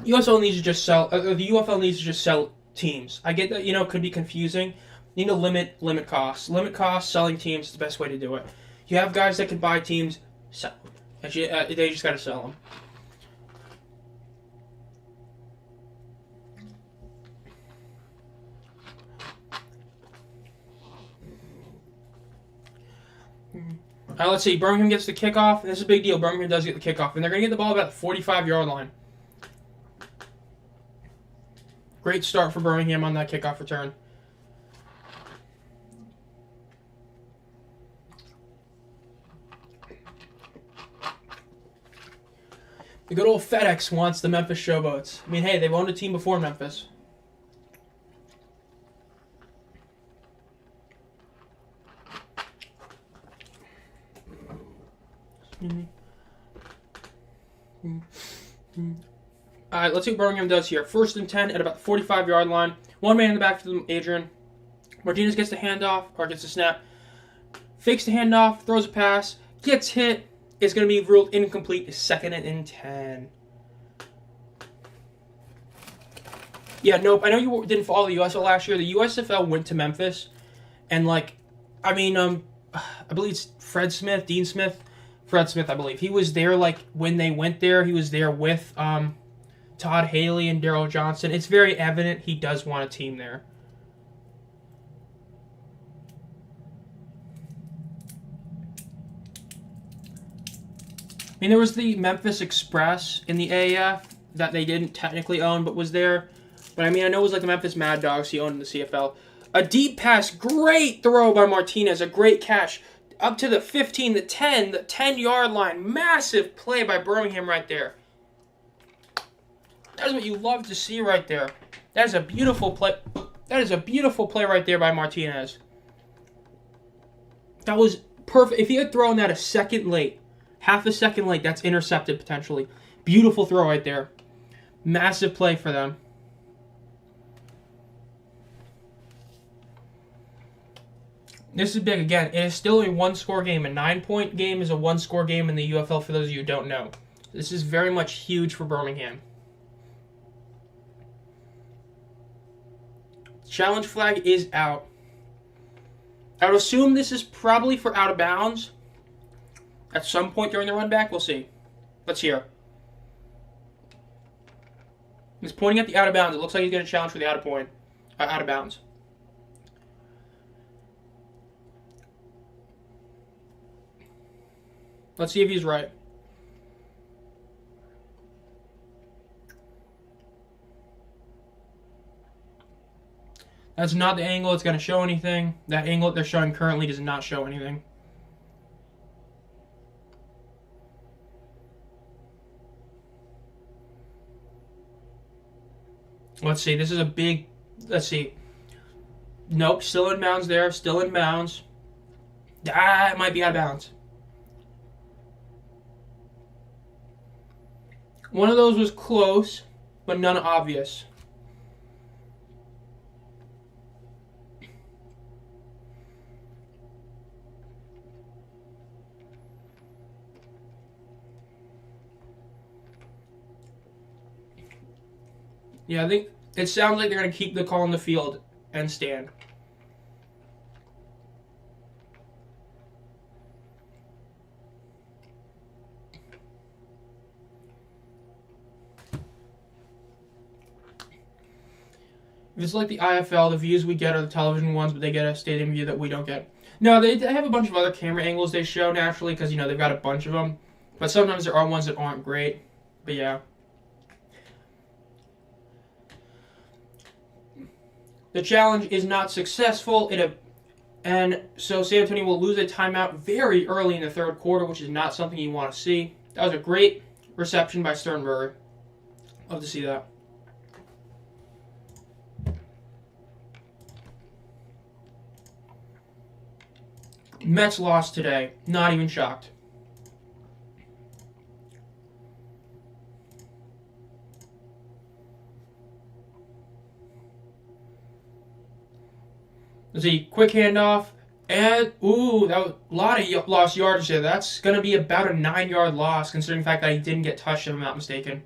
USL needs to just sell. The UFL needs to just sell teams. I get that it could be confusing. You need to limit costs. Limit costs. Selling teams is the best way to do it. You have guys that can buy teams, sell them. They just got to sell them. Let's see. Birmingham gets the kickoff. This is a big deal. Birmingham does get the kickoff. And they're going to get the ball about the 45-yard line. Great start for Birmingham on that kickoff return. The good old FedEx wants the Memphis Showboats. I mean, hey, they've owned a team before Memphis. Alright, let's see what Birmingham does here. 1st and 10 at about the 45-yard line. One man in the back for them, Adrian. Martinez gets the handoff, or gets the snap. Fakes the handoff, throws a pass, gets hit. It's going to be ruled incomplete. 2nd and 10. Yeah, nope. I know you didn't follow the USFL last year. The USFL went to Memphis. And, I believe it's Fred Smith, Dean Smith. Fred Smith, I believe. He was there, when they went there. He was there with Todd Haley and Daryl Johnson. It's very evident he does want a team there. mean, there was the Memphis Express in the AAF that they didn't technically own, but was there. But I mean, I know it was like the Memphis Mad Dogs he owned in the CFL. A deep pass, great throw by Martinez, a great catch. Up to the 15, the 10-yard line. Massive play by Birmingham right there. That is what you love to see right there. That is a beautiful play. That is a beautiful play right there by Martinez. That was perfect. If he had thrown that a second late, half a second late, that's intercepted potentially. Beautiful throw right there. Massive play for them. This is big again. It is still a one-score game. A 9-point game is a one-score game in the UFL for those of you who don't know. This is very much huge for Birmingham. Challenge flag is out. I would assume this is probably for out of bounds. At some point during the run back, we'll see. Let's hear. He's pointing at the out of bounds. It looks like he's going to challenge for the out of bounds. Let's see if he's right. That's not the angle that's going to show anything. That angle that they're showing currently does not show anything. Let's see. This is a big... Let's see. Nope. Still in bounds there. Still in bounds. Ah, it might be out of bounds. One of those was close, but none obvious. Yeah, I think it sounds like they're going to keep the call on the field and stand. If it's like the IFL, the views we get are the television ones, but they get a stadium view that we don't get. No, they have a bunch of other camera angles they show naturally because, you know, they've got a bunch of them. But sometimes there are ones that aren't great. But yeah. The challenge is not successful, and so San Antonio will lose a timeout very early in the third quarter, which is not something you want to see. That was a great reception by Sternberger. Love to see that. Mets lost today. Not even shocked. Let's see, quick handoff, and ooh, that was a lot of lost yardage there. That's going to be about a 9-yard loss, considering the fact that he didn't get touched, if I'm not mistaken.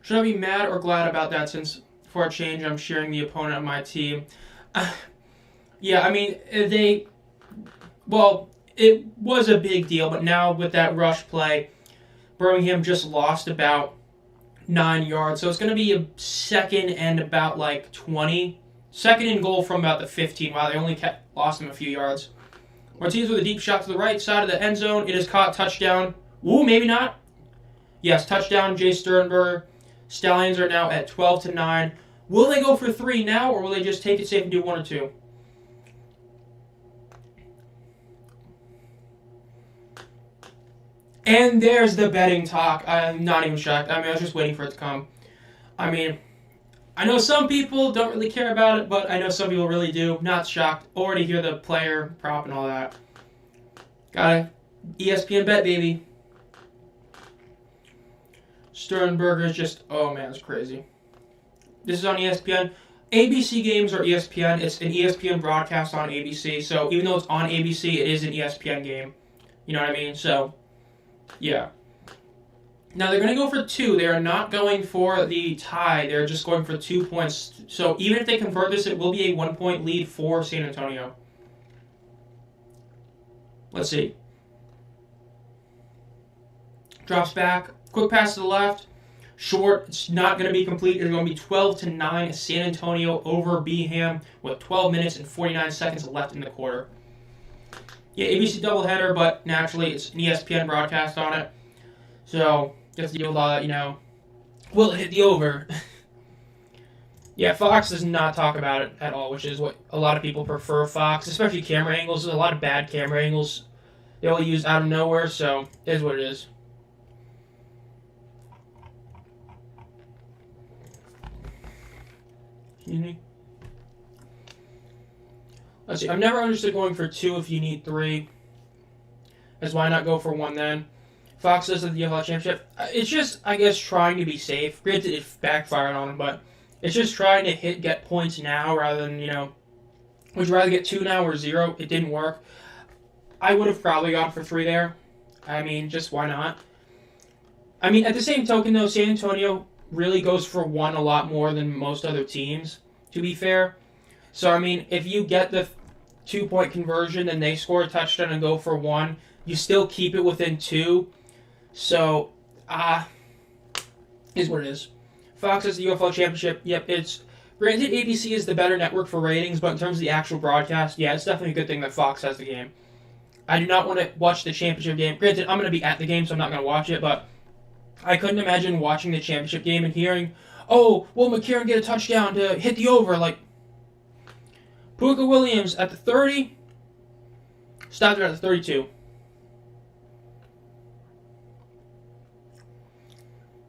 Should I be mad or glad about that, since for a change I'm cheering the opponent on my team? Yeah, I mean, well, it was a big deal, but now with that rush play, Birmingham just lost about 9 yards. So it's going to be a second and about like 20. Second and goal from about the 15. Wow, they only lost him a few yards. Martinez with a deep shot to the right side of the end zone. It is caught. Touchdown. Ooh, maybe not. Yes, touchdown, Jay Sternberger. Stallions are now at 12-9. Will they go for 3 now, or will they just take it safe and do 1 or 2? And there's the betting talk. I'm not even shocked. I mean, I was just waiting for it to come. I mean, I know some people don't really care about it, but I know some people really do. Not shocked. Already hear the player prop and all that. Got it. ESPN bet, baby. Sternberger is just, oh man, it's crazy. This is on ESPN. ABC games are ESPN. It's an ESPN broadcast on ABC. So even though it's on ABC, it is an ESPN game. You know what I mean? So, yeah. Now they're going to go for 2. They are not going for the tie. They're just going for 2 points. So even if they convert this, it will be a 1-point lead for San Antonio. Let's see. Drops back. Quick pass to the left. short. It's not going to be complete. It's going to be 12-9 San Antonio over Birmingham with 12 minutes and 49 seconds left in the quarter. Yeah, ABC doubleheader, but naturally it's an ESPN broadcast on it. So, just deal with all that, will it hit the over? Yeah, Fox does not talk about it at all, which is what a lot of people prefer Fox, especially camera angles. There's a lot of bad camera angles they will use out of nowhere, so it is what it is. Excuse me. Let's see. I've never understood going for 2 if you need 3. That's why not go for 1 then. Fox says at the UFL Championship. It's just, I guess, trying to be safe. Granted, it backfired on him, but it's just trying to get points now rather than, would you rather get 2 now or 0? It didn't work. I would have probably gone for 3 there. I mean, just why not? I mean, at the same token, though, San Antonio really goes for 1 a lot more than most other teams, to be fair. So, I mean, if you get the 2-point conversion and they score a touchdown and go for 1, you still keep it within 2. So, is what it is. Fox is the UFL Championship. Yep, it's... Granted, ABC is the better network for ratings, but in terms of the actual broadcast, yeah, it's definitely a good thing that Fox has the game. I do not want to watch the championship game. Granted, I'm going to be at the game, so I'm not going to watch it, but I couldn't imagine watching the championship game and hearing, oh, will McCarron get a touchdown to hit the over? Like, Puka Williams at the 30, stopped it at the 32.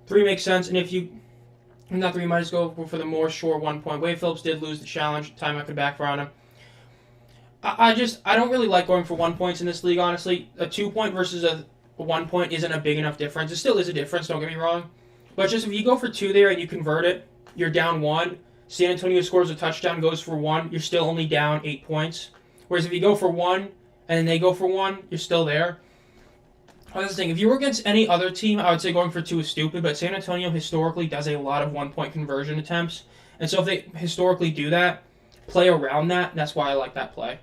3 makes sense, and if you... Not 3, you might as well go for the more sure 1 point. Wade Phillips did lose the challenge. Time I could backfire on him. I don't really like going for 1 points in this league, honestly. A 2-point versus a 1 point isn't a big enough difference. It still is a difference, don't get me wrong. But just if you go for 2 there and you convert it, you're down 1. San Antonio scores a touchdown, goes for 1. You're still only down 8 points. Whereas if you go for 1 and then they go for 1, you're still there. That's the thing. If you were against any other team, I would say going for 2 is stupid. But San Antonio historically does a lot of 1-point conversion attempts. And so if they historically do that, play around that, that's why I like that play.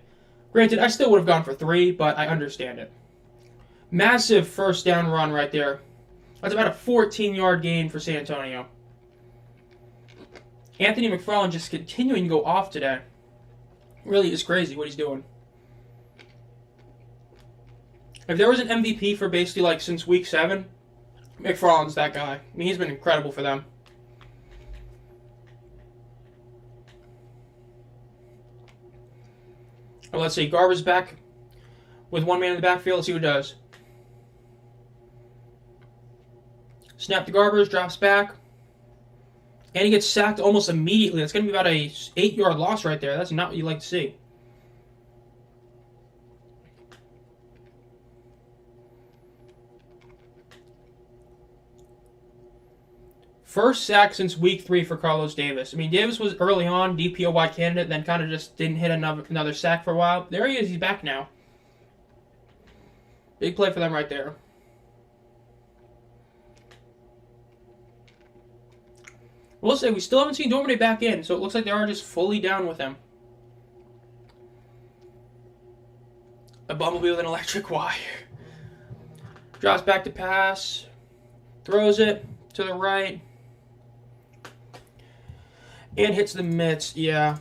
Granted, I still would have gone for 3, but I understand it. Massive first down run right there. That's about a 14-yard gain for San Antonio. Anthony McFarland just continuing to go off today. Really is crazy what he's doing. If there was an MVP for basically since week 7, McFarland's that guy. I mean, he's been incredible for them. Well, let's see. Garber's back with 1 man in the backfield. Let's see what he does. Snap to Garbers, drops back. And he gets sacked almost immediately. That's going to be about a 8-yard loss right there. That's not what you like to see. First sack since week 3 for Carlos Davis. I mean, Davis was early on DPOY candidate, then kind of just didn't hit another sack for a while. There he is. He's back now. Big play for them right there. We'll say we still haven't seen Dormady back in, so it looks like they are just fully down with him. A bumblebee with an electric wire. Drops back to pass. Throws it to the right. And hits the mitts, yeah.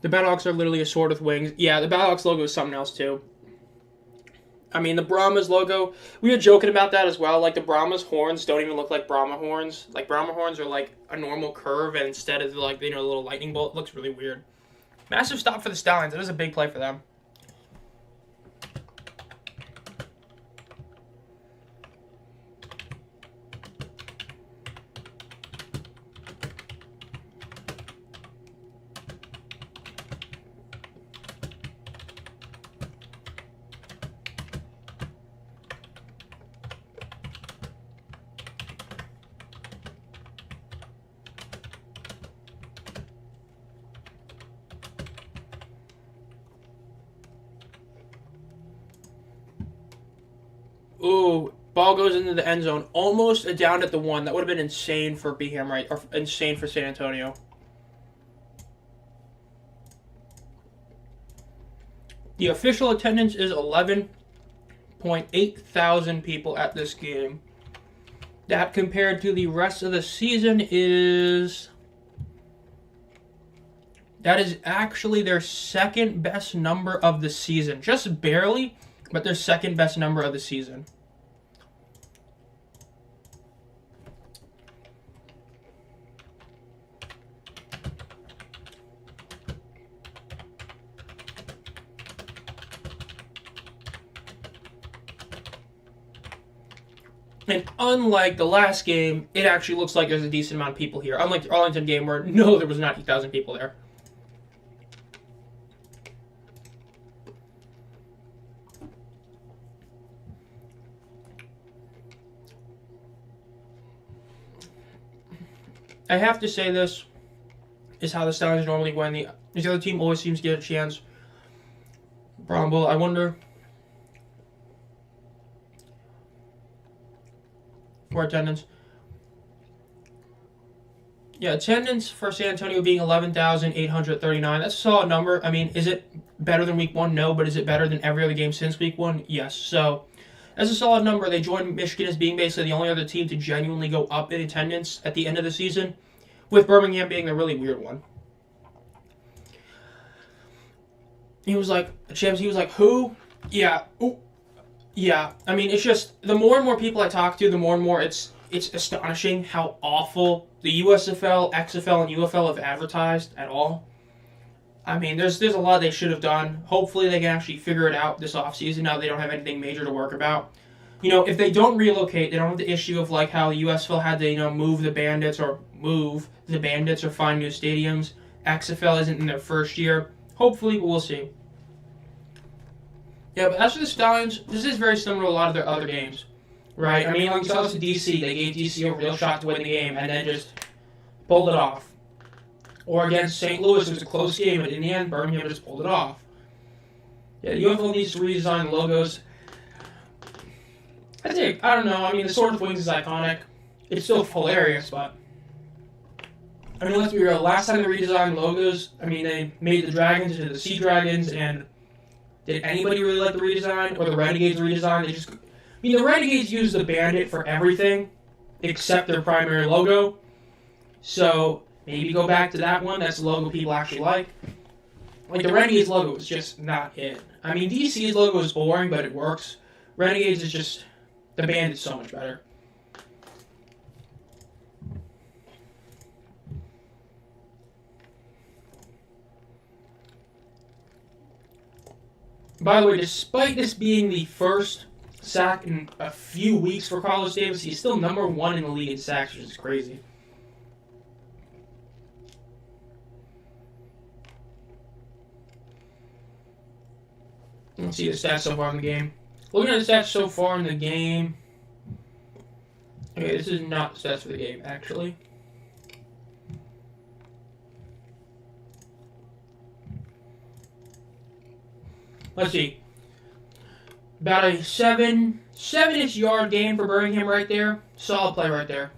The Battlehawks are literally a sword with wings. Yeah, the Battlehawks logo is something else, too. I mean, the Brahmas logo, we were joking about that as well. Like, the Brahmas horns don't even look like Brahma horns. Like, Brahma horns are like a normal curve, and instead of, like, a little lightning bolt, it looks really weird. Massive stop for the Stallions. It is a big play for them. Ooh, ball goes into the end zone. Almost a down at the 1. That would have been insane for Birmingham, right? Or insane for San Antonio. The official attendance is 11.8 thousand people at this game. That compared to the rest of the season is... That is actually their second best number of the season. Just barely, but their second best number of the season. And unlike the last game, it actually looks like there's a decent amount of people here. Unlike the Arlington game where, no, there was not 8,000 people there. I have to say this is how the Stallions normally win. The other team always seems to get a chance. Bromwell, I wonder... For attendance. Yeah, attendance for San Antonio being 11,839. That's a solid number. I mean, is it better than week 1? No, but is it better than every other game since week 1? Yes. So, that's a solid number. They joined Michigan as being basically the only other team to genuinely go up in attendance at the end of the season, with Birmingham being the really weird one. He was like, who? Yeah. Ooh. Yeah, I mean, it's just, the more and more people I talk to, the more and more it's astonishing how awful the USFL, XFL, and UFL have advertised at all. I mean, there's a lot they should have done. Hopefully they can actually figure it out this offseason now they don't have anything major to work about. You know, if they don't relocate, they don't have the issue of like how the USFL had to, move the Bandits or find new stadiums. XFL isn't in their first year. Hopefully, but we'll see. Yeah, but as for the Stallions, this is very similar to a lot of their other games, right? I mean, like you saw this with DC. They gave DC a real shot to win the game and then just pulled it off. Or against St. Louis, it was a close game, but in the end, Birmingham just pulled it off. Yeah, the UFL needs to redesign the logos. I don't know. I mean, the Sword of Wings is iconic. It's still hilarious, but... I mean, let's be real. Last time they redesigned logos, I mean, they made the Dragons into the Sea Dragons, and... Did anybody really like the redesign? Or the Renegades redesign? The Renegades use the Bandit for everything except their primary logo. So, maybe go back to that one. That's the logo people actually like. Like, the Renegades logo is just not it. I mean, DC's logo is boring, but it works. Renegades is just... The Bandit's so much better. By the way, despite this being the first sack in a few weeks for Carlos Davis, he's still number 1 in the league in sacks, which is crazy. Let's see the stats so far in the game. Looking at the stats so far in the game... Okay, this is not the stats for the game, actually. Let's see. About a 7-ish yard gain for Birmingham right there. Solid play right there.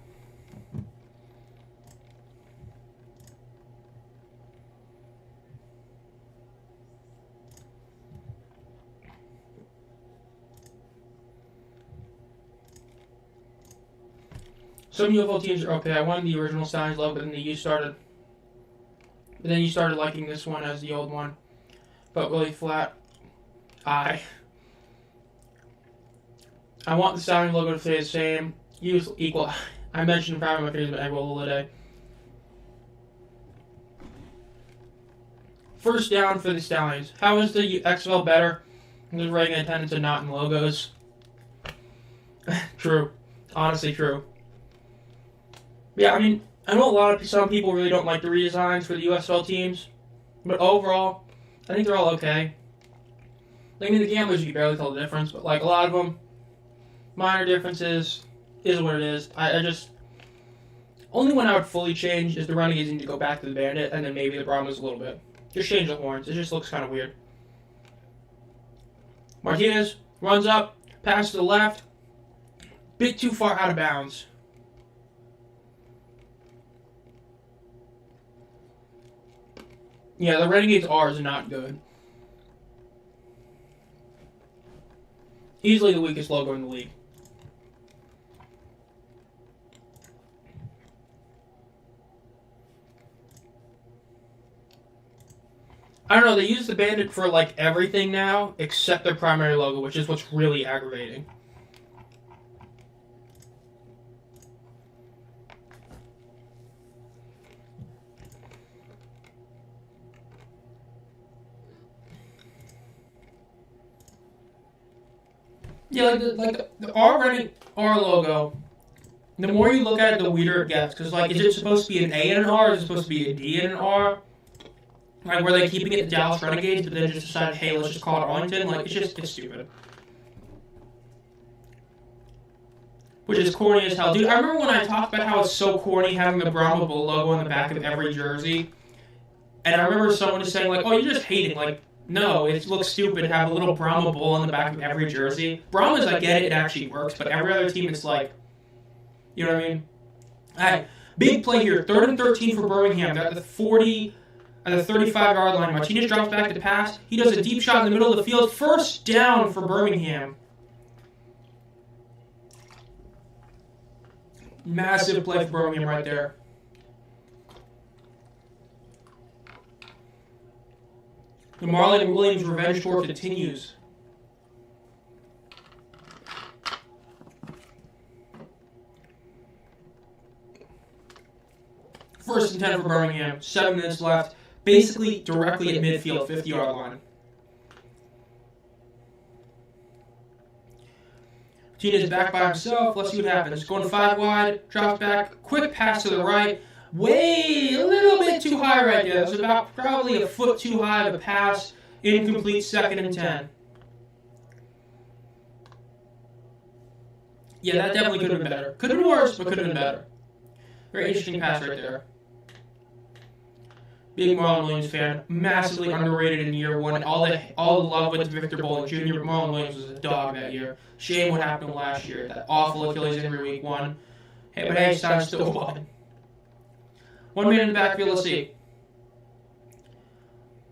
Some UFL teams are okay. I wanted the original Stallions logo, but then you started liking this one as the old one. But really flat. I want the Stallions logo to stay the same. Use equal. I mentioned probably my favorite egg roll today. First down for the Stallions. How is the XFL better? There's regular attendance and not in logos. True. Honestly, true. Yeah, I mean, I know some people really don't like the redesigns for the USL teams, but overall, I think they're all okay. Like, I mean, the gamblers, you can barely tell the difference, but, like, a lot of them, minor differences, is what it is. I just... Only one I would fully change is the Renegades need to go back to the Bandit, and then maybe the Brahmas a little bit. Just change the horns. It just looks kind of weird. Martinez runs up, passes to the left, Bit too far out of bounds. Yeah, the Renegades R is not good. Easily the weakest logo in the league. I don't know, they use the bandit for like everything now, except their primary logo, which is what's really aggravating. Yeah, the R logo, the more you look at it, the weirder it gets. Because, like, is it supposed to be an A and an R, or is it supposed to be a D and an R? Like, were they keeping it the Dallas Renegades, but then just decided, hey, let's just call it Arlington? Like, it's stupid. Which is corny as hell. Dude, I remember when I talked about how it's so corny having the Brahma Bull logo on the back of every jersey. And I remember someone just saying, like, oh, you're just hating. Like, no, it looks stupid to have a little Brahma Bull on the back of every jersey. Brahmas, I get it, it actually works, but every other team is like, you know what I mean? Alright, big play here. 3rd and 13 for Birmingham. They're at the 35-yard line. Martinez drops back to pass. He does a deep shot in the middle of the field. First down for Birmingham. Massive play for Birmingham right there. The Marlon and Williams revenge tour continues. First and 10 for Birmingham. 7 minutes left. Basically directly at midfield, 50-yard line. Martinez back by himself. Let's see what happens. Going 5 wide. Drops back. Quick pass to the right. Way a little bit too high right there. It was about probably a foot too high of a pass. Incomplete, 2nd and 10. Yeah, that definitely could have been better. Could have been worse, but could have been better. Very interesting pass right there. Big Marlon Williams fan. Massively underrated in year 1. All the love went to Victor Bowling Jr. Marlon Williams was a dog that year. Shame what happened last year. That awful Achilles injury week 1. Hey, but hey, Stein still won. 1 man in the backfield, let's see.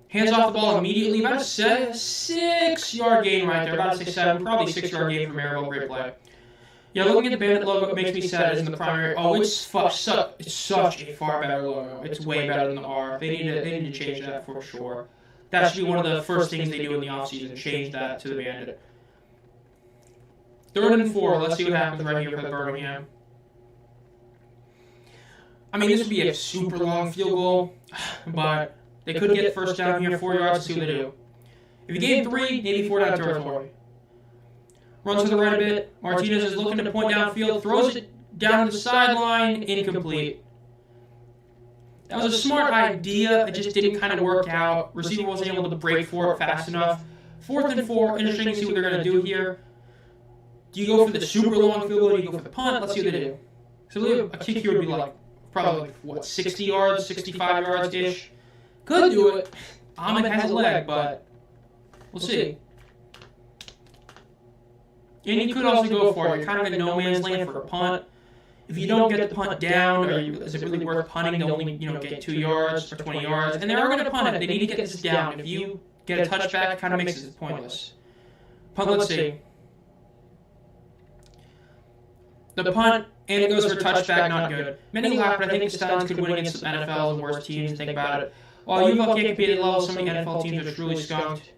Hands off the ball immediately. About a 6-yard gain right there. About a 6-7, probably 6-yard gain from Maribel. Great play. Yeah, looking at the Bandit logo, it makes me sad. It's in the primary. Oh, it's such a far better logo. It's way better than the R. They need to change that for sure. That should be one of the first things they do in the offseason. Change that to the Bandit. 3rd and 4. Let's see what happens right here for the Birmingham. I mean, this would be a super long field goal, but they could get first down here, 4 yards. Let's see what they do. If you gain 3, maybe 4 down territory. Runs to the right a bit. Martinez is looking to point downfield. Throws it down the sideline. Incomplete. That was a smart idea. It just didn't kind of work out. Receiver wasn't able to break for it fast enough. 4th and 4. Interesting to see what they're going to do here. Do you go for the super long field goal or do you go for the punt? Let's see what they do. So a kick here would be like, probably, what, 60 yards, 65 yards-ish. Could do it. Ahmed has a leg, but we'll see. And you could also go for it. You're kind of in no man's land for a punt. If you don't get the punt down, is it really worth punting to only get 2 yards or 20 yards? And they are going to punt it. They need to get this down. If you get a touchback, it kind of makes it pointless. Punt, let's see. The punt, and it goes for touchback, not good. Many laugh, but I think the Stallions could win against some NFL and worse teams. Think about it. While UFL can't compete at level, some of the NFL teams are truly skunked.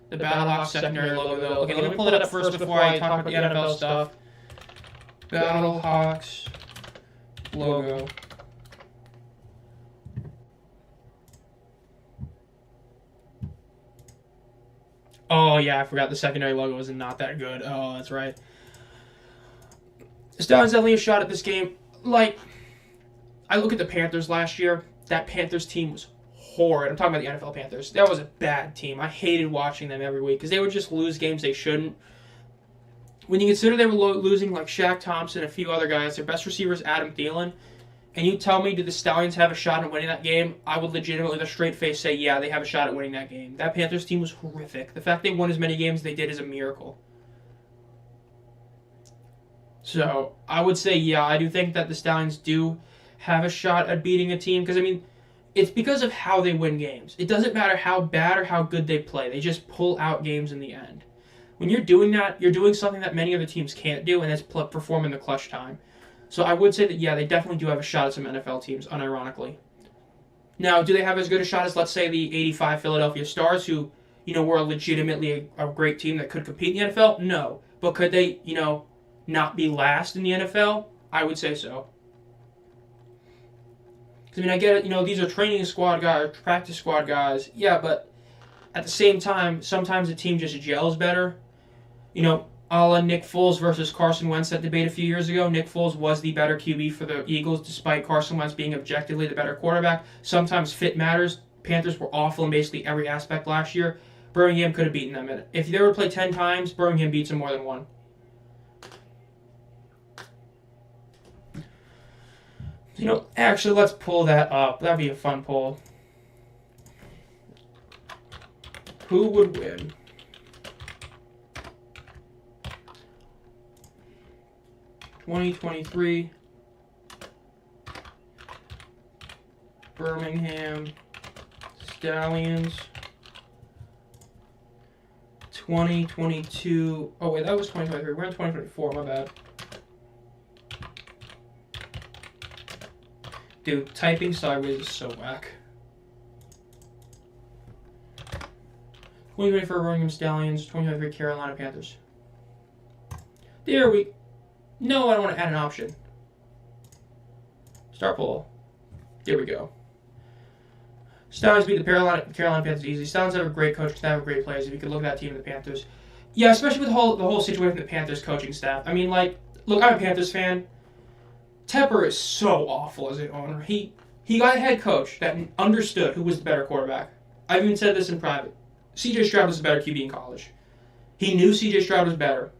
The Battlehawks secondary logo, though. Okay, let me pull it up first before I talk about the NFL stuff. Battlehawks logo. Oh, yeah, I forgot the secondary logo was not that good. Oh, that's right. The Stallions definitely a shot at this game. Like, I look at the Panthers last year. That Panthers team was horrid. I'm talking about the NFL Panthers. That was a bad team. I hated watching them every week because they would just lose games they shouldn't. When you consider they were losing like Shaq Thompson and a few other guys, their best receiver is Adam Thielen, and you tell me, do the Stallions have a shot at winning that game? I would legitimately, with a straight face, say, yeah, they have a shot at winning that game. That Panthers team was horrific. The fact they won as many games as they did is a miracle. So I would say, yeah, I do think that the Stallions do have a shot at beating a team because, I mean, it's because of how they win games. It doesn't matter how bad or how good they play. They just pull out games in the end. When you're doing that, you're doing something that many other teams can't do, and that's perform in the clutch time. So I would say that, yeah, they definitely do have a shot at some NFL teams, unironically. Now, do they have as good a shot as, let's say, the 85 Philadelphia Stars, who, were legitimately a great team that could compete in the NFL? No. But could they, not be last in the NFL? I would say so. I mean, I get it, these are training squad guys, practice squad guys. Yeah, but at the same time, sometimes the team just gels better. A la Nick Foles versus Carson Wentz, that debate a few years ago. Nick Foles was the better QB for the Eagles, despite Carson Wentz being objectively the better quarterback. Sometimes fit matters. Panthers were awful in basically every aspect last year. Birmingham could have beaten them. If they were to play 10 times, Birmingham beats them more than one. Actually, let's pull that up. That'd be a fun poll. Who would win? (2023) Birmingham Stallions. 2022. Oh wait, that was 2023. We're in 2024. My bad. Dude, typing sideways is so whack. 2024 Birmingham Stallions, 2023 Carolina Panthers. There we... No, I don't want to add an option. Start poll. There we go. Stallions beat the Carolina Panthers easy. Stallions have a great coach, they have great players. If you could look at that team in the Panthers. Yeah, especially with the whole situation with the Panthers coaching staff. I mean, look, I'm a Panthers fan. Tepper is so awful as an owner. He got a head coach that understood who was the better quarterback. I've even said this in private. C.J. Stroud was a better QB in college. He knew C.J. Stroud was better.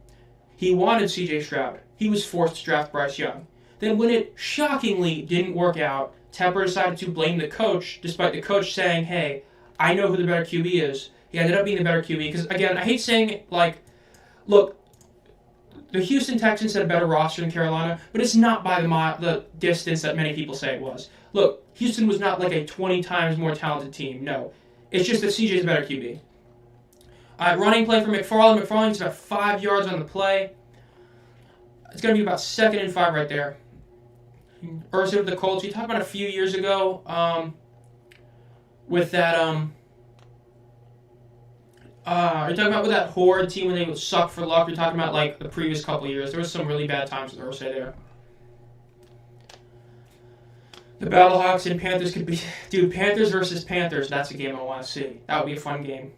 He wanted C.J. Stroud. He was forced to draft Bryce Young. Then when it shockingly didn't work out, Tepper decided to blame the coach, despite the coach saying, hey, I know who the better QB is. He ended up being the better QB. Because, again, I hate saying, look, the Houston Texans had a better roster than Carolina, but it's not by the distance that many people say it was. Look, Houston was not like a 20 times more talented team. No. It's just that CJ's a better QB. Running play for McFarland. McFarland's about 5 yards on the play. It's going to be about 2nd and 5 right there. Ursa with the Colts. You talked about a few years ago with that... you're talking about with that Horde team when they would suck for luck. You're talking about the previous couple of years. There was some really bad times with Ursay there. The Battlehawks and Panthers could be... Dude, Panthers versus Panthers, that's a game I want to see. That would be a fun game.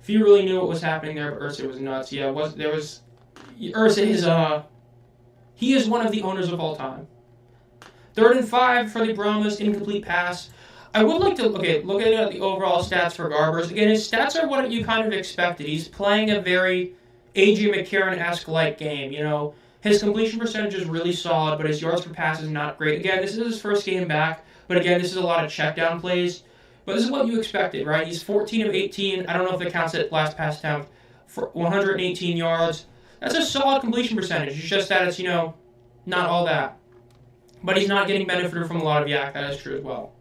If you really knew what was happening there, but Ursay was nuts. Yeah, Ursay is... He is one of the owners of all time. 3rd and 5 for the Brahmas, incomplete pass. I would like to look at the overall stats for Garbers. Again, his stats are what you kind of expected. He's playing a very A.J. McCarron-esque game. His completion percentage is really solid, but his yards per pass is not great. Again, this is his first game back, but again, this is a lot of check down plays. But this is what you expected, right? He's 14 of 18. I don't know if that counts at last pass attempt for 118 yards. That's a solid completion percentage. It's just that it's, not all that. But he's not getting benefited from a lot of yak. That is true as well.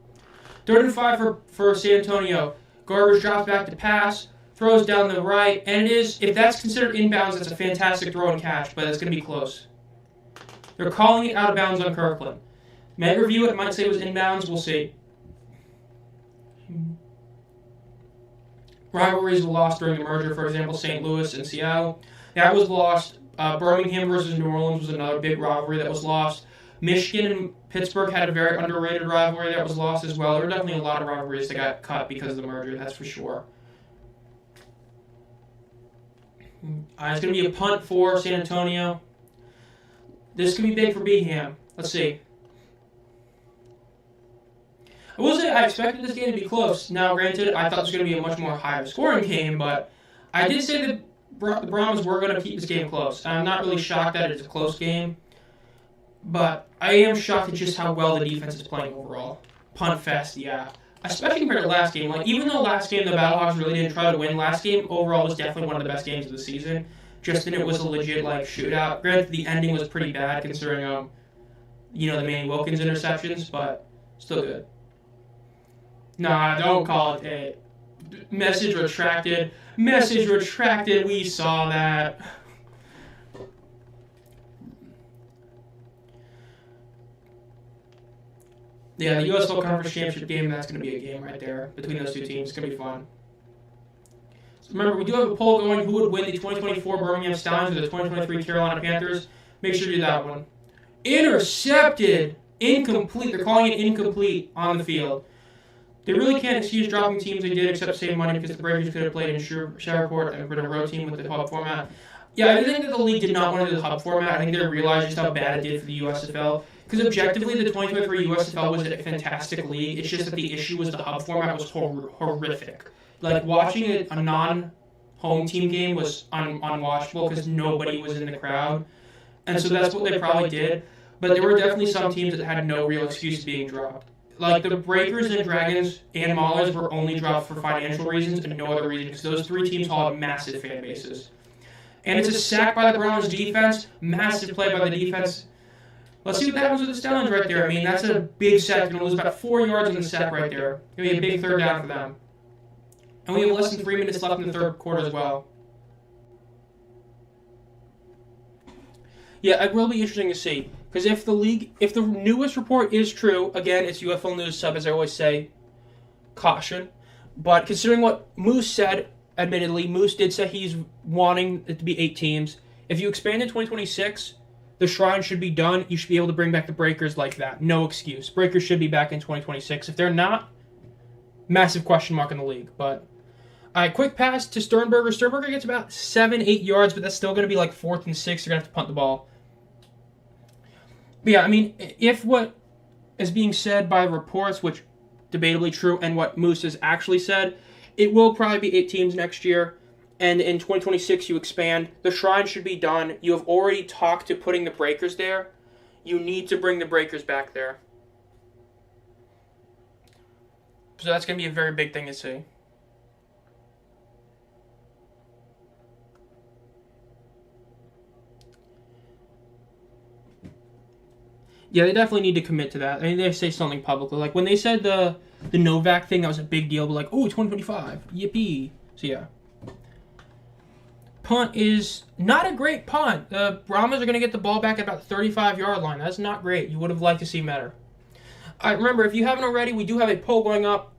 3rd and 5 for San Antonio. Garbers drops back to pass, throws down the right, and it is, if that's considered inbounds, that's a fantastic throw and catch, but it's going to be close. They're calling it out of bounds on Kirkland. May review it, might say it was inbounds, we'll see. Rivalries were lost during the merger, for example, St. Louis and Seattle. That was lost. Birmingham versus New Orleans was another big rivalry that was lost. Michigan and Pittsburgh had a very underrated rivalry that was lost as well. There were definitely a lot of rivalries that got cut because of the merger, that's for sure. It's going to be a punt for San Antonio. This could be big for Birmingham. Let's see. I will say I expected this game to be close. Now, granted, I thought it was going to be a much more higher scoring game, but I did say that the Brahmas were going to keep this game close. I'm not really shocked that it's a close game, but I am shocked at just how well the defense is playing overall. Punt fest, yeah. Especially compared to last game. Even though last game the Battlehawks really didn't try to win, last game overall was definitely one of the best games of the season. just and it was a legit like shootout. Granted, the ending was pretty bad considering the Manny Wilkins interceptions, but still good. Nah, don't call it a message retracted. Message retracted. We saw that. Yeah, the USL Conference Championship game, that's going to be a game right there between those two teams. It's going to be fun. So remember, we do have a poll going. Who would win the 2024 Birmingham Stallions or the 2023 Carolina Panthers? Make sure you do that one. Intercepted. Incomplete. They're calling it incomplete on the field. They really can't excuse dropping teams they did except save money because the Breakers could have played in Shreveport and with a road team with the hub format. Yeah, I think that the league did not want to do the hub format. I think they realized just how bad it did for the USFL. Because objectively, the 2023 USFL was a fantastic league. It's just that the issue was the hub format was horrific. Like, watching a non-home team game was unwatchable because nobody was in the crowd. And so that's what they probably did. But there were definitely some teams that had no real excuse being dropped. Like, the Breakers and Dragons and Maulers were only dropped for financial reasons and no other reason, because those three teams all have massive fan bases. And it's a sack by the Brahmas defense, massive play by the defense. Let's see what happens with the Stallions right there. I mean, that's a big sack. They're going to lose about 4 yards on the sack right there. It's going to be a big third down for them. And we have less than 3 minutes left in the third quarter as well. Yeah, it will be interesting to see. Because if the newest report is true, again, it's UFL News sub, as I always say, caution. But considering what Moose said, admittedly, Moose did say he's wanting it to be 8 teams. If you expand in 2026, the Shrine should be done. You should be able to bring back the Breakers like that. No excuse. Breakers should be back in 2026. If they're not, massive question mark in the league. But, all right, quick pass to Sternberger. Sternberger gets about 7-8 yards, but that's still going to be like 4th and 6. They're going to have to punt the ball. But yeah, I mean, if what is being said by reports, which debatably true, and what Moose has actually said, it will probably be 8 teams next year, and in 2026 you expand. The Shrine should be done. You have already talked to putting the Breakers there. You need to bring the Breakers back there. So that's going to be a very big thing to see. Yeah, they definitely need to commit to that. I mean, they say something publicly. Like, when they said the Novak thing, that was a big deal. But like, oh, 2025. Yippee. So, yeah. Punt is not a great punt. The Brahmas are going to get the ball back at about the 35-yard line. That's not great. You would have liked to see better. All right, remember, if you haven't already, we do have a poll going up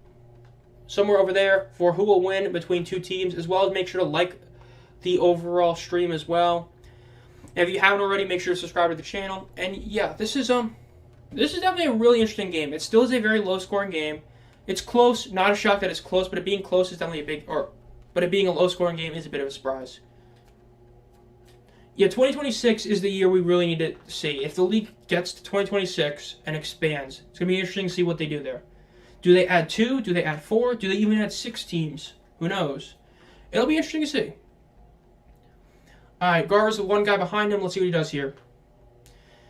somewhere over there for who will win between 2 teams, as well as make sure to like the overall stream as well. And if you haven't already, make sure to subscribe to the channel. And yeah, this is definitely a really interesting game. It still is a very low-scoring game. It's close. Not a shock that it's close, but it being close is definitely but it being a low-scoring game is a bit of a surprise. Yeah, 2026 is the year we really need to see. If the league gets to 2026 and expands, it's going to be interesting to see what they do there. Do they add 2? Do they add 4? Do they even add 6 teams? Who knows? It'll be interesting to see. All right, Garver's the one guy behind him. Let's see what he does here.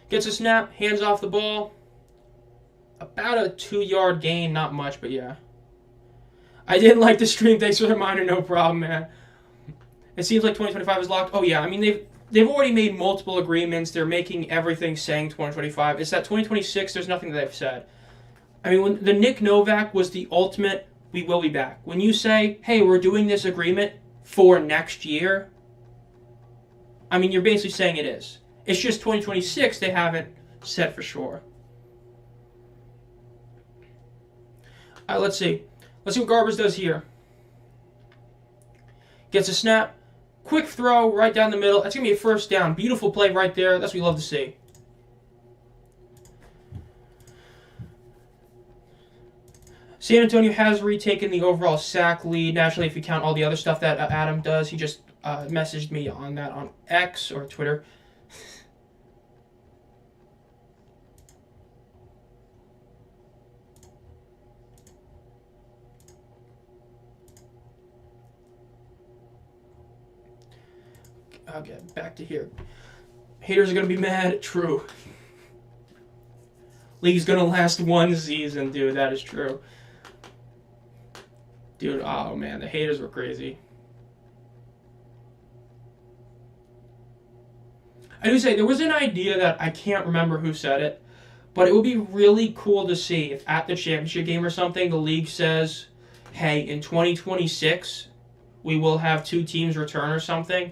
Gets a snap, hands off the ball. About a 2-yard gain, not much, but yeah. I didn't like the stream. Thanks for the reminder. No problem, man. It seems like 2025 is locked. Oh yeah, I mean they've already made multiple agreements. They're making everything saying 2025. It's that 2026. There's nothing that they've said. I mean, when the Nick Novak was the ultimate, we will be back. When you say, hey, we're doing this agreement for next year, I mean, you're basically saying it is. It's just 2026 they haven't said for sure. All right, let's see. Let's see what Garbers does here. Gets a snap. Quick throw right down the middle. That's going to be a first down. Beautiful play right there. That's what we love to see. San Antonio has retaken the overall sack lead. Naturally, if you count all the other stuff that Adam does, he just messaged me on that on X or Twitter. Okay, back to here. Haters are going to be mad. True. League's going to last 1 season, dude. That is true. Dude, oh man, the haters were crazy. I do say, there was an idea that I can't remember who said it, but it would be really cool to see if at the championship game or something, the league says, hey, in 2026, we will have 2 teams return or something.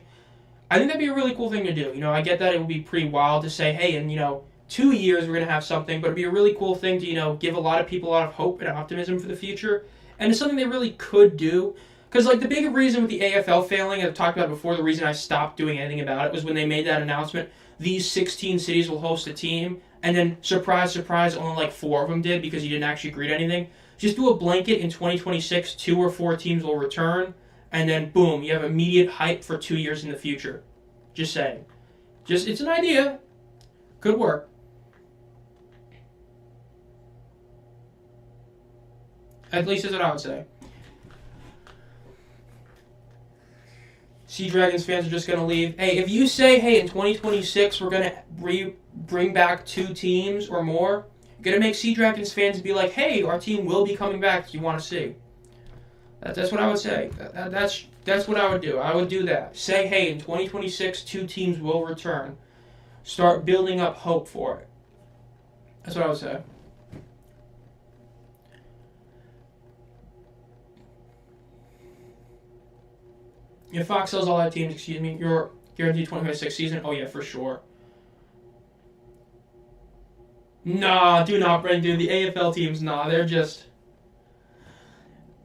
I think that'd be a really cool thing to do. I get that it would be pretty wild to say, hey, in, 2 years we're going to have something, but it'd be a really cool thing to, give a lot of people a lot of hope and optimism for the future. And it's something they really could do. Because, the big reason with the AFL failing, I've talked about before, the reason I stopped doing anything about it was when they made that announcement, these 16 cities will host a team, and then, surprise, surprise, only 4 of them did because you didn't actually agree to anything. Just do a blanket in 2026, 2 or 4 teams will return, and then, boom, you have immediate hype for 2 years in the future. Just saying. It's an idea. Could work. At least that's what I would say. Sea Dragons fans are just going to leave. Hey, if you say, hey, in 2026 we're going to bring back 2 teams or more, you're going to make Sea Dragons fans be like, hey, our team will be coming back. You want to see? That's what I would say. That's what I would do. I would do that. Say, hey, in 2026 2 teams will return. Start building up hope for it. That's what I would say. If Fox sells all that teams, you're guaranteed 2026 season. Oh yeah, for sure. Nah, do not bring the AFL teams. Nah, they're just.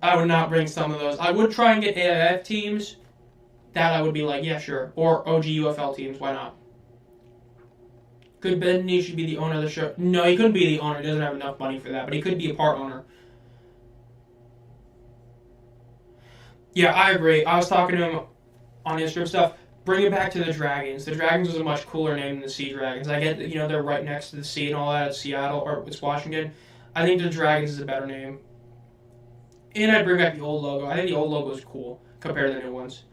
I would not bring some of those. I would try and get AIF teams. That I would be like, yeah, sure. Or OG UFL teams. Why not? Could Ben Nish be the owner of the show? No, he couldn't be the owner. He doesn't have enough money for that. But he could be a part owner. Yeah, I agree. I was talking to him on Instagram stuff. Bring it back to the Dragons. The Dragons was a much cooler name than the Sea Dragons. I get that, they're right next to the sea and all that at Seattle, or it's Washington. I think the Dragons is a better name. And I'd bring back the old logo. I think the old logo is cool compared to the new ones.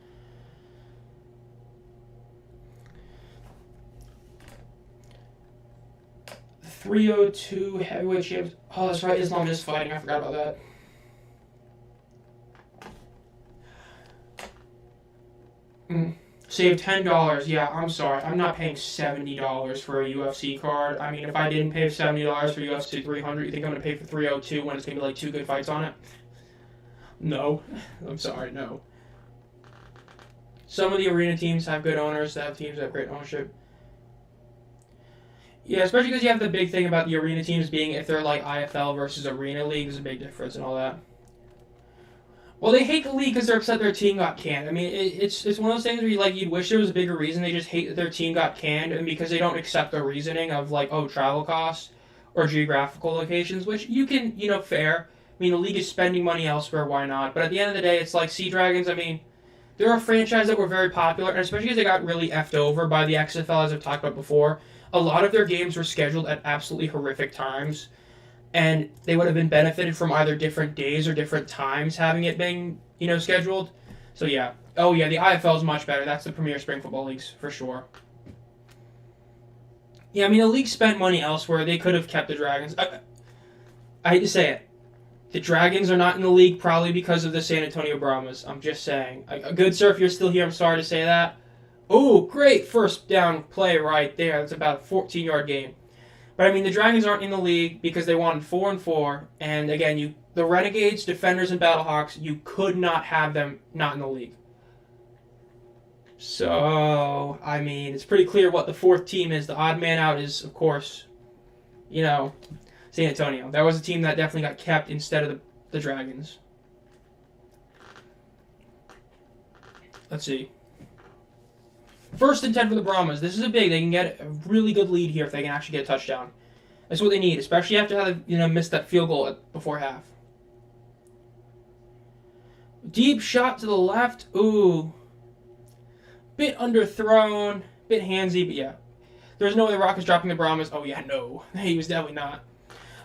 The 302 heavyweight champs. Oh, that's right. Islam is fighting. I forgot about that. Save $10. Yeah, I'm sorry. I'm not paying $70 for a UFC card. I mean, if I didn't pay $70 for UFC 300, you think I'm going to pay for 302 when it's going to be 2 good fights on it? No. I'm sorry, no. Some of the arena teams have good owners. They have teams that have great ownership. Yeah, especially because you have the big thing about the arena teams being if they're IFL versus arena league, there's a big difference and all that. Well, they hate the league because they're upset their team got canned. I mean, it's one of those things where you'd wish there was a bigger reason. They just hate that their team got canned, and because they don't accept the reasoning of travel costs or geographical locations, which you can, fair. I mean, the league is spending money elsewhere. Why not? But at the end of the day, it's Sea Dragons. I mean, they're a franchise that were very popular, and especially because they got really effed over by the XFL, as I've talked about before. A lot of their games were scheduled at absolutely horrific times. And they would have been benefited from either different days or different times having it being, scheduled. So, yeah. Oh, yeah, the IFL is much better. That's the premier spring football leagues, for sure. Yeah, I mean, the league spent money elsewhere. They could have kept the Dragons. I hate to say it. The Dragons are not in the league probably because of the San Antonio Brahmas. I'm just saying. Good sir, if you're still here, I'm sorry to say that. Oh, great first down play right there. That's about a 14-yard game. But I mean, the Dragons aren't in the league because they won 4-4, and again, the Renegades, Defenders, and Battlehawks, you could not have them not in the league. So, I mean, it's pretty clear what the 4th team is. The odd man out is, of course, San Antonio. That was a team that definitely got kept instead of the Dragons. Let's see. 1st and 10 for the Brahmas. This is a big. They can get a really good lead here if they can actually get a touchdown. That's what they need, especially after how they missed that field goal before half. Deep shot to the left. Ooh. Bit underthrown. Bit handsy, but yeah. There's no way the Rock is dropping the Brahmas. Oh, yeah, no. He was definitely not.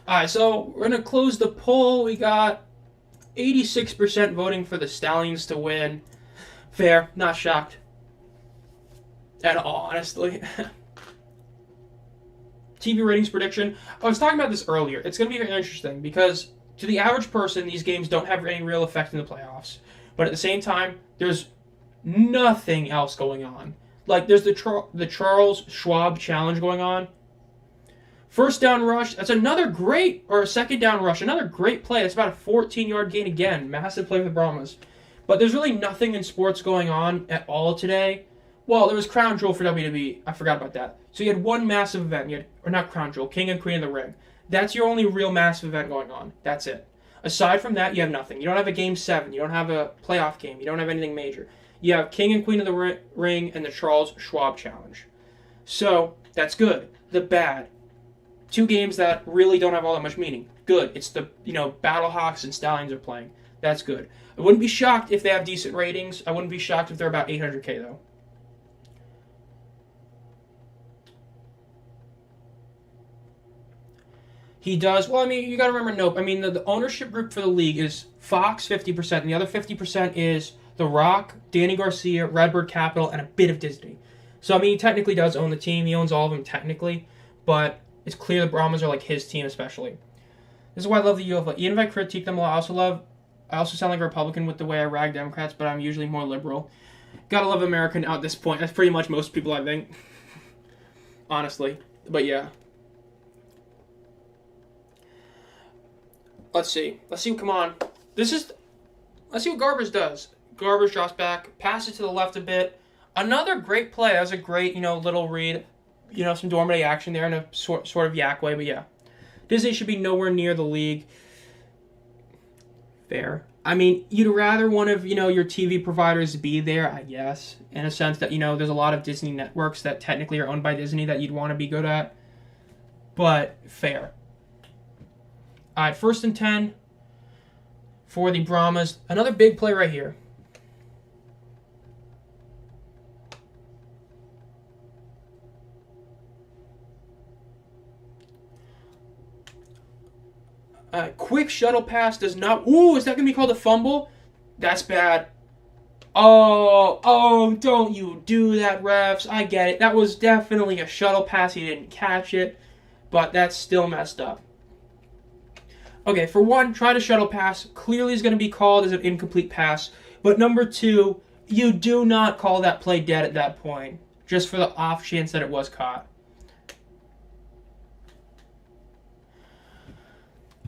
Alright, so we're going to close the poll. We got 86% voting for the Stallions to win. Fair. Not shocked at all, honestly. TV ratings prediction. I was talking about this earlier. It's going to be very interesting because to the average person, these games don't have any real effect in the playoffs. But at the same time, there's nothing else going on. Like, there's the Charles Schwab challenge going on. First down rush, that's another great, or a second down rush, another great play. That's about a 14-yard gain again. Massive play for the Brahmas. But there's really nothing in sports going on at all today. Well, there was Crown Jewel for WWE. I forgot about that. So you had one massive event. Or not Crown Jewel, King and Queen of the Ring. That's your only real massive event going on. That's it. Aside from that, you have nothing. You don't have a Game 7. You don't have a playoff game. You don't have anything major. You have King and Queen of the Ring and the Charles Schwab Challenge. So, that's good. The bad. 2 games that really don't have all that much meaning. Good. It's the, Battlehawks and Stallions are playing. That's good. I wouldn't be shocked if they have decent ratings. I wouldn't be shocked if they're about 800K, though. He does. Well, you got to remember, nope. The ownership group for the league is Fox, 50%, and the other 50% is The Rock, Danny Garcia, Redbird Capital, and a bit of Disney. So, he technically does own the team. He owns all of them technically, but it's clear the Brahmas are like his team especially. This is why I love the UFL. Even if I critique them a lot, I also sound like a Republican with the way I rag Democrats, but I'm usually more liberal. Gotta love America now at this point. That's pretty much most people, I think. Honestly. But yeah. Let's see. Come on. Let's see what Garbers does. Garbers drops back, passes to the left a bit. Another great play. That was a great, little read. Some dormant action there in a sort of yak way, but yeah. Disney should be nowhere near the league. Fair. You'd rather one of, your TV providers be there, I guess, in a sense that, there's a lot of Disney networks that technically are owned by Disney that you'd want to be good at. But fair. All right, 1st and 10 for the Brahmas. Another big play right here. Quick shuttle pass does not... Ooh, is that going to be called a fumble? That's bad. Oh, don't you do that, refs. I get it. That was definitely a shuttle pass. He didn't catch it, but that's still messed up. Okay, for one, try to shuttle pass. Clearly is going to be called as an incomplete pass. But number 2, you do not call that play dead at that point, just for the off chance that it was caught.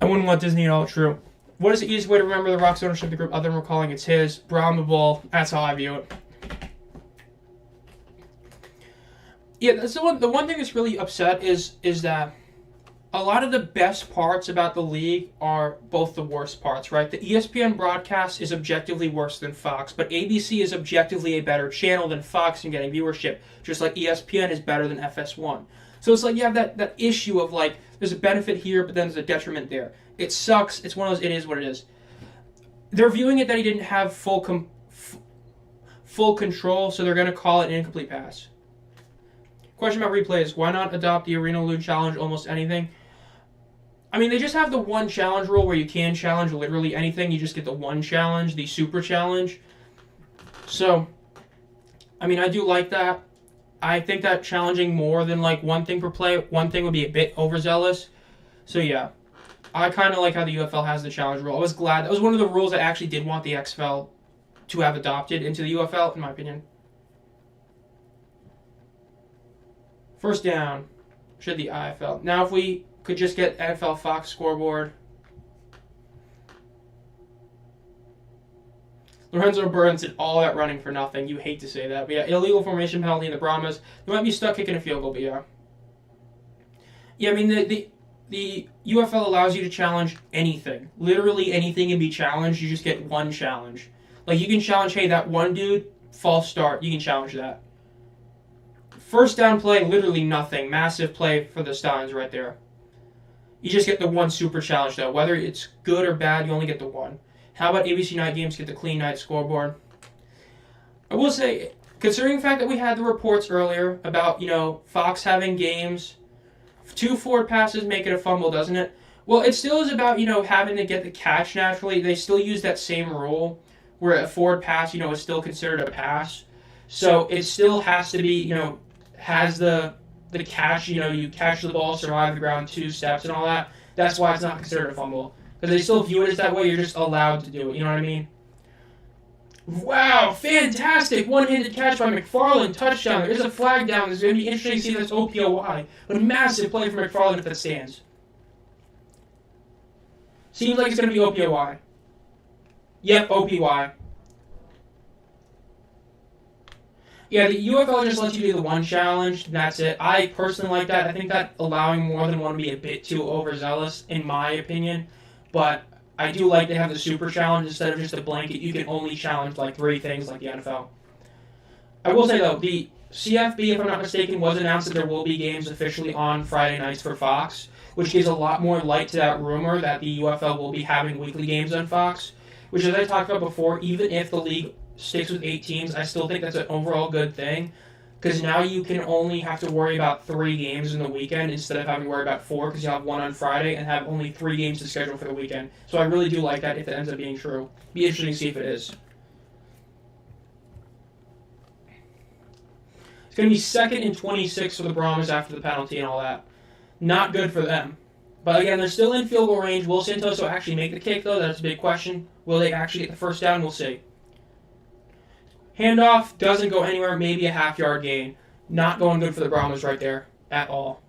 I wouldn't want Disney at all true. What is the easiest way to remember the Rock's ownership of the group other than recalling it's his? Brahma Bull. That's how I view it. Yeah, that's the one thing that's really upset is that a lot of the best parts about the league are both the worst parts, right? The ESPN broadcast is objectively worse than Fox, but ABC is objectively a better channel than Fox in getting viewership, just like ESPN is better than FS1. So it's like you have that issue of like, there's a benefit here, but then there's a detriment there. It sucks. It's one of those, it is what it is. They're viewing it that he didn't have full control, so they're going to call it an incomplete pass. Question about replays. Why not adopt the Arena Loon challenge almost anything? They just have the one challenge rule where you can challenge literally anything. You just get the one challenge, the super challenge. So, I do like that. I think that challenging more than like one thing per play, one thing would be a bit overzealous. So yeah, I kind of like how the UFL has the challenge rule. I was glad. That was one of the rules I actually did want the XFL to have adopted into the UFL, in my opinion. First down, should the IFL. Now if we could just get NFL Fox scoreboard. Lorenzo Burns did all that running for nothing. You hate to say that. But yeah, illegal formation penalty in the Brahmas. They might be stuck kicking a field goal, but yeah. Yeah, the UFL allows you to challenge anything. Literally anything can be challenged. You just get one challenge. Like, you can challenge, hey, that one dude, false start. You can challenge that. First down play, literally nothing. Massive play for the Stallions right there. You just get the one super challenge, though. Whether it's good or bad, you only get the one. How about ABC Night Games get the clean night scoreboard? I will say, considering the fact that we had the reports earlier about, Fox having games, 2 forward passes make it a fumble, doesn't it? Well, it still is about, having to get the catch naturally. They still use that same rule where a forward pass, is still considered a pass. So it still has to be, has the catch, you catch the ball, survive the ground 2 steps and all that. That's why it's not considered a fumble. Because they still view it as that way, you're just allowed to do it, you know what I mean? Wow, fantastic one-handed catch by McFarland, touchdown. There's a flag down. It's going to be interesting to see if that's OPOY. But a massive play for McFarland if that stands. Seems like it's going to be OPOY. Yep, OPY. Yeah, the UFL just lets you do the one challenge, and that's it. I personally like that. I think that allowing more than one would be a bit too overzealous, in my opinion. But I do like to have the super challenge instead of just a blanket. You can only challenge like 3 things like the NFL. I will say, though, the CFB, if I'm not mistaken, was announced that there will be games officially on Friday nights for Fox, which gives a lot more light to that rumor that the UFL will be having weekly games on Fox, which, as I talked about before, even if the league sticks with 8 teams, I still think that's an overall good thing, because now you can only have to worry about 3 games in the weekend instead of having to worry about 4, because you have 1 on Friday and have only 3 games to schedule for the weekend. So I really do like that if it ends up being true. Be interesting to see if it is. It's going to be 2nd and 26 for the Brahmas after the penalty and all that. Not good for them. But again, they're still in field goal range. Will Santoso actually make the kick, though? That's a big question. Will they actually get the first down? We'll see. Handoff doesn't go anywhere, maybe a half-yard gain. Not going good for the Brahmas right there at all.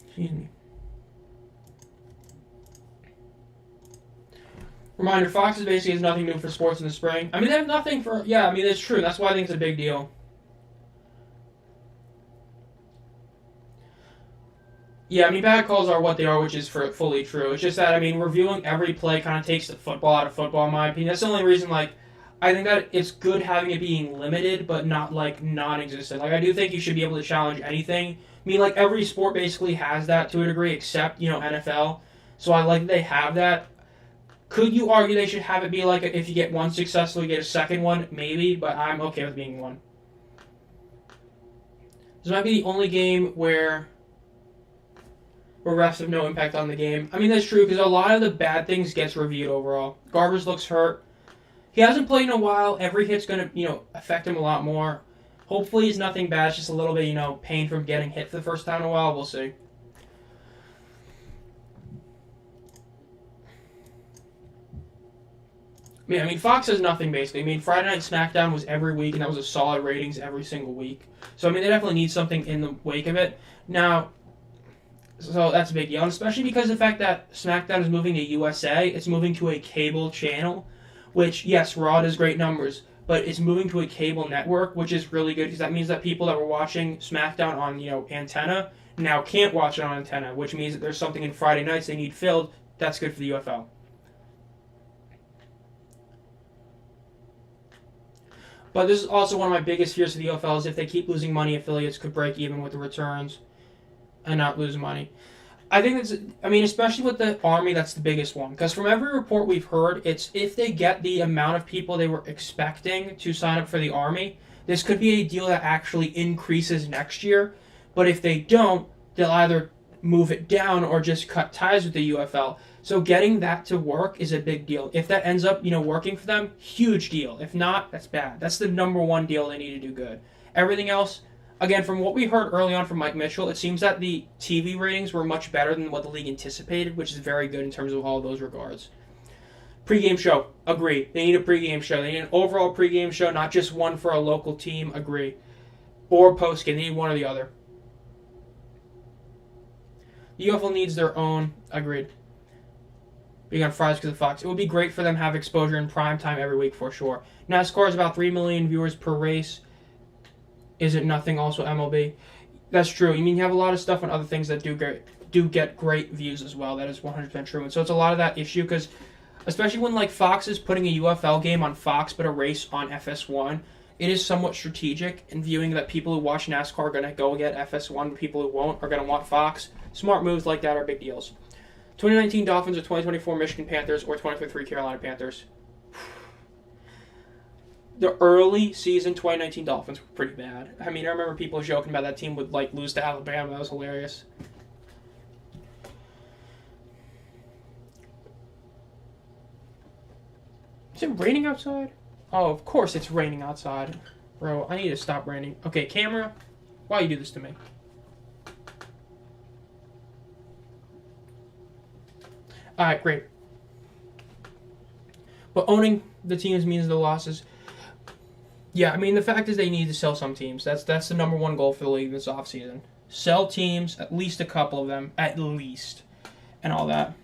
Excuse me. Reminder, Fox basically has nothing new for sports in the spring. I mean, they have nothing for... Yeah, I mean, that's true. That's why I think it's a big deal. Yeah, I mean, bad calls are what they are, which is fully true. It's just that, I mean, reviewing every play kind of takes the football out of football, in my opinion. That's the only reason, like, I think that it's good having it being limited, but not, like, non-existent. Like, I do think you should be able to challenge anything. I mean, like, every sport basically has that to a degree, except, you know, NFL. So I like that they have that. Could you argue they should have it be like, if you get one successful, you get a second one? Maybe, but I'm okay with being one. This might be the only game where refs have no impact on the game. I mean, that's true, because a lot of the bad things gets reviewed overall. Garbers looks hurt. He hasn't played in a while. Every hit's going to, you know, affect him a lot more. Hopefully it's nothing bad. It's just a little bit, you know, pain from getting hit for the first time in a while. We'll see. Yeah, I mean, Fox has nothing, basically. I mean, Friday Night SmackDown was every week, and that was a solid ratings every single week. So, I mean, they definitely need something in the wake of it. Now, so that's a big deal, and especially because of the fact that SmackDown is moving to USA, it's moving to a cable channel, which, yes, Raw does great numbers, but it's moving to a cable network, which is really good, because that means that people that were watching SmackDown on, you know, antenna now can't watch it on antenna, which means that there's something in Friday nights they need filled. That's good for the UFL. But this is also one of my biggest fears for the UFL is if they keep losing money, affiliates could break even with the returns and not lose money. I think that's, I mean, especially with the Army, that's the biggest one. Because from every report we've heard, it's if they get the amount of people they were expecting to sign up for the Army, this could be a deal that actually increases next year. But if they don't, they'll either move it down or just cut ties with the UFL. So getting that to work is a big deal. If that ends up, you know, working for them, huge deal. If not, that's bad. That's the number one deal they need to do good. Everything else, again, from what we heard early on from Mike Mitchell, it seems that the TV ratings were much better than what the league anticipated, which is very good in terms of all those regards. Pre-game show, agree. They need a pre-game show. They need an overall pre-game show, not just one for a local team, agree. Or post-game, they need one or the other. The UFL needs their own, agreed. Being on Fridays because of Fox. It would be great for them to have exposure in prime time every week for sure. NASCAR is about 3 million viewers per race. Is it nothing also MLB? That's true. I mean, you have a lot of stuff on other things that do get great views as well. That is 100% true. And so it's a lot of that issue because especially when like Fox is putting a UFL game on Fox but a race on FS1, it is somewhat strategic in viewing that people who watch NASCAR are going to go get FS1, but people who won't are going to want Fox. Smart moves like that are big deals. 2019 Dolphins or 2024 Michigan Panthers or 2023 Carolina Panthers. The early season 2019 Dolphins were pretty bad. I mean, I remember people joking about that team would like lose to Alabama. That was hilarious. Is it raining outside? Oh, of course it's raining outside. Bro, I need to stop raining. Okay, camera, why you do this to me? All right, great. But owning the teams means the losses. Yeah, I mean, the fact is they need to sell some teams. That's the number one goal for the league this offseason. Sell teams, at least a couple of them, at least, and all that.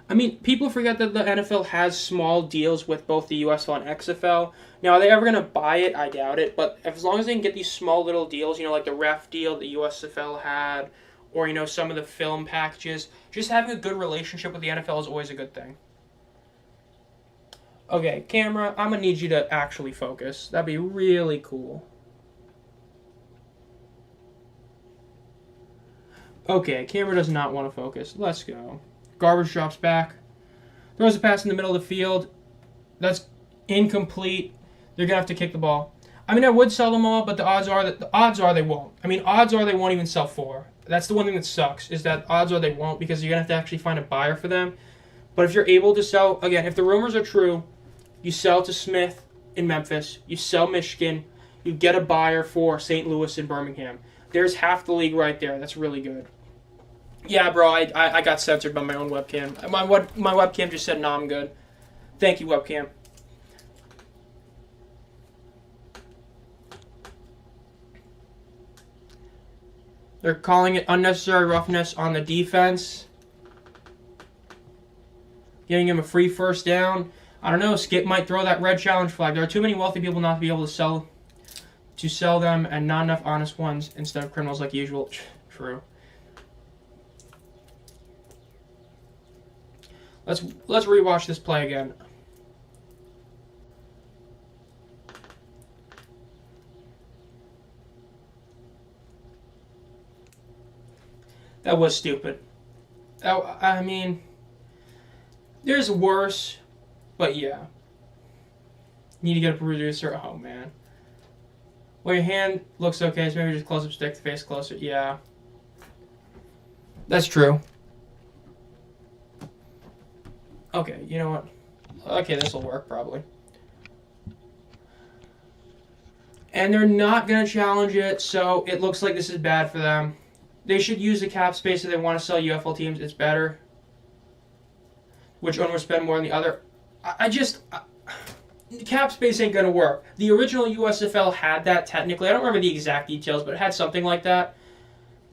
I mean, people forget that the NFL has small deals with both the USFL and XFL. Now, are they ever going to buy it? I doubt it. But as long as they can get these small little deals, like the ref deal that USFL had, or, some of the film packages, just having a good relationship with the NFL is always a good thing. Okay, camera, I'm going to need you to actually focus. That'd be really cool. Okay, camera does not want to focus. Let's go. Garbage drops back. Throws a pass in the middle of the field. That's incomplete. They're going to have to kick the ball. I mean, I would sell them all, but the odds are they won't. I mean, odds are they won't even sell 4. That's the one thing that sucks, is that odds are they won't, because you're going to have to actually find a buyer for them. But if you're able to sell, again, if the rumors are true, you sell to Smith in Memphis, you sell Michigan, you get a buyer for St. Louis and Birmingham. There's half the league right there. That's really good. Yeah, bro, I got censored by my own webcam. My webcam just said, "No, I'm good." Thank you, webcam. They're calling it unnecessary roughness on the defense. Giving him a free first down. I don't know, Skip might throw that red challenge flag. There are too many wealthy people not to be able to sell them, and not enough honest ones instead of criminals like usual. True. Let's rewatch this play again. That was stupid. I mean, there's worse, but yeah. Need to get a producer. Oh, man. Well, your hand looks okay, so maybe just close up stick the face closer. Yeah. That's true. Okay, you know what? Okay, this will work probably. And they're not going to challenge it, so it looks like this is bad for them. They should use the cap space if they want to sell UFL teams. It's better. Which one would spend more than the other? Cap space ain't going to work. The original USFL had that technically. I don't remember the exact details, but it had something like that.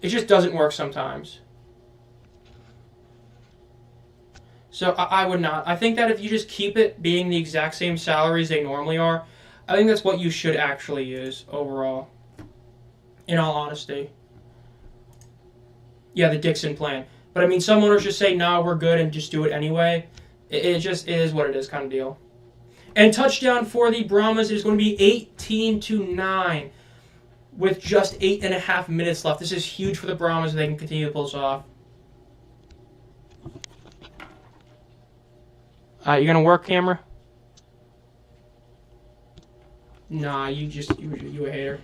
It just doesn't work sometimes. So I would not. I think that if you just keep it being the exact same salaries they normally are, I think that's what you should actually use overall. In all honesty. Yeah, the Dixon plan. But I mean, some owners just say, "No, we're good," and just do it anyway. It just is what it is, kind of deal. And touchdown for the Brahmas is going to be 18-9 with just 8.5 minutes left. This is huge for the Brahmas if they can continue to pull this off. You gonna work, camera? Nah, you a hater.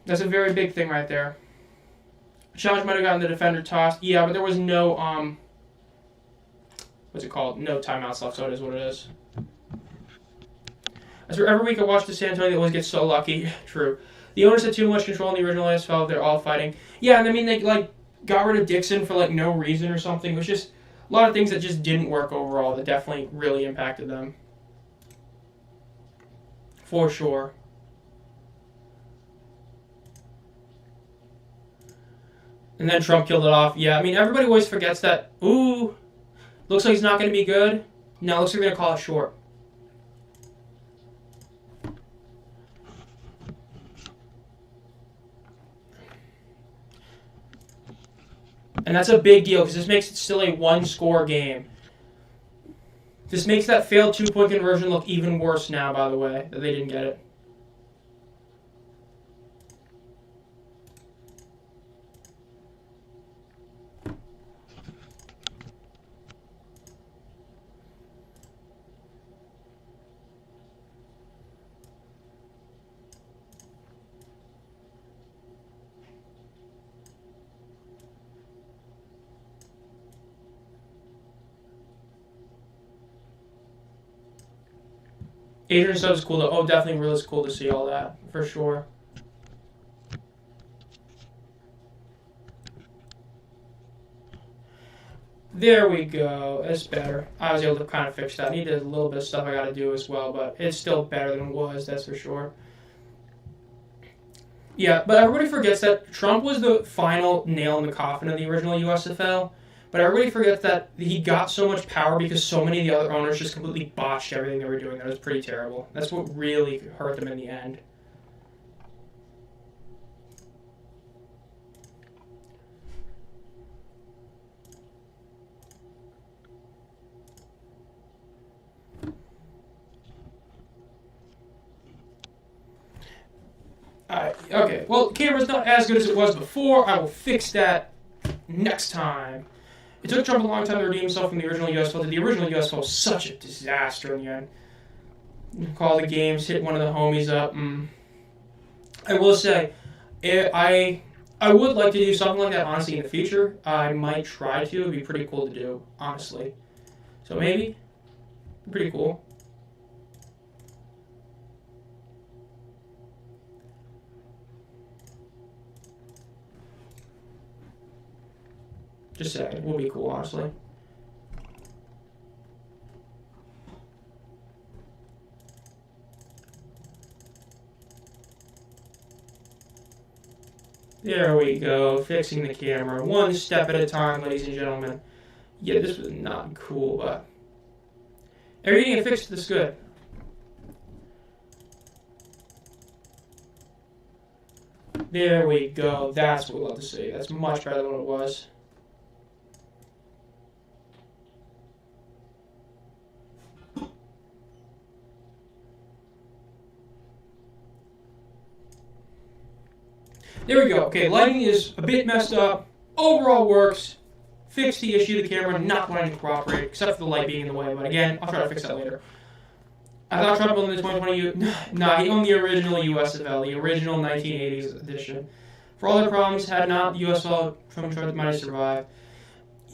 That's a very big thing right there. Challenge might have gotten the defender tossed. Yeah, but there was no what's it called? No timeouts left, so it is what it is. As for every week I watch the San Antonio, they always get so lucky. True. The owners had too much control in the original ASFL. They're all fighting. Yeah, and I mean, they got rid of Dixon for no reason or something. It was just a lot of things that just didn't work overall that definitely really impacted them. For sure. And then Trump killed it off. Yeah, I mean, everybody always forgets that. Ooh, looks like he's not going to be good. No, looks like they're going to call it short. And that's a big deal because this makes it still a one-score game. This makes that failed two-point conversion look even worse now, by the way, that they didn't get it. Adrian stuff is cool though. Oh, definitely really cool to see all that for sure. There we go. It's better. I was able to kind of fix that. I needed a little bit of stuff I got to do as well, but it's still better than it was. That's for sure. Yeah, but everybody forgets that Trump was the final nail in the coffin of the original USFL. But everybody forgets that he got so much power because so many of the other owners just completely botched everything they were doing. That was pretty terrible. That's what really hurt them in the end. Okay, well, the camera's not as good as it was before. I will fix that next time. It took Trump a long time to redeem himself from the original USFL. The original USFL was such a disaster in the end. Call the games, hit one of the homies up. I will say, I would like to do something like that, honestly, in the future. I might try to. It would be pretty cool to do, honestly. So maybe. Pretty cool. Just saying, it will be cool, honestly. There we go, fixing the camera. One step at a time, ladies and gentlemen. Yeah, this was not cool, but everything I fixed is good. There we go. That's what we love to see. That's much better than what it was. There we go. Okay, lighting is a bit messed up. Overall works. Fix the issue. The camera not wanting to cooperate, except for the light being in the way. But again, I'll try to fix that later. I thought Trump owned the 2020 Nah, he owned the original USFL, the original 1980s edition. For all their problems, had not the USFL, Trump might have survived.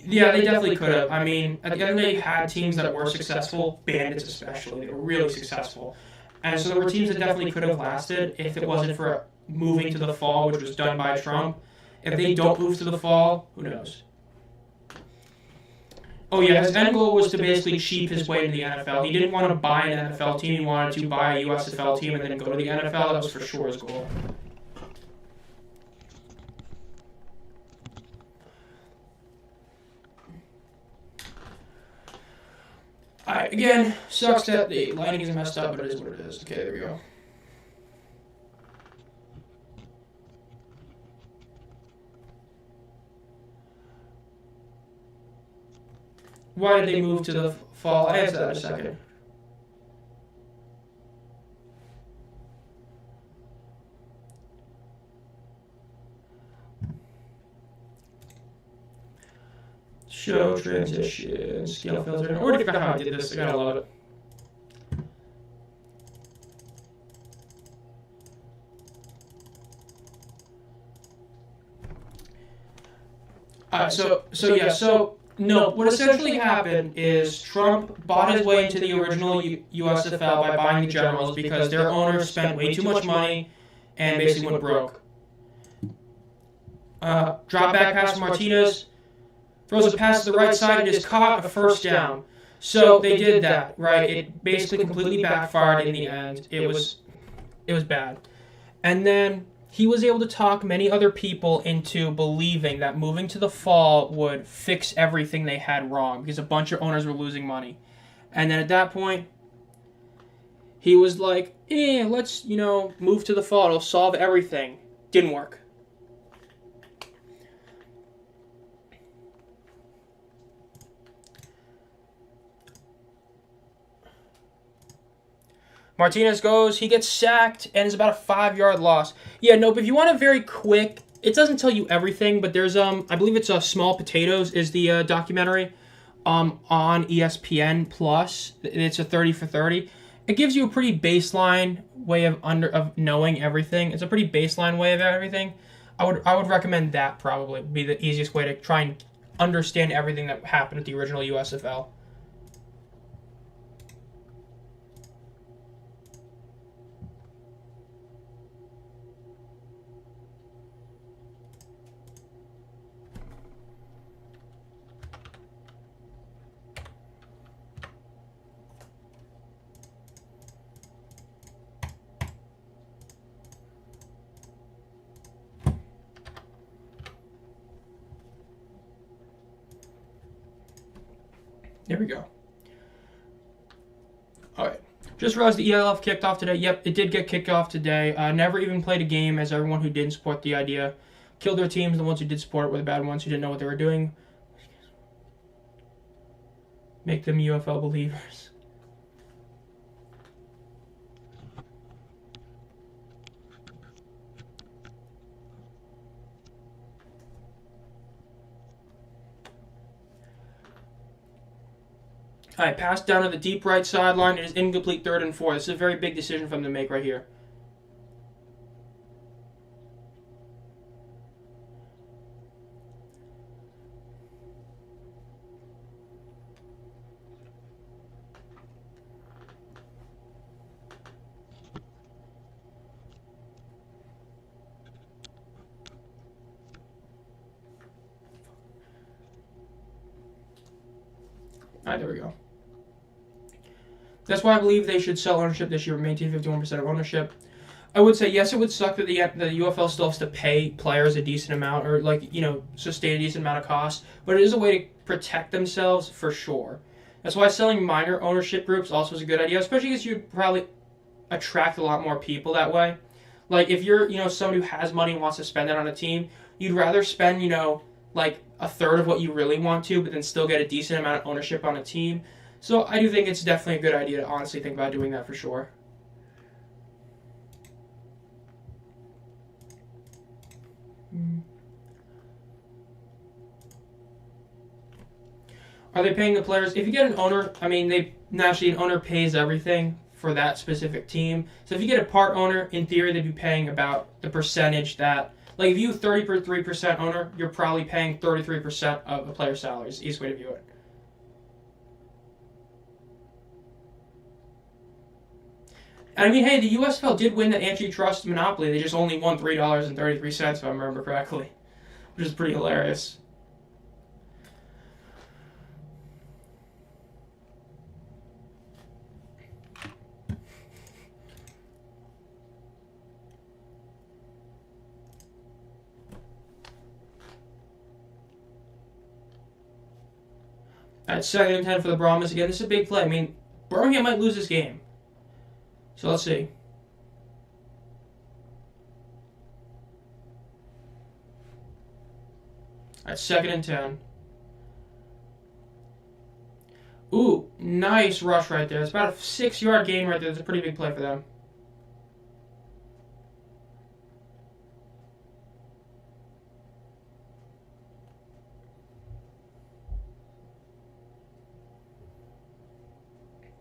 Yeah, they definitely could have. I mean, at the end of the day, you had teams that were successful, bandits especially. They were really successful. And so there were teams that definitely could have lasted if it wasn't for moving to the fall, which was done by Trump. If they don't move to the fall, who knows? Oh yeah, his end goal was to basically cheap his way into the NFL. He didn't want to buy an NFL team. He wanted to buy a USFL team and then go to the NFL. That was for sure his goal. Again, sucks that the lighting is messed up, but it is what it is. Okay, there we go. Why did they move to the fall? I answer that in a second. Show transition, scale filter. I already forgot how I did this. I gotta love it. No, what essentially happened is Trump bought his way into the original USFL by buying the Generals because their owners spent way too much money and basically went broke. Drop back pass from Martinez, throws a pass to the right side and is caught a first down. So they did that, right? It basically completely backfired in the end. It was bad. And then he was able to talk many other people into believing that moving to the fall would fix everything they had wrong because a bunch of owners were losing money. And then at that point, he was like, let's, move to the fall. It'll solve everything. Didn't work. Martinez goes, he gets sacked, and it's about a 5-yard loss. Yeah, no, but if you want a very quick, it doesn't tell you everything, but there's, I believe it's Small Potatoes is the documentary on ESPN Plus. It's a 30 for 30. It gives you a pretty baseline way of knowing everything. It's a pretty baseline way of everything. I would recommend that probably be the easiest way to try and understand everything that happened at the original USFL. There we go. All right. Just realized the ELF kicked off today. Yep, it did get kicked off today. Never even played a game, as everyone who didn't support the idea killed their teams. The ones who did support it were the bad ones who didn't know what they were doing. Make them UFL believers. All right, pass down to the deep right sideline. It is incomplete, 3rd and 4. This is a very big decision for them to make right here. All right, there we go. That's why I believe they should sell ownership this year, maintain 51% of ownership. I would say, yes, it would suck that the UFL still has to pay players a decent amount or, sustain a decent amount of cost, but it is a way to protect themselves for sure. That's why selling minor ownership groups also is a good idea, especially because you'd probably attract a lot more people that way. Like, if you're, somebody who has money and wants to spend it on a team, you'd rather spend, a third of what you really want to, but then still get a decent amount of ownership on a team. So I do think it's definitely a good idea to honestly think about doing that for sure. Are they paying the players? If you get an owner, naturally an owner pays everything for that specific team. So if you get a part owner, in theory, they'd be paying about the percentage that, if you 33% owner, you're probably paying 33% of a player's salary. Is the easiest way to view it. And hey, the USFL did win the antitrust monopoly. They just only won $3.33, if I remember correctly, which is pretty hilarious. At 2nd and 10 for the Brahmas again. This is a big play. Birmingham might lose this game. So let's see. At 2nd and 10. Ooh, nice rush right there. It's about a 6-yard gain right there. It's a pretty big play for them.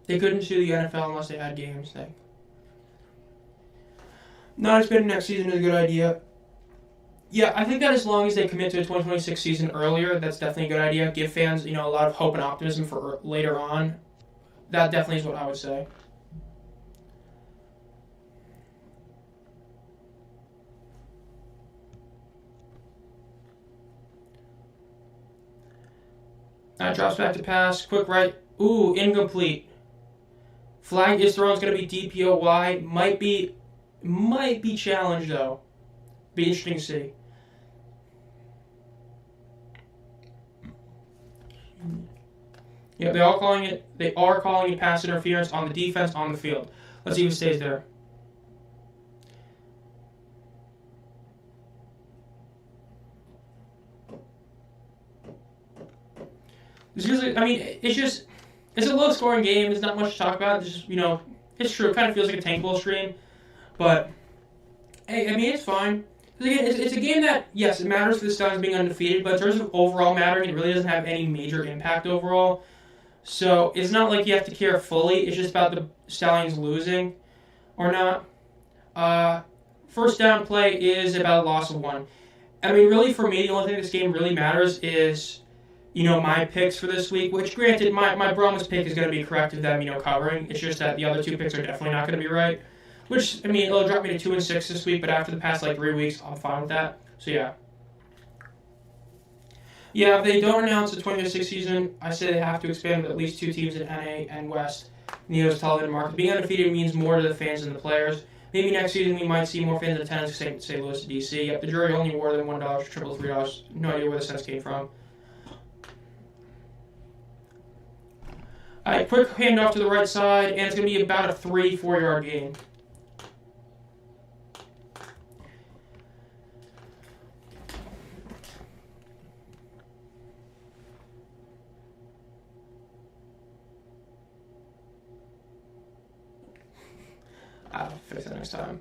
They couldn't sue the NFL unless they had games. Not expanding next season is a good idea. Yeah, I think that as long as they commit to a 2026 season earlier, that's definitely a good idea. Give fans, a lot of hope and optimism for later on. That definitely is what I would say. That drops back to pass. Quick right. Ooh, incomplete. Flag is thrown. It's going to be DPOY. Might be challenged, though. Be interesting to see. Yeah, they are calling it pass interference on the defense on the field. Let's see if it stays there. It's a low-scoring game. There's not much to talk about. It's just, it's true. It kind of feels like a tank bowl stream. But, hey, it's fine. Again, it's a game that, yes, it matters for the Stallions being undefeated, but in terms of overall mattering, it really doesn't have any major impact overall. So, it's not like you have to care fully. It's just about the Stallions losing or not. First down play is about a loss of 1. Really, for me, the only thing this game really matters is, my picks for this week, which, granted, my Brahmas pick is going to be correct with them, covering. It's just that the other 2 picks are definitely not going to be right. Which, it'll drop me to 2-6 this week, but after the past, 3 weeks, I'm fine with that. So, yeah. Yeah, if they don't announce the 2026 season, I say they have to expand with at least 2 teams in NA and West in the US television market. Being undefeated means more to the fans than the players. Maybe next season we might see more fans in attendance to St. Louis to DC. Yep, the jury only awarded them $1 for triple $3. No idea where the cents came from. Quick handoff to the right side, and it's going to be about a 3-4 yard gain. I'll fix it next time.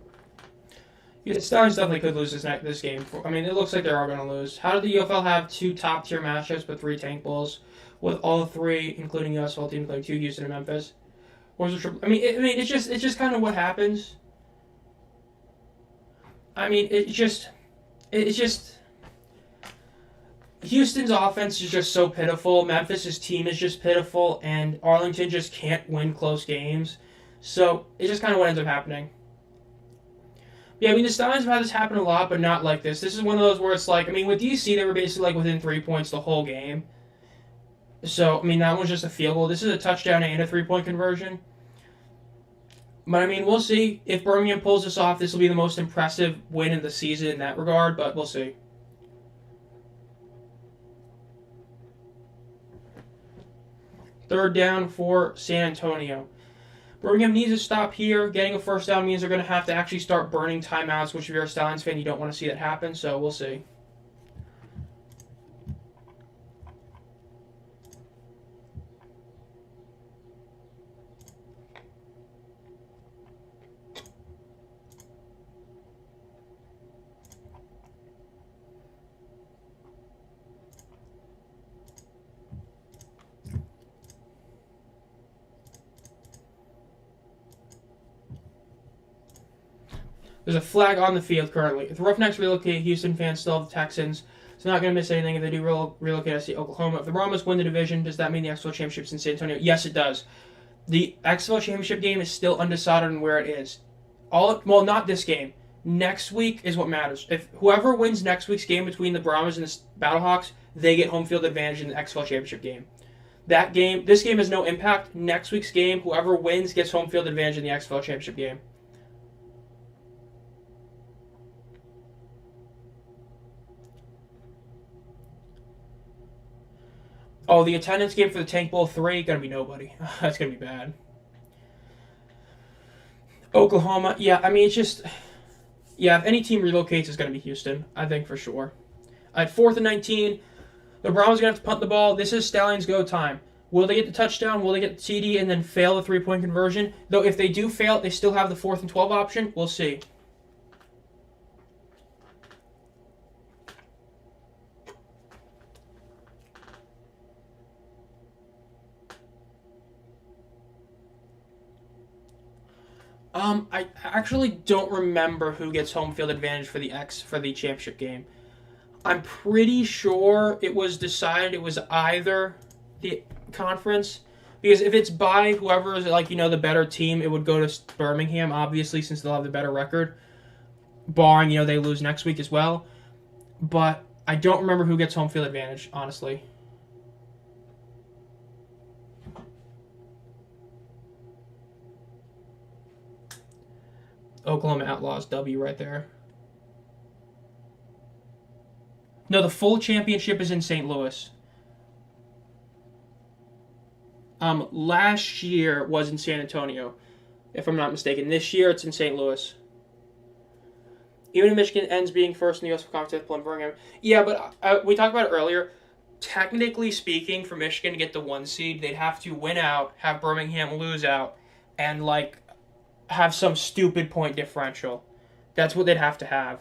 Yeah, Stallions definitely could lose this game. I mean, it looks like they are going to lose. How did the UFL have 2 top-tier matchups but 3 tank bowls, with all 3, including USL teams like 2 Houston and Memphis? Or is it I mean, it's just kind of what happens. I mean, it's just Houston's offense is just so pitiful. Memphis's team is just pitiful, and Arlington just can't win close games. So it's just kind of what ends up happening. Yeah, I mean, the Stallions have had this happen a lot, but not like this. This is one of those where it's like, I mean, with DC, they were basically like within 3 points the whole game. So, I mean, that one's just a field goal. This is a touchdown and a 3-point conversion. But, I mean, we'll see. If Birmingham pulls this off, this will be the most impressive win in the season in that regard, but we'll see. Third down for San Antonio. Birmingham needs to stop here. Getting a first down means they're going to have to actually start burning timeouts, which if you're a Stallions fan, you don't want to see that happen, so we'll see. There's a flag on the field currently. If the Roughnecks relocate, Houston fans still have the Texans. It's not going to miss anything if they do relocate. I see Oklahoma. If the Brahmas win the division, does that mean the XFL Championship's in San Antonio? Yes, it does. The XFL Championship game is still undecided on where it is. Well, not this game. Next week is what matters. If whoever wins next week's game between the Brahmas and the Battlehawks, they get home field advantage in the XFL Championship game. This game has no impact. Next week's game, whoever wins gets home field advantage in the XFL Championship game. Oh, the attendance game for the Tank Bowl 3, gonna be nobody. That's gonna be bad. Oklahoma, yeah, I mean, it's just... Yeah, if any team relocates, it's gonna be Houston, I think for sure. At 4th and 19, the Brahmas are gonna have to punt the ball. This is Stallions' go time. Will they get the touchdown? Will they get the TD and then fail the 3-point conversion? Though if they do fail, they still have the 4th and 12 option. We'll see. I actually don't remember who gets home field advantage for the championship game. I'm pretty sure it was decided it was either the conference, because if it's by whoever is the better team, it would go to Birmingham, obviously, since they'll have the better record, barring they lose next week as well. But I don't remember who gets home field advantage, honestly. Oklahoma Outlaws W right there. No, the full championship is in St. Louis. Last year was in San Antonio, if I'm not mistaken. This year it's in St. Louis. Even if Michigan ends being first in the USL Conference, pulling Birmingham. Yeah, but we talked about it earlier. Technically speaking, for Michigan to get the 1 seed, they'd have to win out, have Birmingham lose out, and have some stupid point differential. That's what they'd have to have,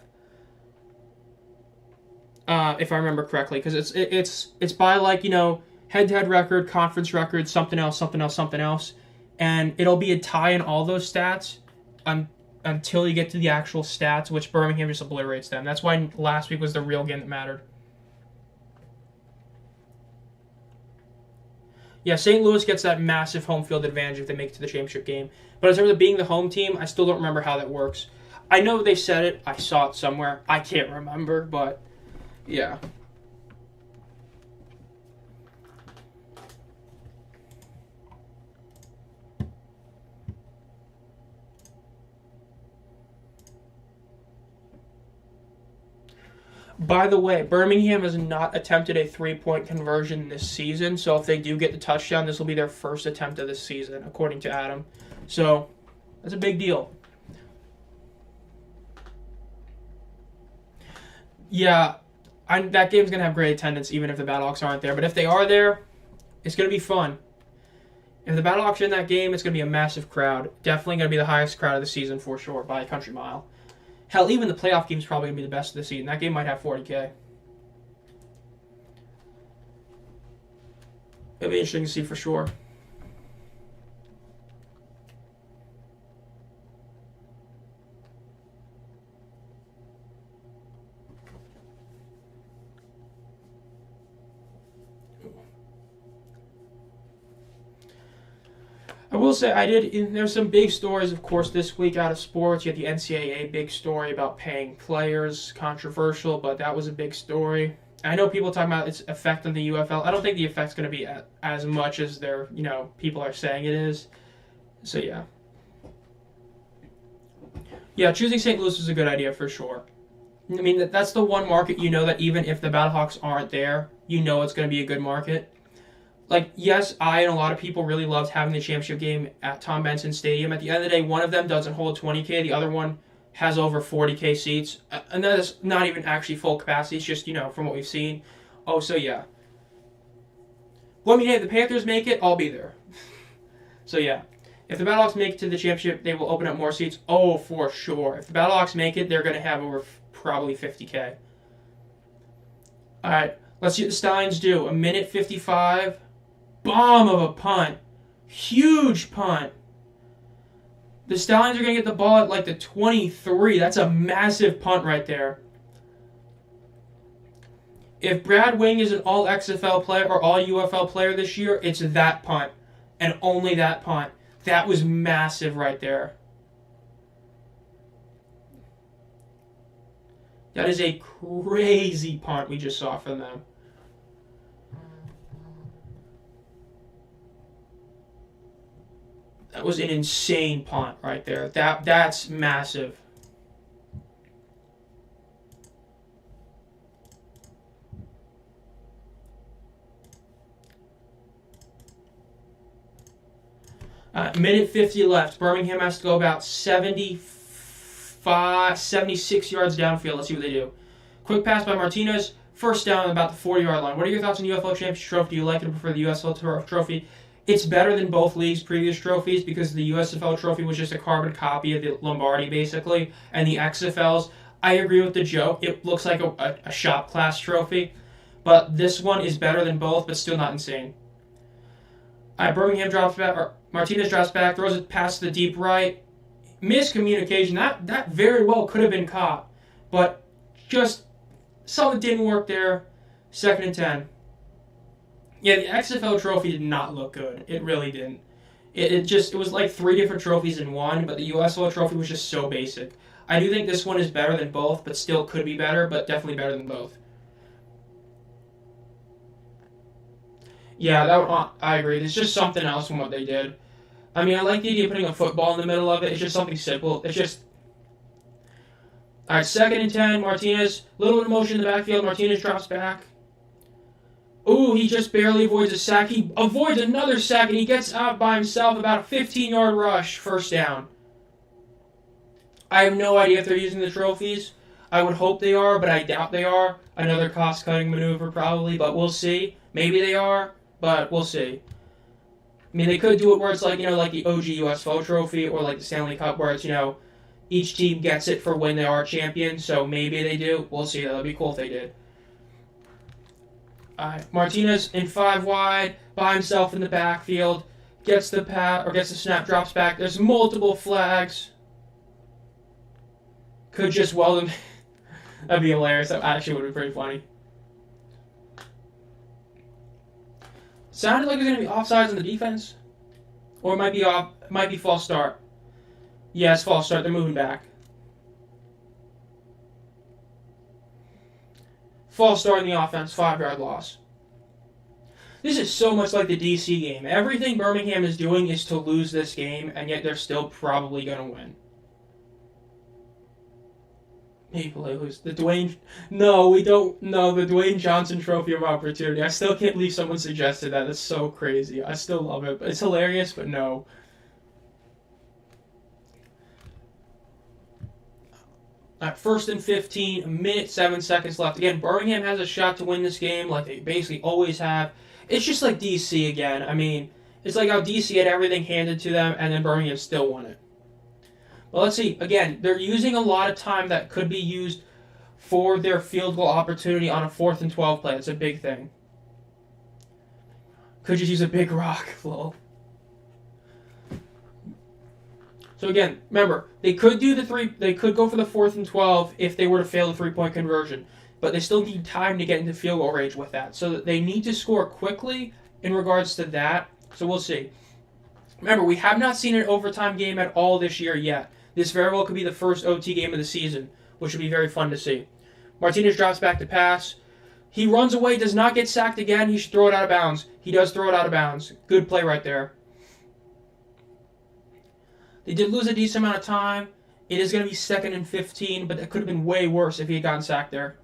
if I remember correctly, because it's by head-to-head record, conference record, something else, and it'll be a tie in all those stats until you get to the actual stats, which Birmingham just obliterates them. That's why last week was the real game that mattered. Yeah, St. Louis gets that massive home field advantage if they make it to the championship game. But in terms of being the home team, I still don't remember how that works. I know they said it. I saw it somewhere. I can't remember, but yeah. By the way, Birmingham has not attempted a three-point conversion this season, so if they do get the touchdown, this will be their first attempt of the season, according to Adam. So, that's a big deal. Yeah, that game's going to have great attendance, even if the Battlehawks aren't there. But if they are there, it's going to be fun. If the Battlehawks are in that game, it's going to be a massive crowd. Definitely going to be the highest crowd of the season for sure, by a country mile. Hell, even the playoff game's probably going to be the best of the season. That game might have 40K. It'll be interesting to see for sure. I will say there's some big stories, of course, this week out of sports. You had the NCAA big story about paying players, controversial, but that was a big story. I know people talking about its effect on the UFL. I don't think the effect's going to be as much as people are saying it is. So, yeah. Yeah, choosing St. Louis was a good idea for sure. I mean, that's the one market that even if the Battlehawks aren't there, it's going to be a good market. Like, yes, I and a lot of people really loved having the championship game at Tom Benson Stadium. At the end of the day, one of them doesn't hold 20K. The other one has over 40K seats. And that is not even actually full capacity. It's just, from what we've seen. Oh, so yeah. Well, I mean, hey, if the Panthers make it, I'll be there. So, yeah. If the Battlehawks make it to the championship, they will open up more seats. Oh, for sure. If the Battlehawks make it, they're going to have over probably 50K. All right. Let's see what the Stallions do. 1:55. Bomb of a punt. Huge punt. The Stallions are going to get the ball at like the 23. That's a massive punt right there. If Brad Wing is an all XFL player or all UFL player this year, it's that punt. And only that punt. That was massive right there. That is a crazy punt we just saw from them. That was an insane punt right there. That's massive. Minute 50 left. Birmingham has to go about 76 yards downfield. Let's see what they do. Quick pass by Martinez. First down about the 40-yard line. What are your thoughts on the UFL Championship Trophy? Do you like it or prefer the USFL Trophy? It's better than both leagues' previous trophies because the USFL Trophy was just a carbon copy of the Lombardi, basically. And the XFLs, I agree with the joke. It looks like a shop class trophy. But this one is better than both, but still not insane. Birmingham drops back, or Martinez drops back, throws it past the deep right. Miscommunication. That very well could have been caught. But just something didn't work there. 2nd and 10. Yeah, the XFL trophy did not look good. It really didn't. It was like 3 different trophies in one, but the USFL trophy was just so basic. I do think this one is better than both, but still could be better, but definitely better than both. Yeah, I agree. It's just something else from what they did. I mean, I like the idea of putting a football in the middle of it. It's just something simple. It's just... All right, 2nd and 10, Martinez. Little bit of motion in the backfield. Martinez drops back. Ooh, he just barely avoids a sack. He avoids another sack, and he gets out by himself about a 15-yard rush. First down. I have no idea if they're using the trophies. I would hope they are, but I doubt they are. Another cost-cutting maneuver probably, but we'll see. Maybe they are, but we'll see. I mean, they could do it where it's like, like the OG USFL trophy or like the Stanley Cup where it's, each team gets it for when they are champions, so maybe they do. We'll see. That would be cool if they did. Martinez in 5 wide, by himself in the backfield, gets the snap, drops back. There's multiple flags. Could just weld him. That'd be hilarious. That actually would be pretty funny. Sounded like there's gonna be offsides on the defense, or it might be false start. Yeah, it's false start. They're moving back. False start in the offense, 5-yard loss. This is so much like the DC game. Everything Birmingham is doing is to lose this game, and yet they're still probably going to win. Maple Leafs. The Dwayne. No, we don't. No, the Dwayne Johnson Trophy of Opportunity. I still can't believe someone suggested that. That's so crazy. I still love it. It's hilarious, but no. At 1st and 15, a minute, 7 seconds left. Again, Birmingham has a shot to win this game like they basically always have. It's just like DC again. I mean, it's like how DC had everything handed to them, and then Birmingham still won it. But let's see. Again, they're using a lot of time that could be used for their field goal opportunity on a 4th and 12 play. That's a big thing. Could just use a big rock. Lol. So again, remember, they could do they could go for the 4th and 12 if they were to fail the 3-point conversion. But they still need time to get into field goal range with that. So they need to score quickly in regards to that. So we'll see. Remember, we have not seen an overtime game at all this year yet. This very well could be the first OT game of the season, which would be very fun to see. Martinez drops back to pass. He runs away, does not get sacked again. He should throw it out of bounds. He does throw it out of bounds. Good play right there. They did lose a decent amount of time. It is going to be 2nd and 15, but that could have been way worse if he had gotten sacked there.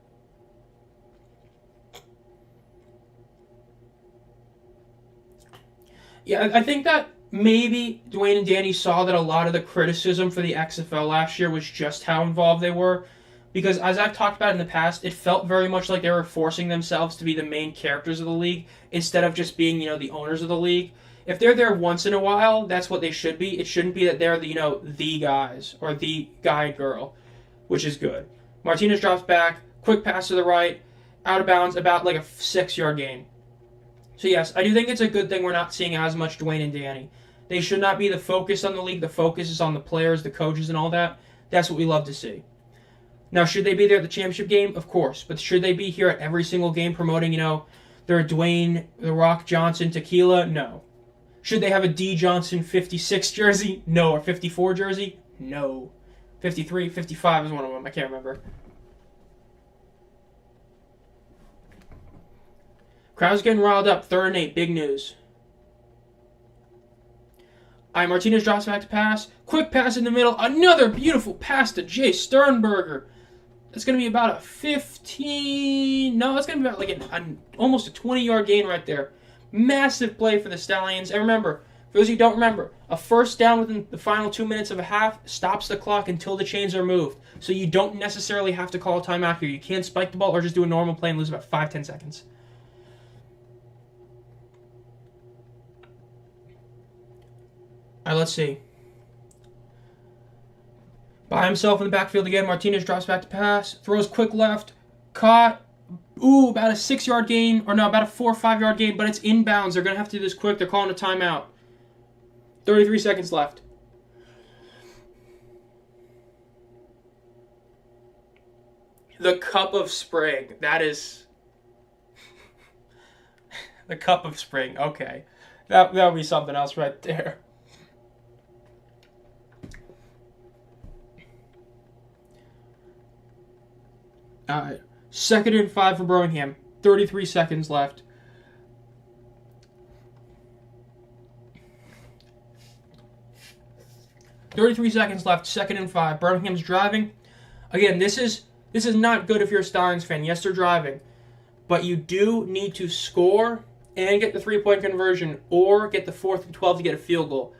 Yeah, I think that maybe Dwayne and Danny saw that a lot of the criticism for the XFL last year was just how involved they were. Because as I've talked about in the past, it felt very much like they were forcing themselves to be the main characters of the league instead of just being, the owners of the league. If they're there once in a while, that's what they should be. It shouldn't be that they're the guys or the guy and girl, which is good. Martinez drops back, quick pass to the right, out of bounds, about like a 6-yard gain. So yes, I do think it's a good thing we're not seeing as much Dwayne and Danny. They should not be the focus on the league. The focus is on the players, the coaches, and all that. That's what we love to see. Now, should they be there at the championship game? Of course. But should they be here at every single game promoting, their Dwayne The Rock Johnson tequila? No. Should they have a D. Johnson 56 jersey? No. Or 54 jersey? No. 53, 55 is one of them. I can't remember. Crowd's getting riled up. 3rd and 8. Big news. Martinez drops back to pass. Quick pass in the middle. Another beautiful pass to Jay Sternberger. It's going to be about a 15... No, it's going to be about like almost a 20-yard gain right there. Massive play for the Stallions. And remember, for those of you who don't remember, a first down within the final 2 minutes of a half stops the clock until the chains are moved. So you don't necessarily have to call a timeout here. You can spike the ball or just do a normal play and lose about 5-10 seconds. All right, let's see. By himself in the backfield again. Martinez drops back to pass. Throws quick left. Caught. Ooh, about a 6-yard gain. Or no, about a 4 or 5-yard gain. But it's inbounds. They're going to have to do this quick. They're calling a timeout. 33 seconds left. The Cup of Spring. That is... the Cup of Spring. Okay. That would be something else right there. All right. 2nd and 5 for Birmingham. 33 seconds left. Second and 5. Birmingham's driving. Again, this is not good if you're a Stallions fan. Yes, they're driving. But you do need to score and get the 3-point conversion or get the 4th and 12 to get a field goal.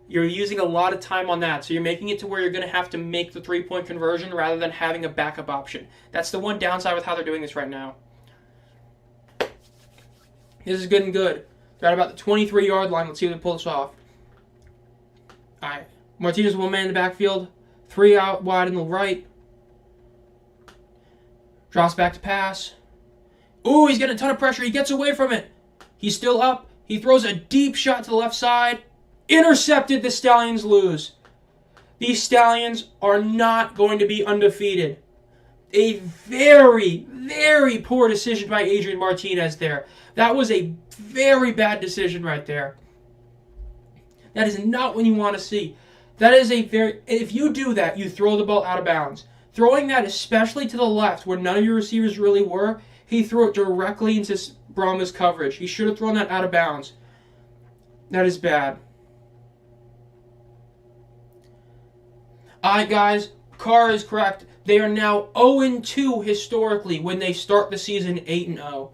You're using a lot of time on that, so you're making it to where you're going to have to make the 3-point conversion rather than having a backup option. That's the one downside with how they're doing this right now. This is good and good. They're at about the 23-yard line. Let's see if they pull this off. All right. Martinez one man in the backfield. 3 out wide in the right. Drops back to pass. Ooh, he's getting a ton of pressure. He gets away from it. He's still up. He throws a deep shot to the left side. Intercepted. The Stallions lose. These Stallions are not going to be undefeated. A very, very poor decision by Adrian Martinez there. That was a very bad decision right there. That is not what you want to see. That is if you do that, you throw the ball out of bounds. Throwing that especially to the left where none of your receivers really were, he threw it directly into Brahmas coverage. He should have thrown that out of bounds. That is bad. Alright, guys. Carr is correct. They are now 0-2 historically when they start the season 8-0.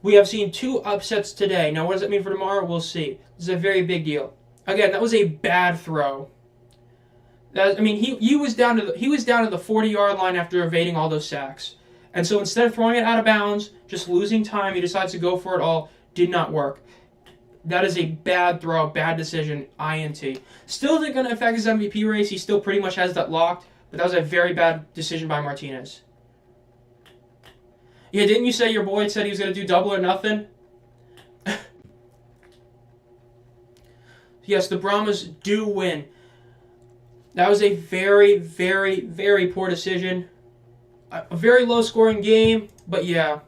We have seen 2 upsets today. Now, what does that mean for tomorrow? We'll see. This is a very big deal. Again, that was a bad throw. He was down to the 40-yard line after evading all those sacks. And so instead of throwing it out of bounds, just losing time, he decides to go for it all. Did not work. That is a bad throw, bad decision, INT. Still isn't going to affect his MVP race. He still pretty much has that locked. But that was a very bad decision by Martinez. Yeah, didn't you say your boy said he was going to do double or nothing? Yes, the Brahmas do win. That was a very, very, very poor decision. A very low-scoring game, but yeah.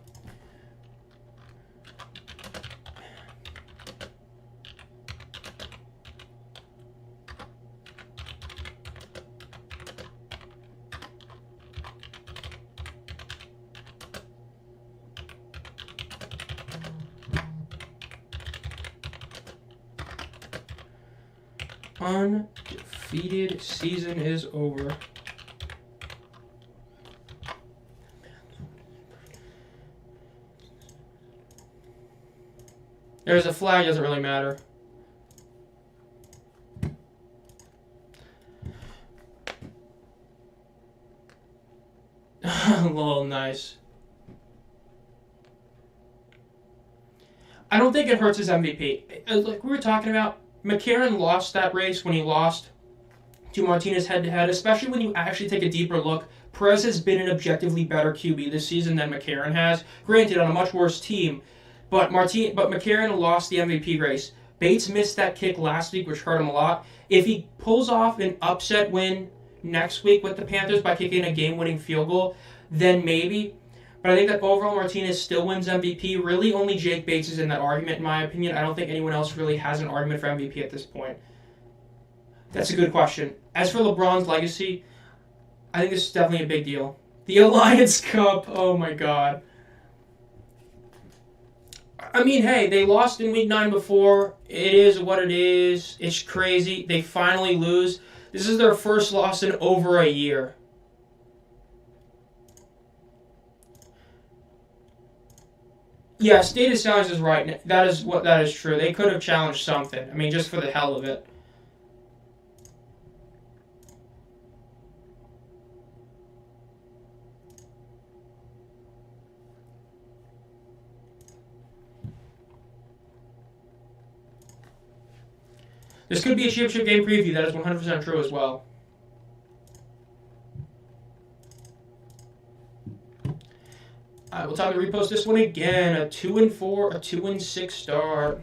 Undefeated season is over. There's a flag, doesn't really matter. Lol, nice. I don't think it hurts his MVP. Like we were talking about, McCarron lost that race when he lost to Martinez head-to-head, especially when you actually take a deeper look. Perez has been an objectively better QB this season than McCarron has. Granted, on a much worse team, but McCarron lost the MVP race. Bates missed that kick last week, which hurt him a lot. If he pulls off an upset win next week with the Panthers by kicking a game-winning field goal, then maybe. But I think that overall Martinez still wins MVP. Really, only Jake Bates is in that argument, in my opinion. I don't think anyone else really has an argument for MVP at this point. That's a good question. As for LeBron's legacy, I think this is definitely a big deal. The Alliance Cup, oh my god. I mean, hey, they lost in Week 9 before. It is what it is. It's crazy. They finally lose. This is their first loss in over a year. Yeah, State of Stallions is right. That is true. They could have challenged something. I mean, just for the hell of it. This could be a championship game preview. That is 100% true as well. Alright, we'll time to repost this one again. A 2-4, a 2-6 start.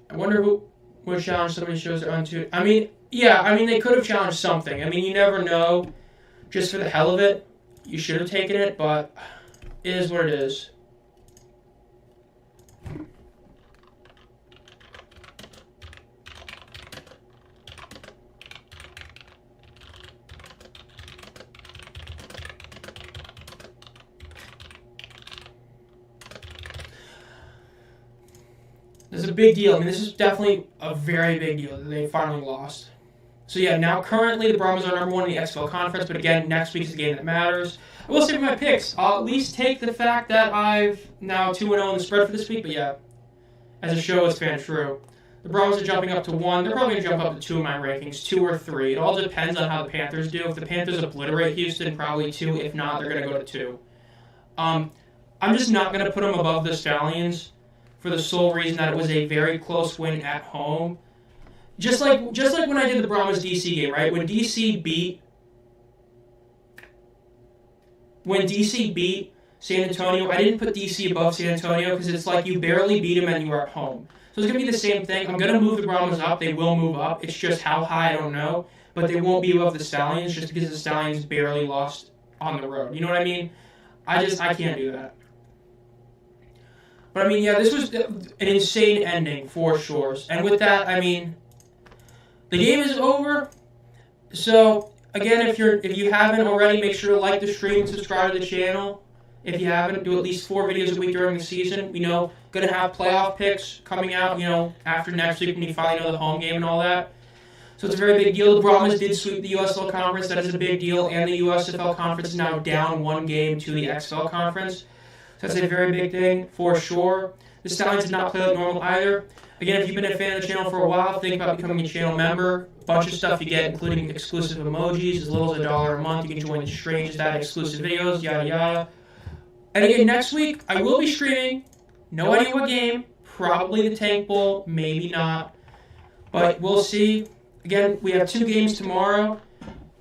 I wonder who would challenge somebody who shows their own two. I mean, yeah, they could have challenged something. I mean, you never know. Just for the hell of it, you should have taken it, but it is what it is. This is a big deal. I mean, this is definitely a very big deal that they finally lost. So yeah, now currently the Brahmas are number 1 in the XFL conference, but again, next week is the game that matters. I will say for my picks, I'll at least take the fact that I've now 2-0 in the spread for this week, but yeah, as a show, it's fan true. The Brahmas are jumping up to 1. They're probably going to jump up to 2 in my rankings, 2 or 3. It all depends on how the Panthers do. If the Panthers obliterate Houston, probably 2. If not, they're going to go to 2. I'm just not going to put them above the Stallions for the sole reason that it was a very close win at home. Just like when I did the Brahmas DC game, right? When DC beat San Antonio, I didn't put DC above San Antonio because it's like you barely beat them and you were at home. So it's going to be the same thing. I'm going to move the Brahmas up. They will move up. It's just how high, I don't know. But they won't be above the Stallions just because the Stallions barely lost on the road. You know what I mean? I can't do that. But I mean, yeah, this was an insane ending for sure. And with that, I mean, the game is over. So Again, if you haven't already, make sure to like the stream and subscribe to the channel. If you haven't, do at least 4 videos a week during the season. Going to have playoff picks coming out, after next week when we finally know the home game and all that. So it's a very big deal. The Brahmas did sweep the USL Conference. That is a big deal. And the USFL Conference is now down 1 game to the XFL Conference. So that's a very big thing for sure. The Stallions did not play like normal either. Again, if you've been a fan of the channel for a while, think about becoming a channel member. A bunch of stuff you get, including exclusive emojis, as little as $1 a month. You can join the stream, just add exclusive videos, yada yada. And again, next week, I will be streaming. No idea what game. Probably the Tank Bowl, maybe not. But we'll see. Again, we have 2 games tomorrow.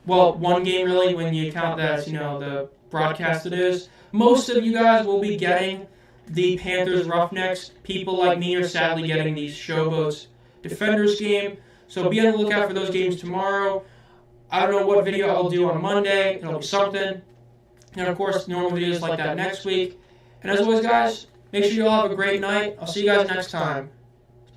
Well, 1 game really when you count that, the broadcast it is. Most of you guys will be getting the Panthers Roughnecks. People like me are sadly getting these Showboats Defenders game. So be on the lookout for those games tomorrow. I don't know what video I'll do on Monday. It'll be something. And of course, normal videos like that next week. And as always, guys, make sure you all have a great night. I'll see you guys next time.